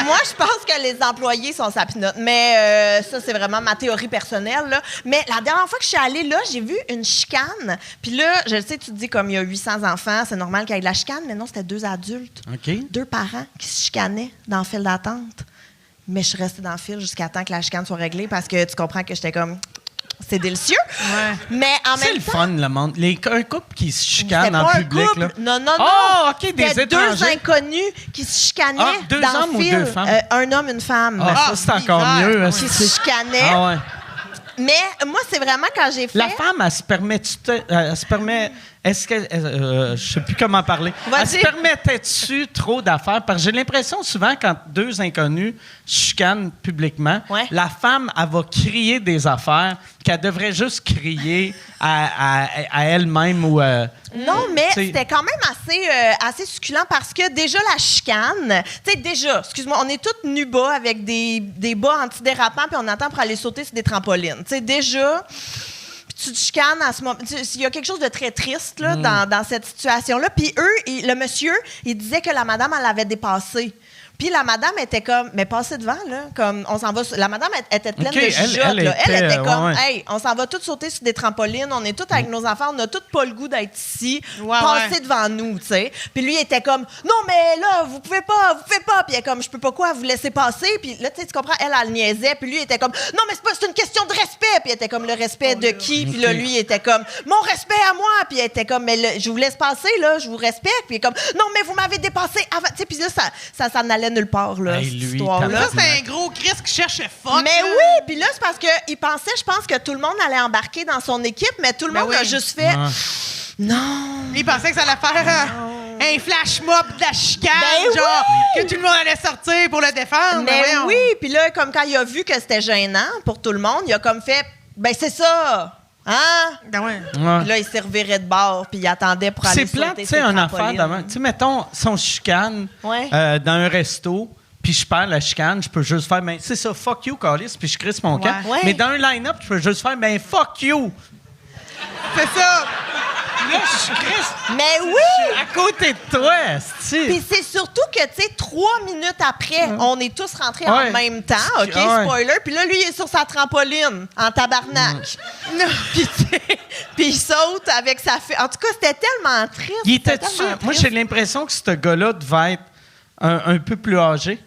Moi, je pense que les employés sont sa pinotte. Mais ça, c'est vraiment ma théorie personnelle, là. Mais la dernière fois que je suis allée là, j'ai vu une chicane. Puis là, je sais, tu te dis comme il y a 800 enfants, c'est normal qu'il y ait de la chicane, mais non, c'était 2 adultes. OK. 2 parents qui se chicanaient dans le fil d'attente. Mais je suis restée dans le fil jusqu'à temps que la chicane soit réglée parce que tu comprends que j'étais comme... C'est délicieux. Ouais. Mais en C'est même le temps... fun, le monde. Un couple qui se C'était chicane en pas un public, couple. là. Non. Ah, OK, des C'était 2 étrangers. inconnus qui se chicanaient Ah, 2 dans hommes le ou fil. 2 femmes? Un homme, une femme. Ah, ça, c'est encore bizarre. mieux. Qui se chicanaient. Ah ouais. Mais moi, c'est vraiment quand j'ai fait... La femme, elle se permet... Est-ce que... je sais plus comment parler. Vas-y. Elle se permettait-tu trop d'affaires? Parce que j'ai l'impression, souvent, quand 2 inconnus chicanent publiquement, Ouais. la femme, elle va crier des affaires qu'elle devrait juste crier à elle-même ou... Non, mais T'sais- c'était quand même assez succulent parce que déjà la chicane, tu sais, déjà, excuse-moi, on est toutes nus bas avec des bas antidérapants puis on attend pour aller sauter sur des trampolines. Tu sais, déjà, puis tu te chicanes à ce moment. Il y a quelque chose de très triste là, dans cette situation-là. Puis le monsieur, il disait que la madame, elle l'avait dépassé. Puis la madame était comme, mais passez devant, là. Comme, on s'en va. La madame était pleine OK, de jugeotes, elle là. Elle était, était comme, ouais. hey, on s'en va toutes sauter sur des trampolines, on est toutes avec nos enfants, on n'a toutes pas le goût d'être ici. Ouais, Passez ouais. devant nous, tu sais. Puis lui, il était comme, non, mais là, vous pouvez pas. Puis elle est comme, je peux pas quoi, vous laisser passer. Puis là, tu sais, tu comprends, elle niaisait. Puis lui, il était comme, non, mais c'est une question de respect. Puis elle était comme, le respect de qui? Puis là, lui, il était comme, mon respect à moi. Puis elle était comme, mais je vous laisse passer, là, je vous respecte. Puis il est comme, non, mais vous m'avez dépassé avant. Tu sais, puis là, ça s'en allait nulle part, là, Hey, cette lui, histoire-là. Ça, c'est un gros Chris qui cherche fuck. Mais là. oui, puis là, c'est parce qu'il pensait, je pense, que tout le monde allait embarquer dans son équipe, mais tout le Ben monde oui. a juste fait, Ah. non. Il pensait que ça allait faire un flash mob de la chicane, Ben genre, que tout le monde allait sortir pour le défendre. Mais voyons. oui, puis là, comme quand il a vu que c'était gênant pour tout le monde, il a comme fait, ben c'est ça, hein? Ben ouais. Ouais. Puis là, il s'est reviré de bord, puis il attendait pour aller C'est plate, sauter tu sur sais, le une affaire trampoline. d'avant. Tu sais, mettons, si on chicane Ouais. dans un resto, puis je perds la chicane, je peux juste faire, ben, c'est ça, fuck you, Carlis, puis je crisse mon camp. Ouais. Mais dans un line-up, je peux juste faire, ben, fuck you. C'est ça. Là, je crisse Mais oui! à côté de toi, c'est Puis c'est surtout que, tu sais, 3 minutes après, on est tous rentrés Ouais. en même temps, OK? Ouais. Spoiler. Puis là, lui, il est sur sa trampoline, en tabarnak. Puis, tu sais, puis il saute avec sa fille. En tout cas, c'était tellement triste. Il c'était était-tu... tellement Moi, triste. j'ai l'impression que ce gars-là devait être un peu plus âgé.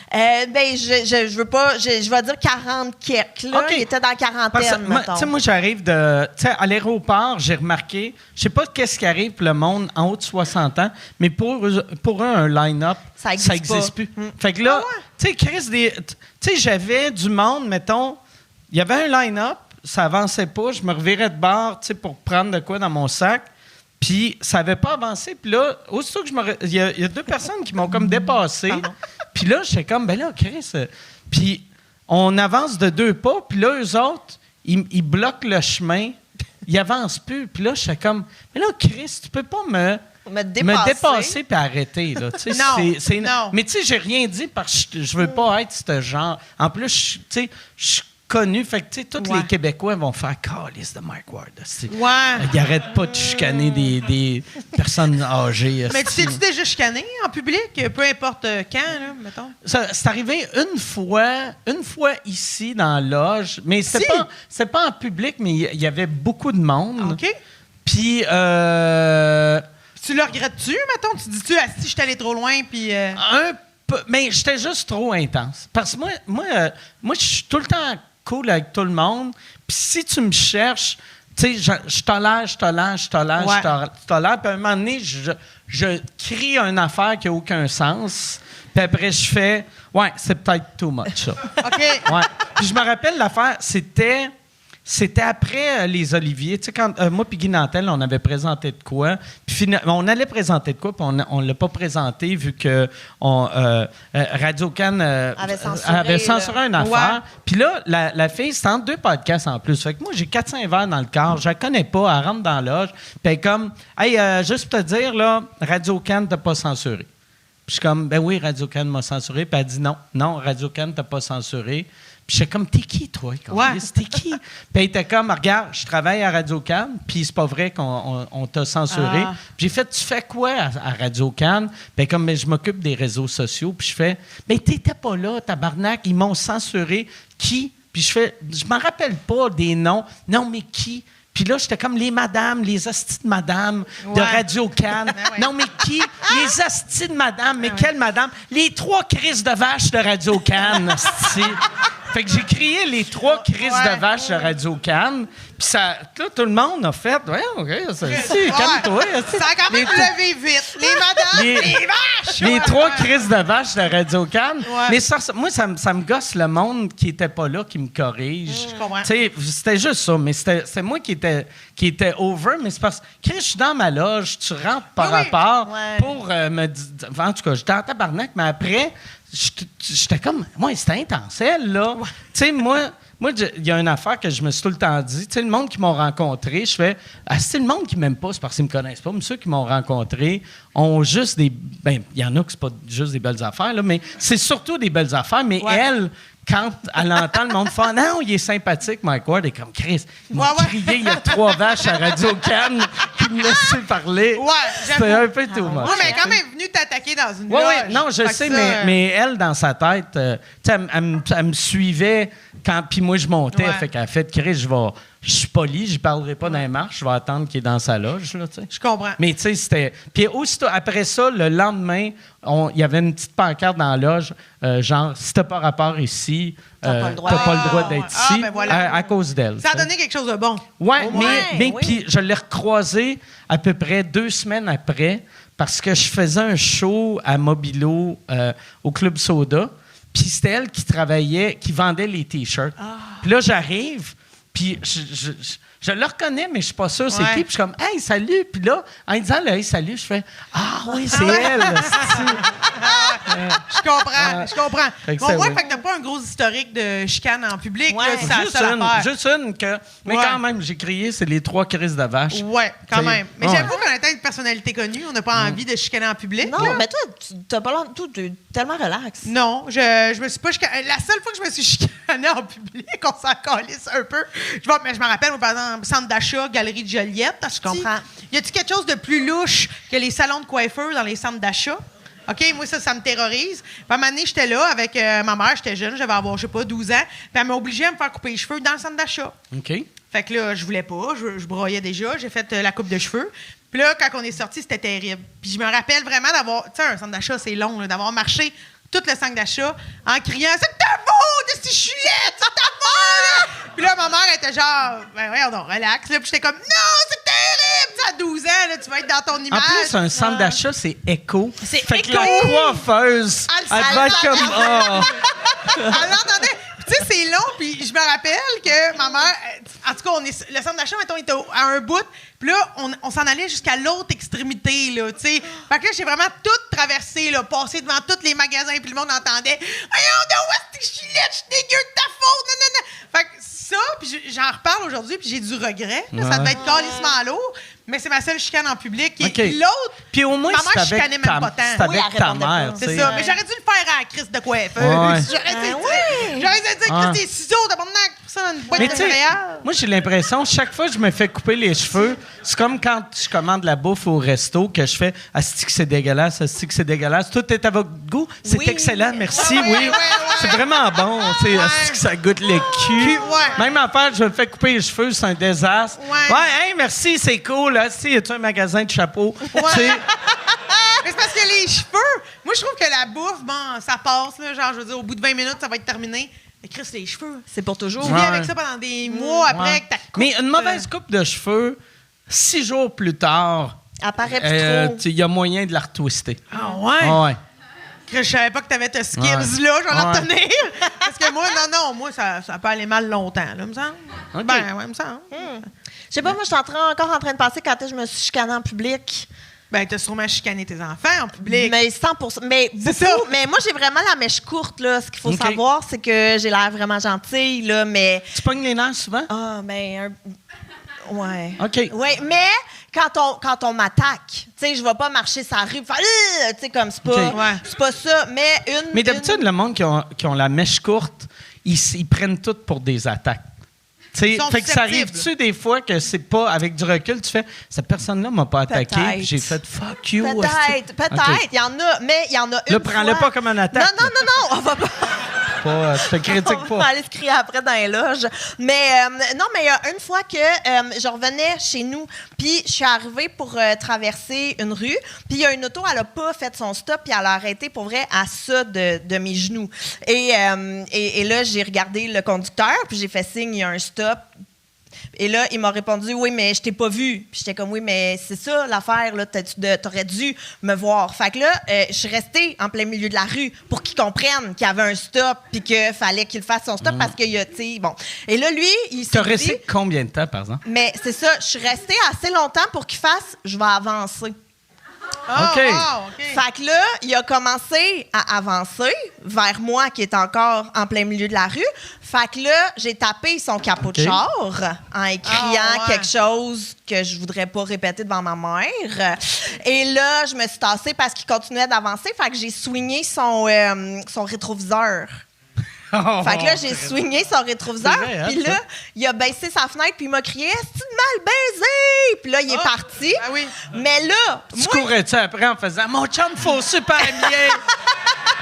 Ben, je veux pas... Je vais dire 40 quelques, là. OK. Il était dans la Parce que quarantaine, moi, mettons. tu sais, moi, j'arrive de... Tu sais, à l'aéroport, j'ai remarqué, je sais pas qu'est-ce qui arrive pour le monde en haut de 60 ans, mais pour eux, un line-up, Ça existe pas. plus. Fait que là, Ah ouais? tu sais, Chris, tu sais, j'avais du monde, mettons, il y avait un line-up, ça avançait pas, je me revirais de bord, tu sais, pour prendre de quoi dans mon sac, Puis ça avait pas avancé. Puis là, aussitôt que il y a 2 personnes qui m'ont comme dépassé. Puis là, j'étais comme, ben là, Chris... Puis on avance de 2 pas. Puis là, eux autres, ils bloquent le chemin. Ils avancent plus. Puis là, j'étais comme, mais là, Chris, tu peux pas me dépasser puis arrêter. Là. Non. Mais tu sais, j'ai rien dit parce que je veux pas être ce genre. En plus, tu sais, je suis connu. Fait que, tu sais, tous les Québécois vont faire « Calice de Mike Ward ». Ils arrêtent pas de chicaner des personnes âgées. Mais tu t'es-tu déjà chicané en public? Peu importe quand, là, mettons. C'est arrivé une fois ici, dans la loge. Mais c'est pas en public, mais il y avait beaucoup de monde. OK. Puis... Tu le regrettes-tu, mettons? Tu dis-tu, si je suis allé trop loin, puis... Un peu, mais j'étais juste trop intense. Parce que moi, je suis tout le temps cool avec tout le monde. Puis si tu me cherches, tu sais, je tolère. Puis à un moment donné, je crie une affaire qui n'a aucun sens. Puis après, je fais, ouais, c'est peut-être too much, ça. OK. Ouais. Puis je me rappelle l'affaire, c'était après les Oliviers. Tu sais, quand moi et Guy Nantel, on avait présenté de quoi. Puis on allait présenter de quoi, puis on ne l'a pas présenté vu que Radio-Can avait censuré une affaire. Ouais. Puis là, la fille, c'est entre 2 podcasts en plus. Fait que moi, j'ai 4-5 verres dans le corps. Je la connais pas. Elle rentre dans la loge. Puis elle est comme, hey, juste pour te dire, là, Radio-Can t'a pas censuré. Puis je suis comme, ben oui, Radio-Can m'a censuré. Puis elle dit non, Radio-Can t'a pas censuré. Puis j'étais comme, t'es qui, toi? T'es qui? Puis elle était comme, regarde, je travaille à Radio-Can, puis c'est pas vrai qu'on t'a censuré. Ah. Puis j'ai fait, tu fais quoi à Radio-Can? Puis comme, mais je m'occupe des réseaux sociaux. Puis je fais, mais t'étais pas là, tabarnak, ils m'ont censuré. Qui? Puis je fais, je m'en rappelle pas des noms. Non, mais qui? Puis là, j'étais comme les madames, les hosties de madame de Radio-Can. Non, mais qui? Les hosties de madame. Mais quelle madame? Les 3 crises de vache de Radio-Can, hostie. Fait que j'ai crié les 3 crises de vache de Radio-Can. Puis ça, là, tout le monde a fait, ouais, OK, calme-toi. Ça a quand même levé vite. Les madames, les vaches! Les 3 crises de vache de Radio-Can. Ouais. Mais ça, moi, ça me gosse le monde qui était pas là, qui me corrige. Je comprends. Tu sais, c'était juste ça. Mais c'est moi qui était over. Mais c'est parce que, Chris, je suis dans ma loge, tu rentres par rapport pour me dire. En tout cas, j'étais en tabarnak, mais après, j'étais comme, moi, c'était intentionnel, là. Tu sais, moi, il y a une affaire que je me suis tout le temps dit. Tu sais, le monde qui m'ont rencontré, je fais, c'est le monde qui m'aime pas, c'est parce qu'ils me connaissent pas. Mais ceux qui m'ont rencontré ont juste des. Ben, il y en a que c'est pas juste des belles affaires, là, mais c'est surtout des belles affaires. Mais elle, quand elle entend le monde faire, non, il est sympathique, Mike Ward, et comme Chris, il m'a crié, il y a 3 vaches à Radio-Can qui me laissaient parler. Ouais, c'était un peu tout much. Oui, mais elle est quand même venue t'attaquer dans une Oui, loge. non, je sais, mais elle, dans sa tête, tu sais, elle me suivait quand, puis moi, je montais. Ouais. Fait qu'elle a fait, Chris, je suis poli, je parlerai pas dans les marches, je vais attendre qu'il est dans sa loge, là, tu sais. Je comprends. Mais tu sais, c'était... Puis aussitôt, après ça, le lendemain, il y avait une petite pancarte dans la loge, genre, si t'as pas rapport ici, t'as pas le droit d'être ici, ben voilà. à cause d'elle. Ça a donné quelque chose de bon. Ouais, Au moins, mais oui. puis je l'ai recroisé à peu près 2 semaines après parce que je faisais un show à Mobilo au Club Soda. Puis c'était elle qui travaillait, qui vendait les T-shirts. Puis là, j'arrive, puis je le reconnais, mais je suis pas sûr c'est qui. Puis je suis comme, hey, salut. Puis là, en disant le hey, salut, je fais, ah oui, c'est elle. Je comprends. Fait que Bon, c'est ouais, vrai. fait que t'as pas un gros historique de chicane en public. Ouais. Là, c'est la seule affaire. Juste une que. Mais Ouais. quand même, j'ai crié, c'est les 3 crises de vache. Ouais, quand T'sais, même. Mais ouais. j'avoue qu'en étant une personnalité connue, on n'a pas envie de chicaner en public. Non, là. mais toi, t'as pas l'air tout tellement relax. Non, je me suis pas chicanée. La seule fois que je me suis chicanée en public, on s'en calisse un peu. Mais je me rappelle, moi, par exemple, centre d'achat, Galerie de Joliette. Je comprends. Y a-tu quelque chose de plus louche que les salons de coiffeurs dans les centres d'achat? OK, moi, ça me terrorise. Puis à un moment donné, j'étais là avec ma mère, j'étais jeune, j'avais avoir, je sais pas, 12 ans. Puis elle m'a obligée à me faire couper les cheveux dans le centre d'achat. OK. Fait que là, je voulais pas, je broyais déjà, j'ai fait la coupe de cheveux. Puis là, quand on est sorti, c'était terrible. Puis je me rappelle vraiment d'avoir, tu sais, un centre d'achat, c'est long, là, d'avoir marché tout le centre d'achat en criant « C'est de ta faute, si je suis laide, c'est de ta faute! » Puis là, ma mère était genre « Ben voyons donc, relax. » Puis j'étais comme « Non, c'est terrible! Tu sais, à 12 ans, là, tu vas être dans ton image. » En plus, un centre d'achat, c'est éco. C'est fait que éco. la coiffeuse, elle va être comme... Oh. Elle l'entendait. Tu sais, c'est long, puis je me rappelle que ma mère, en tout cas, le centre d'achat, mettons, était à un bout. Puis là, on s'en allait jusqu'à l'autre extrémité, là, tu sais. Fait que là, j'ai vraiment tout traversé, là, passé devant tous les magasins, puis le monde entendait « Voyons donc, où est-ce que je suis laide, je suis dégueu de ta faute, non. Fait que ça, puis j'en reparle aujourd'hui, puis j'ai du regret. Là, ça devait être calissement lourd, mais c'est ma seule chicane en public. Et OK. l'autre, Puis au moins, ma mère c'est chicanait avec même pas tant. c'est avec Oui, elle ta répondait mère, pas. tu C'est sais. ça. Mais j'aurais dû le faire à la crise de coiffeuse. Ouais. J'aurais dû dire, j'aurais dû dire, Chris, des ciseaux, tabarnak, pour ça, dans une boîte Mais de tu sais, céréales. moi, j'ai l'impression, chaque fois que je me fais couper les cheveux, c'est comme quand je commande la bouffe au resto, que je fais « Asti que c'est dégueulasse, asti que c'est dégueulasse. » Tout est à votre goût. C'est Oui. excellent, merci, Ouais, oui. ouais. C'est vraiment bon. Tu sais, asti que ça goûte le cul. Ouais. Même affaire, je me fais couper les cheveux, c'est un désastre. Ouais. Hey, merci, c'est cool. Asti, y a-tu un magasin de chapeaux? Tu sais, Mais c'est parce que les cheveux, moi, je trouve que la bouffe, bon, ça passe, là. Genre, je veux dire, au bout de 20 minutes, ça va être terminé. Mais Chris, les cheveux. C'est pour toujours. Tu vis Ouais. avec ça pendant des mois après ouais. que ta coupe. Mais une mauvaise coupe de cheveux, 6 jours plus tard, Apparaît plus trop. il y a moyen de la retwister. Ah ouais? Ah ouais. Chris, je savais pas que t'avais tes skills Ouais. là, je vais l'en Ouais. retenir. Parce que moi, non, ça peut aller mal longtemps, là, me semble. OK. Ben, ouais, me semble. Je sais pas, moi, je suis encore en train de penser quand est-ce que je me suis chicanée en public. Ben, t'as sûrement chicané tes enfants en public. Mais 100%. Mais beaucoup. ça. Mais moi, j'ai vraiment la mèche courte, là. Ce qu'il faut OK. savoir, c'est que j'ai l'air vraiment gentille, là, mais... Tu pognes les nerfs souvent? Ah, mais... Ouais. OK. Oui, mais quand on m'attaque, tu sais, je vais pas marcher sur la rue, faire, tu sais, comme c'est pas, OK. Ouais. c'est pas ça, mais Mais d'habitude, le monde qui ont la mèche courte, ils prennent tout pour des attaques. Tu sais, Ils sont fait que ça susceptibles. arrive-tu des fois que c'est pas avec du recul, tu fais cette personne-là m'a pas attaqué, Peut-être. puis j'ai fait fuck you. Peut-être, OK. il y en a, mais il y en a une Là, prends-le fois- pas comme une attaque. Non, on va pas... Je te critique On va pas. aller se crier après dans les loges. Mais non, mais il y a une fois que je revenais chez nous, puis je suis arrivée pour traverser une rue, puis il y a une auto, elle a pas fait son stop, puis elle a arrêté pour vrai à ça de mes genoux. Et là, j'ai regardé le conducteur, puis j'ai fait signe, il y a un stop. Et là, il m'a répondu, oui, mais je t'ai pas vu. Puis j'étais comme, oui, mais c'est ça l'affaire, là, t'aurais dû me voir. Fait que là, je suis restée en plein milieu de la rue pour qu'il comprenne qu'il y avait un stop puis qu'il fallait qu'il fasse son stop parce qu'il y a, tu sais, bon. Et là, lui, il s'est T'as dit... resté combien de temps, par exemple? Mais c'est ça, je suis restée assez longtemps pour qu'il fasse, je vais avancer. Ah, OK. wow, OK. Fait que là, il a commencé à avancer vers moi qui est encore en plein milieu de la rue. Fait que là, j'ai tapé son capot de OK. char en écriant Ah, ouais. quelque chose que je voudrais pas répéter devant ma mère. Et là, je me suis tassée parce qu'il continuait d'avancer. Fait que j'ai swingé son rétroviseur. Fait que là, j'ai swingé son rétroviseur. C'est vrai, hein, Puis là, ça? il a baissé sa fenêtre puis il m'a crié « Est-ce que tu mal baisé? » Puis là, il est Ah, parti. ah oui. Mais là, Tu moi, courais-tu après en faisant mon chum faut super bien?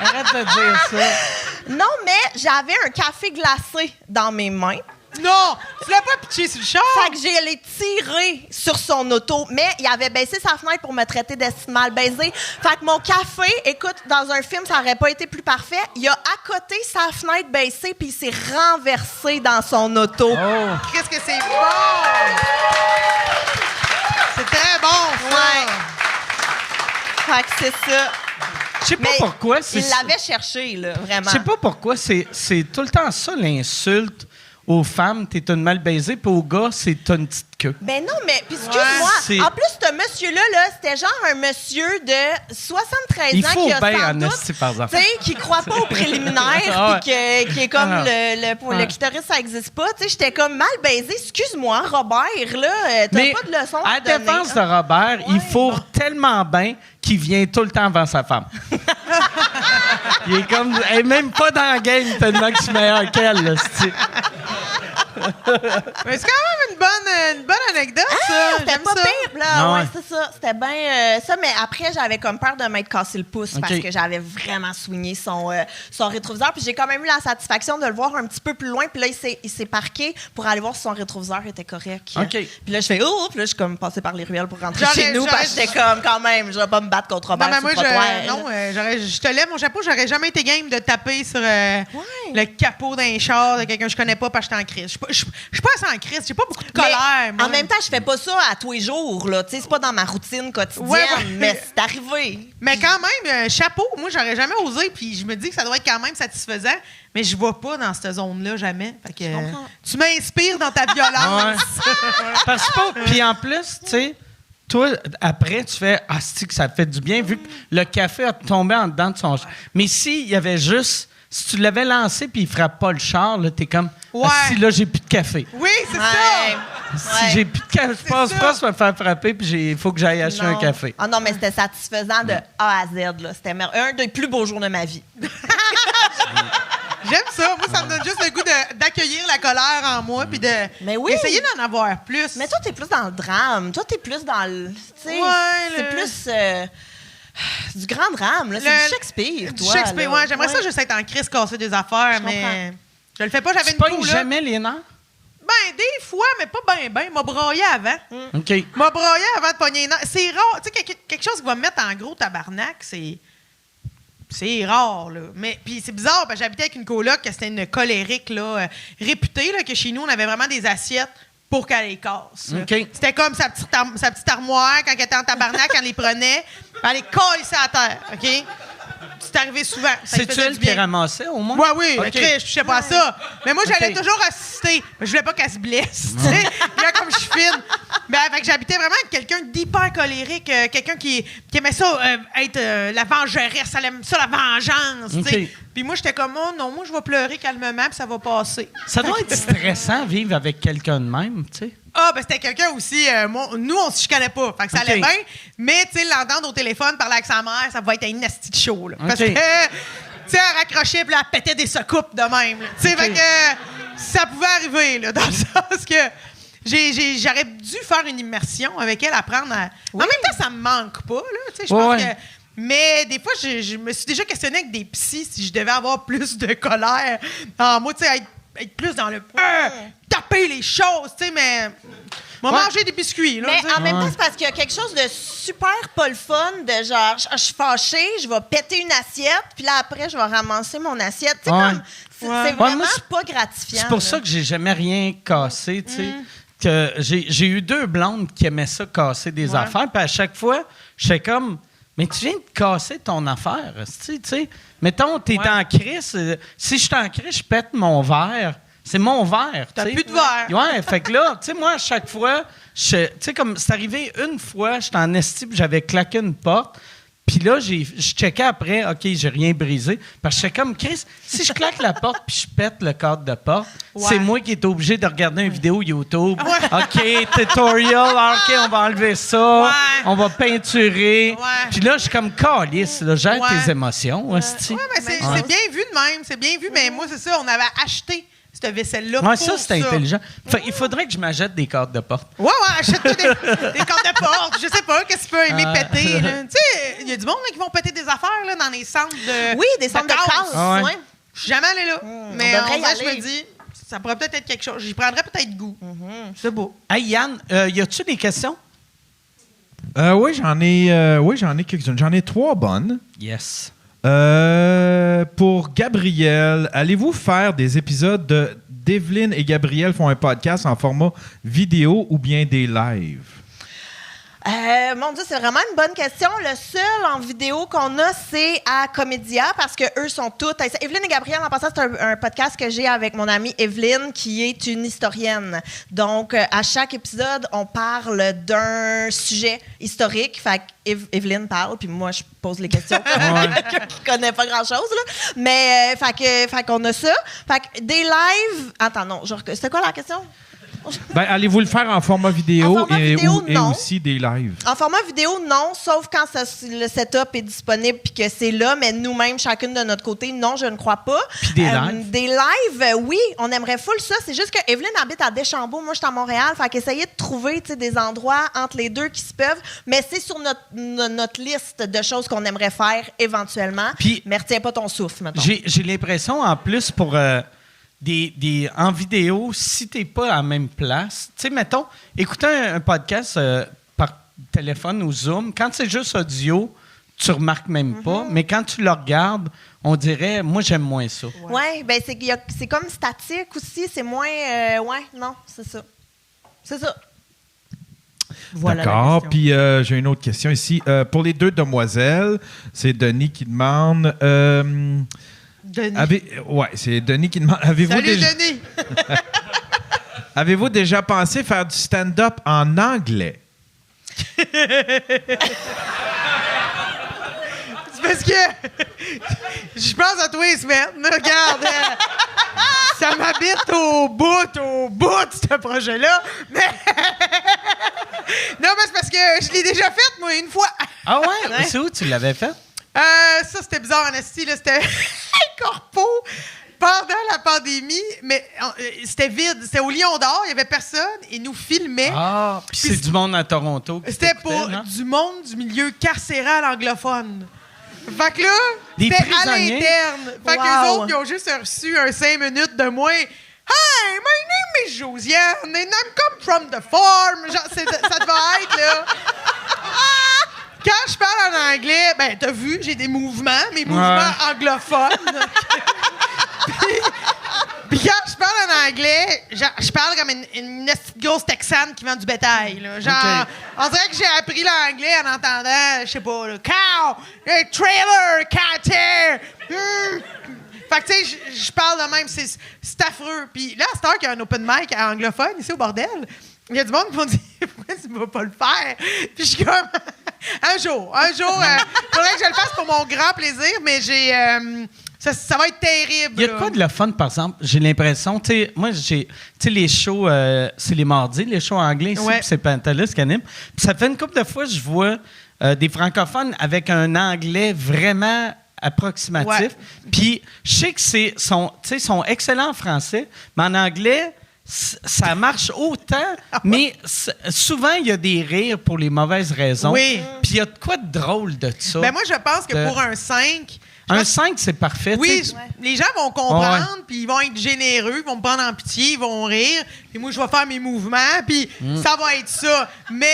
Arrête de dire ça. non, mais j'avais un café glacé dans mes mains. Non! Tu l'as pas pitché sur le char? Fait que j'ai allé tirer sur son auto. Mais il avait baissé sa fenêtre pour me traiter d'esti mal baisé. Fait que mon café, écoute, dans un film, ça aurait pas été plus parfait. Il a à côté sa fenêtre baissée puis il s'est renversé dans son auto. Oh. Qu'est-ce que c'est bon! C'est très bon, ça! Fait que c'est ça. Je sais pas Mais pourquoi c'est il l'avait cherché, là, vraiment. Je sais pas pourquoi c'est tout le temps ça l'insulte aux femmes, t'es une mal baisée, puis aux gars, c'est t'as une petite queue. Ben non, mais puis excuse-moi. c'est- En plus, ce monsieur-là, là, c'était genre un monsieur de 73 Il ans faut qui a bien sans en doute, esti, par exemple. tu sais, qui croit pas aux préliminaires, Ah ouais. puis qui est comme Ah. le Ouais. clitoris, ça existe pas. Tu sais, j'étais comme mal baisée. Excuse-moi, Robert, là, t'as Mais pas de leçon à à la donner. défense de Robert, il fourre tellement bien qu'il vient tout le temps avant sa femme. Il est comme... Elle est même pas dans la game tellement que je suis meilleur qu'elle, là, c'ti. Mais c'est quand même une bonne anecdote, ça. C'était J'aime pas ça. pire, là. Ah ouais, ouais. c'est ça. C'était bien ça. Mais après, j'avais comme peur de m'être cassé le pouce parce OK. que j'avais vraiment swingé son rétroviseur. Puis j'ai quand même eu la satisfaction de le voir un petit peu plus loin. Puis là, il s'est parqué pour aller voir si son rétroviseur était correct. OK. Puis là, je fais oh! Puis là, je suis comme passée par les ruelles pour rentrer J'aurais- chez nous. Parce que j'étais comme quand même, je vais pas me battre contre Robert Non, mais sur moi, le trottoir. je te lève mon chapeau, j'aurais jamais été game de taper sur le capot d'un char de quelqu'un que je connais pas parce que j'étais en crise. Je suis pas assez en crise, j'ai pas beaucoup de colère. Mais en même temps, je fais pas ça à tous les jours, là. Tu sais, c'est pas dans ma routine quotidienne, Ouais. mais c'est arrivé. Mais quand même, chapeau, moi, j'aurais jamais osé, puis je me dis que ça doit être quand même satisfaisant, mais je vais pas dans cette zone-là, jamais. Fait que, comprends. tu m'inspires dans ta violence. Parce que puis en plus, tu sais, toi, après, tu fais « Ah, c'est que ça fait du bien » vu que le café a tombé en dedans de son char. Mais s'il y avait juste... Si tu l'avais lancé puis il frappe pas le char, là, t'es comme « Ouais. Ah, si, là, j'ai plus de café. Oui, c'est Ouais. ça! Si j'ai plus de café, je pense ça. pas que ça va me faire frapper puis il faut que j'aille acheter un Non. café. Ah non, mais c'était satisfaisant de A à Z, là. C'était un des plus beaux jours de ma vie. J'aime ça. Moi, ça me donne juste le goût d'accueillir la colère en moi puis Mais oui. d'essayer d'en avoir plus. Mais toi, t'es plus dans le drame. Toi, t'es plus dans le... Tu sais, Ouais, c'est plus... du grand drame, là. C'est Le- du Shakespeare, Du toi. Shakespeare, là. ouais. J'aimerais ça juste être en crise, casser des affaires, Je mais je le fais pas. J'avais Tu une pognes couleur. jamais les nerfs? Ben, des fois, mais pas ben. M'a broyé avant. OK. M'a broyé avant de pogner les nerfs. C'est rare. Tu sais, quelque chose qui va me mettre en gros tabarnak, c'est rare, là. Mais puis c'est bizarre, parce que j'habitais avec une coloc, que c'était une colérique, là, réputée, là, que chez nous, on avait vraiment des assiettes pour qu'elle les casse. là. OK. C'était comme sa petite armoire, quand elle était en tabarnak, elle les prenait, puis elle les collait à terre, OK? C'est arrivé souvent. Ça lui C'est-tu faisait elle du qui bien. ramassait, au moins? Ouais, oui, OK. Chris, je touchais pas à ça. Mais moi, j'allais OK. toujours assister. Mais je voulais pas qu'elle se blesse. Tu sais, là, comme je suis fine. Ben, fait que j'habitais vraiment avec quelqu'un d'hyper colérique, quelqu'un qui aimait ça, être la vengeresse. Elle aime ça, la vengeance. Tu sais. OK. Puis moi, j'étais comme, oh non, moi, je vais pleurer calmement, puis ça va passer. Ça doit être stressant, vivre avec quelqu'un de même, tu sais. Ah, ben c'était quelqu'un aussi. Nous, on se chicanait pas. Fait que ça allait OK. bien. Mais, tu sais, l'entendre au téléphone, parler avec sa mère, ça va être un nasty de show. Là. Parce OK. que, tu sais, elle raccrochait puis elle pétait des secoupes de même. là. Tu sais, OK. fait que ça pouvait arriver, là, dans le sens que j'aurais dû faire une immersion avec elle, apprendre à... En même temps, ça me manque pas, là. Tu sais, je pense Ouais. que... Mais des fois, je me suis déjà questionnée avec des psys si je devais avoir plus de colère en moi, tu sais, être plus dans le taper les choses, tu sais, mais manger des biscuits. Là, Mais tu sais. en même temps, c'est parce qu'il y a quelque chose de super pas le fun, de genre, je suis fâchée, je vais péter une assiette, puis là, après, je vais ramasser mon assiette. Tu sais, Ouais. comme, c'est Ouais. vraiment moi, pas gratifiant. C'est pour là. ça que j'ai jamais rien cassé, tu sais. Que j'ai eu 2 blondes qui aimaient ça, casser des Ouais. affaires. Puis à chaque fois, j'étais comme, mais tu viens de casser ton affaire, tu sais. Mettons, t'es Ouais. en crise. Si je suis en crise, je pète mon verre. C'est mon verre, tu T'as sais. plus de verre. Ouais, fait que là, tu sais, moi, à chaque fois, tu sais, comme c'est arrivé une fois, j'étais en esti, puis j'avais claqué une porte. Puis là, je checkais après, OK, j'ai rien brisé. Parce que j'étais comme, Chris, si je claque la porte puis je pète le cadre de porte, Ouais. c'est moi qui est obligé de regarder une vidéo YouTube. Ouais. OK, tutorial, OK, on va enlever ça, Ouais. on va peinturer. Ouais. Puis là, je suis comme, calice, là, gère Ouais. tes émotions, esti. Ouais, mais c'est Ouais. bien vu de même. C'est bien vu, mais moi, c'est ça, on avait acheté cette vaisselle-là. Ouais, pour ça, c'est intelligent. Fait, il faudrait que je m'achète des cadres de porte. Ouais, achète-toi des cordes de porte. Je sais pas, qu'est-ce que tu peux aimer Ah. péter. là. Tu sais, il y a du monde là, qui vont péter des affaires là, dans les centres de. Oui, des centres de casse. Ah ouais. ouais. Je suis jamais allée là. Mais on on devrait y dirait, je aller. me dis, ça pourrait peut-être être quelque chose. J'y prendrais peut-être goût. C'est beau. Hey, Yann, y a-tu des questions? Oui, j'en ai quelques-unes. J'en ai 3 bonnes. Yes. Pour Gabriel, allez-vous faire des épisodes d'Evelyne et Gabriel font un podcast en format vidéo ou bien des lives? Mon Dieu, c'est vraiment une bonne question. Le seul en vidéo qu'on a, c'est à Comédia parce que eux sont toutes. Evelyne et Gabriel, en passant, c'est un podcast que j'ai avec mon amie Evelyne, qui est une historienne. Donc, à chaque épisode, on parle d'un sujet historique. Fait que Evelyne parle, puis moi, je pose les questions comme quelqu'un qui connaît pas grand-chose. Là. Mais, fait qu'on a ça. Fait que des lives. Attends, non, c'était quoi la question? Ben, allez-vous le faire en format vidéo, En format vidéo, et non. aussi des lives? En format vidéo, non, sauf quand le setup est disponible puis que c'est là, mais nous-mêmes, chacune de notre côté, non, je ne crois pas. Puis des lives? Des lives, oui, on aimerait full ça. C'est juste que Evelyne habite à Deschambault, moi, je suis à Montréal. Fait qu'essayer de trouver des endroits entre les deux qui se peuvent, mais c'est sur notre liste de choses qu'on aimerait faire éventuellement. Puis- mais retiens pas ton souffle, maintenant. J'ai l'impression, en plus, pour en vidéo, si t'es pas à la même place, tu sais, mettons, écouter un podcast par téléphone ou Zoom, quand c'est juste audio, tu remarques même pas, mais quand tu le regardes, on dirait, moi, j'aime moins ça. Ouais, ben c'est comme statique aussi, c'est moins... ouais, non, c'est ça. C'est ça. Voilà la D'accord. question. Puis j'ai une autre question ici. Pour les deux demoiselles, c'est Denis qui demande. Denis. C'est Denis qui demande. Salut, Denis! Avez-vous déjà pensé faire du stand-up en anglais? C'est parce que je pense à toi les semaines. Regarde, ça m'habite au bout de ce projet-là. Mais non, mais c'est parce que je l'ai déjà fait, moi, une fois. Ah ouais? C'est où tu l'avais fait? Ça, c'était bizarre, en esti, là. C'était un corpo pendant la pandémie, mais c'était vide. C'était au Lion d'Or, il n'y avait personne, et nous filmaient. Ah, puis c'est du monde à Toronto. C'était pour du monde du milieu carcéral anglophone. Fait que là, Des c'était à prisonniers? l'interne. Fait que Wow. les autres, ils ont juste reçu un 5 minutes de moins. Hi, my name is Josiane and I'm come from the farm. Genre, ça devait être, là. Quand je parle en anglais, ben, t'as vu, j'ai des mouvements, mes mouvements anglophones. Puis quand je parle en anglais, genre, je parle comme une grosse texane qui vend du bétail. Là. Genre, on dirait que j'ai appris l'anglais en entendant, je sais pas, là, cow, trailer, cat. Fait que, tu sais, je parle de même, c'est affreux. Puis là, à cette heure qu'il y a un open mic à anglophone ici au bordel, il y a du monde qui m'ont dit pourquoi tu vas pas le faire? Puis je suis comme un jour, faudrait que je le fasse pour mon grand plaisir, mais ça va être terrible. Il y a de quoi de le fun, par exemple? J'ai l'impression, tu sais, moi, tu sais, les shows, c'est les mardis, les shows anglais ici, Ouais. puis c'est Pantelis qui anime. Puis ça fait une couple de fois, je vois des francophones avec un anglais vraiment approximatif. Ouais. Puis je sais que sont excellents en français, mais en anglais, ça marche autant, mais souvent, il y a des rires pour les mauvaises raisons. Oui. Puis il y a de quoi de drôle de ça. Ben moi, je pense que pour un 5... Un 5, c'est parfait. Oui, tu sais. les gens vont comprendre, puis ils vont être généreux, ils vont me prendre en pitié, ils vont rire, puis moi, je vais faire mes mouvements, puis ça va être ça. Mais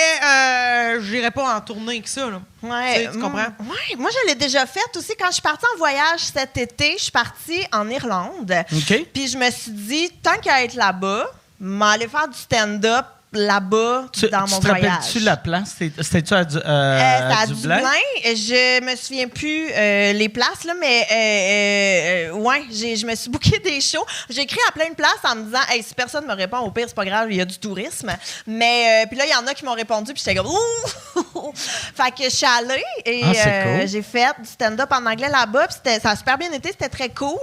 je n'irai pas en tournée que ça, là. Ouais, Tu comprends? Ouais, moi, je l'ai déjà fait aussi. Quand je suis partie en voyage cet été, je suis partie en Irlande. OK. Puis je me suis dit, tant qu'à être là-bas, m'aller faire du stand-up là-bas dans mon tu te voyage. rappelles-tu la place? C'était-tu à, C'était à Dublin? Dublin. Je me souviens plus les places, là, mais ouais, je me suis booké des shows. J'ai écrit à plein de places en me disant, hey, si personne me répond, au pire, c'est pas grave, il y a du tourisme. Mais puis là, il y en a qui m'ont répondu, puis j'étais comme, ouh! Fait que je suis allée et c'est cool. j'ai fait du stand-up en anglais là-bas, puis ça a super bien été, c'était très cool.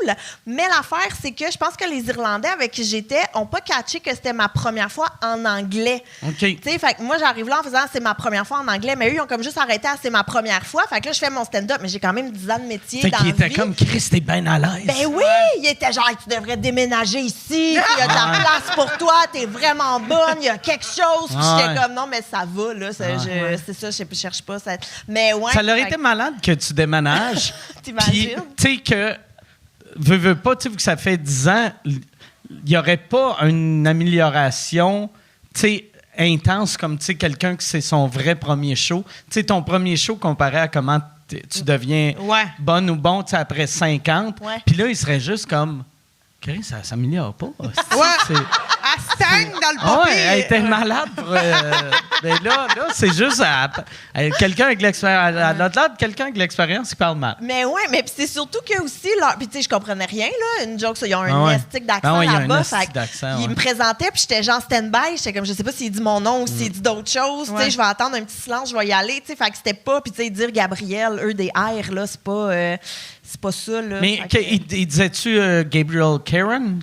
Mais l'affaire, c'est que je pense que les Irlandais avec qui j'étais n'ont pas catché que c'était ma première fois en anglais. OK. Tu sais, fait que moi, j'arrive là en faisant c'est ma première fois en anglais, mais eux, ils ont comme juste arrêté à c'est ma première fois. Fait que là, je fais mon stand-up, mais j'ai quand même 10 ans de métier Fait dans qu'il la était vie. comme Chris, t'es bien à l'aise. Ben oui! Il était genre, tu devrais déménager ici, puis il y a de la place pour toi, t'es vraiment bonne, il y a quelque chose. Puis j'étais comme, non, mais ça va, là. C'est ça, je cherche pas. Mais ouais. Ça leur fait été que- malade que tu déménages. T'imagines? Puis, tu sais que, veux pas, tu sais, vu que ça fait 10 ans, il n'y aurait pas une amélioration, tu sais, intense comme, tu sais, quelqu'un que c'est son vrai premier show. Tu sais, ton premier show comparé à comment tu deviens bonne ou bon, tu sais, après 50. Ouais. Puis là, il serait juste comme, Chris, ça s'améliore pas. Ouais. Elle stagne dans le Ah papier. ouais, elle était malade. Mais là, c'est juste quelqu'un avec l'expérience. À l'autre lado, quelqu'un avec l'expérience qui parle mal. Mais ouais, mais puis c'est surtout que aussi, puis tu sais, je comprenais rien, là. Une joke, ça, ils ont Ah un ouais. estique d'accent Ah ouais, il y a un là-bas. estique Fait que d'accent, ils ouais. me présentaient, puis j'étais genre stand-by. J'étais comme, je sais pas s'il dit mon nom ou s'il dit d'autres choses. Tu sais, je vais attendre un petit silence, je vais y aller. Tu sais, fait que c'était pas, puis tu sais, dire Gabriel, eux, des R, là, c'est pas ça, là. Mais Fait que- il disait-tu Gabriel Karen?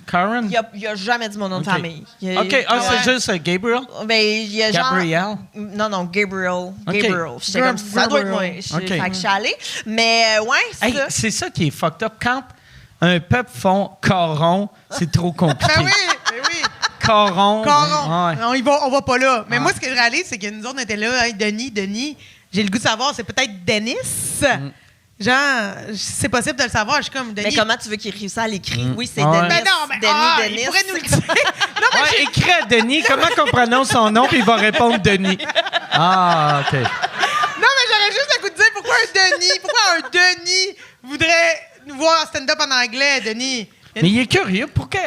Il a jamais dit mon nom de Ok. famille. OK, c'est juste Gabriel? Ben, il y a Gabriel? genre... Non, Gabriel. Ok. Gabriel. J'étais comme, ça doit être moi. Ok. Fait que je suis allée. Mais ouais, c'est Hey, ça. c'est ça qui est fucked up. Quand un peuple font coron, c'est trop compliqué. Ben oui. Coron. Coron. Ouais. On va pas là. Mais moi, ce que je réalise, c'est que nous autres, on était là, hey, Denis, j'ai le goût de savoir, c'est peut-être Denis. Genre, c'est possible de le savoir. Je suis comme Denis. Mais comment tu veux qu'il réussisse à l'écrire? Oui, c'est Ouais. Denis. Ben non, mais Denis. il pourrait nous le dire. Non, mais Ouais, écris à Denis, comment qu'on prononce son nom, puis il va répondre Denis. Ah, OK. non, mais j'aurais juste le coup de dire pourquoi un Denis voudrait nous voir en stand-up en anglais, Denis. Mais il est curieux. Pourquoi?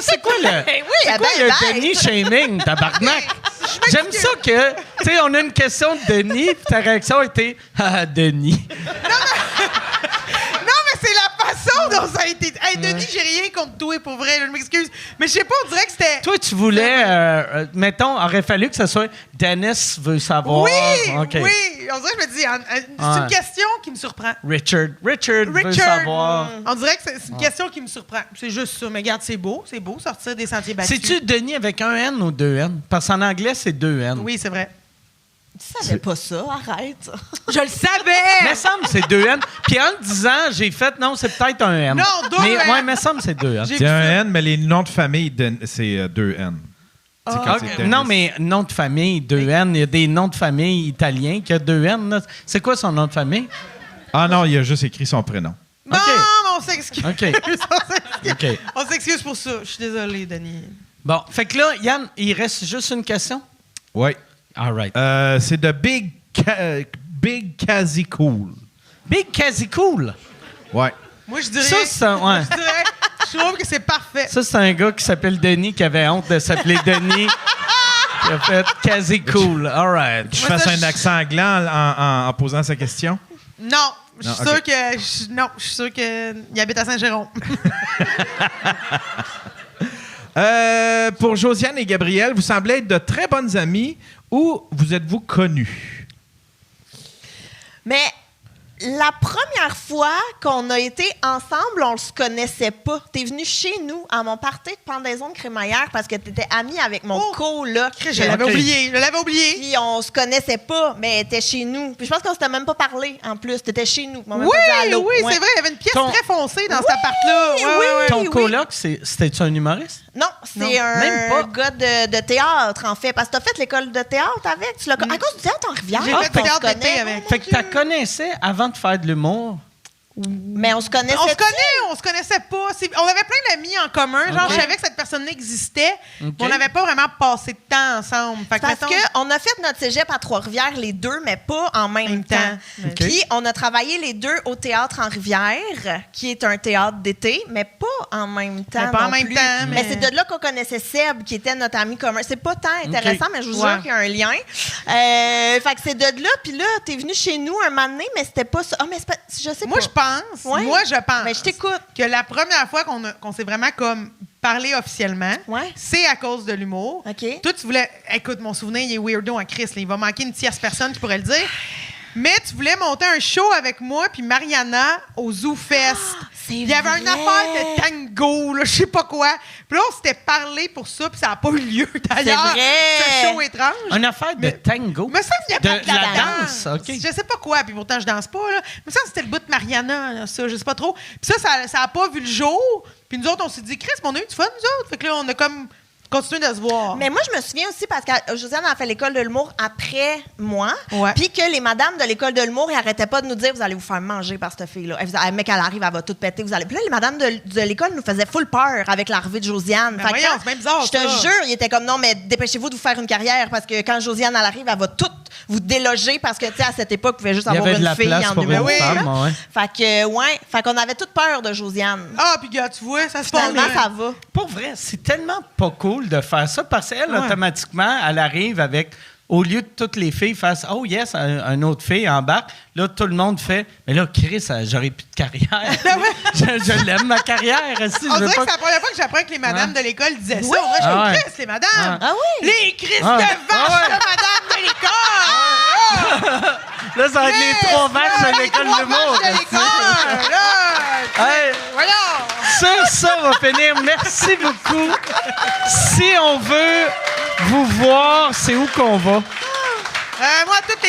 C'est quoi le. Ben oui, c'est ben quoi le bête. Denis shaming, tabarnak? J'aime ça que, tu sais, on a une question de Denis, puis ta réaction était « Ah, Denis. » Non, mais c'est la façon dont ça a été. Hey, Denis, j'ai rien contre toi, pour vrai, je m'excuse. Mais je sais pas, on dirait que c'était. Toi, tu voulais, mettons, aurait fallu que ce soit « Dennis veut savoir. » Oui, OK. oui. On dirait que je me dis, c'est une question qui me surprend. Richard veut savoir. On dirait que c'est une question qui me surprend. C'est juste ça. Mais regarde, c'est beau, sortir des sentiers battus. C'est-tu Denis avec un N ou deux N? Parce qu'en anglais, c'est deux N. Oui, c'est vrai. Tu savais pas ça, arrête. Je le savais! Mais semble que c'est deux N. Puis en le disant, j'ai fait, non, c'est peut-être un N. Non, deux mais, N. Ouais, mais semble que c'est deux N. C'est un N, mais les noms de famille, c'est 2 N. C'est quand Ok. c'est Dennis. Non, mais nom de famille, deux N. Il y a des noms de famille italiens qui ont deux N. Là. C'est quoi son nom de famille? Ah non, il a juste écrit son prénom. Bon, OK. on s'excuse. OK. OK. On s'excuse pour ça. Je suis désolé, Denis. Bon, fait que là, Yann, il reste juste une question? Oui. All right. C'est de Big Kazi Cool. Big Kazi Cool. Ouais. Moi, je dirais. Ça, c'est ouais. Je trouve que c'est parfait. Ça, c'est un gars qui s'appelle Denis, qui avait honte de s'appeler Denis. Qui a fait Kazi Cool. All right. Je Moi, fasse ça, un accent anglais en posant sa question. Non. Je suis Non, sûr OK. que. Je suis sûr qu'il habite à Saint-Jérôme. Pour Josiane et Gabriel, vous semblez être de très bonnes amies. Où vous êtes-vous connus? Mais la première fois qu'on a été ensemble, on se connaissait pas. T'es venu chez nous à mon party de pendaison de crémaillère parce que t'étais amie avec mon coloc. Je l'avais OK. oublié. Je l'avais oublié. Puis on se connaissait pas, mais elle était chez nous. Puis je pense qu'on s'était même pas parlé en plus. T'étais chez nous. On m'a même Oui, pas dit allô. oui, Ouais. c'est vrai. Il y avait une pièce Ton- très foncée dans cet appart-là. Ouais, ouais, ouais. Ton oui. coloc, c'était-tu un humoriste? Non, Non, c'est même pas. un gars de théâtre, en fait. Parce que t'as fait l'école de théâtre avec. Tu l'as à cause du théâtre en rivière. J'ai fait on se théâtre d'été connaît. avec. Fait que tu la connaissais avant de faire de l'humour. Mais on se connaissait. On se connaissait pas. On avait plein d'amis en commun. Genre, OK. je savais que cette personne-là existait, OK. mais on n'avait pas vraiment passé de temps ensemble. Fait que, Parce mettons, qu'on a fait notre cégep à Trois-Rivières, les deux, mais pas en même temps. OK. Puis, on a travaillé les deux au Théâtre en Rivière, qui est un théâtre d'été, mais pas en même temps. Mais pas en non même plus. temps, Mais mais- c'est de là qu'on connaissait Seb, qui était notre ami commun. C'est pas tant intéressant, mais je vous Ouais. jure qu'il y a un lien. Fait que c'est de là, puis là, t'es venu chez nous un moment donné, mais c'était pas ça. Ah, mais c'est pas. Je sais moi, pas. je pense. Ouais. Moi, je pense. Mais je t'écoute. Que la première fois qu'on s'est vraiment comme parlé officiellement, Ouais. c'est à cause de l'humour. OK. Toi, tu voulais. Écoute, mon souvenir, il est weirdo en Chris. Là. Il va manquer une tierce personne qui pourrait le dire. Mais tu voulais monter un show avec moi puis Mariana au Zoo Fest. c'est Il y avait une vrai. affaire de tango, là, je sais pas quoi. Puis là, on s'était parlé pour ça, puis ça n'a pas eu lieu d'ailleurs. C'est vrai. Ce show étrange. Une affaire de tango. Mais ça, il y a pas De de la la danse, OK. Je sais pas quoi, puis pourtant, je danse pas. Là. Mais ça, c'était le bout de Mariana, là, ça, je sais pas trop. Puis ça a pas vu le jour. Puis nous autres, on s'est dit, Chris, mais on a eu du fun, nous autres. Fait que là, on a comme continué de se voir. Mais moi, je me souviens aussi parce que Josiane a fait l'école de l'humour après moi. Ouais. Puis que les madames de l'école de l'humour, ils n'arrêtaient pas de nous dire, vous allez vous faire manger par cette fille-là. Elle, mec, elle arrive, elle va tout péter. Vous allez... Puis là, les madames de l'école nous faisaient full peur avec l'arrivée de Josiane. Ben Fait que voyons, quand- c'est bien bizarre, je te ça. jure, ils étaient comme, non, mais dépêchez-vous de vous faire une carrière parce que quand Josiane, elle arrive, elle va tout vous déloger parce que, tu sais, à cette époque, vous pouvez juste Il y avoir avait de une la fille place en pour une numéro. femme, là. ouais. Fait que, ouais. Fait qu'on avait toute peur de Josiane. Ah, puis gars, tu vois, ça se passe Finalement, bien. ça va. Pour vrai, c'est tellement pas cool de faire ça parce qu'elle, Ouais. automatiquement, elle arrive avec, au lieu de toutes les filles fassent oh yes, un autre fille embarque, là, tout le monde fait mais là, Chris, j'aurais plus de carrière. je l'aime, ma carrière. Si, On je veux dirait pas... que c'est la première fois que j'apprends que les madames de l'école disaient ça. Oui. On dirait que je suis Ah comme, ouais. Chris, les madames. Ah oui? Les Chris Ah ouais. de vaches Ah ouais. de madames de l'école. Là, ça va être les trois vaches de l'école de l'humour. de l'école. Là, Hey, voyons. sur ça, on va finir. Merci beaucoup. Si on veut vous voir, c'est où qu'on va? Moi, toutes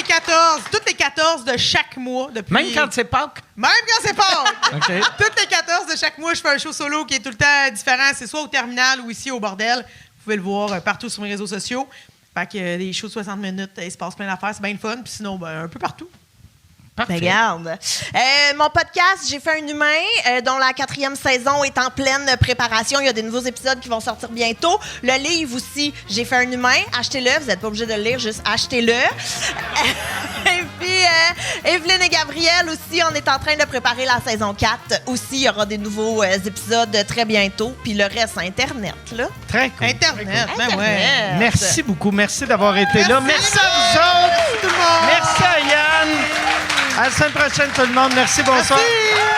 les 14 de chaque mois. Depuis... Même quand c'est Pâques? Même quand c'est pas. OK. Toutes les 14 de chaque mois, je fais un show solo qui est tout le temps différent. C'est soit au terminal ou ici au bordel. Vous pouvez le voir partout sur mes réseaux sociaux. Fait que des shows de 60 minutes, il se passe plein d'affaires, c'est bien le fun. Puis sinon, ben, un peu partout. Parfait. Ben, regarde. Mon podcast, J'ai fait un humain, dont la 4e saison est en pleine préparation. Il y a des nouveaux épisodes qui vont sortir bientôt. Le livre aussi, J'ai fait un humain. Achetez-le. Vous n'êtes pas obligé de le lire, juste achetez-le. Et puis, Evelyne et Gabriel aussi, on est en train de préparer la saison 4. Aussi, il y aura des nouveaux épisodes très bientôt. Puis le reste, Internet, là. Très cool. Internet, ben Internet. ouais. Merci beaucoup. Merci d'avoir été là. Merci à vous autres. Merci tout le monde. Merci à Yann. À la semaine prochaine, tout le monde. Merci, bonsoir. Merci.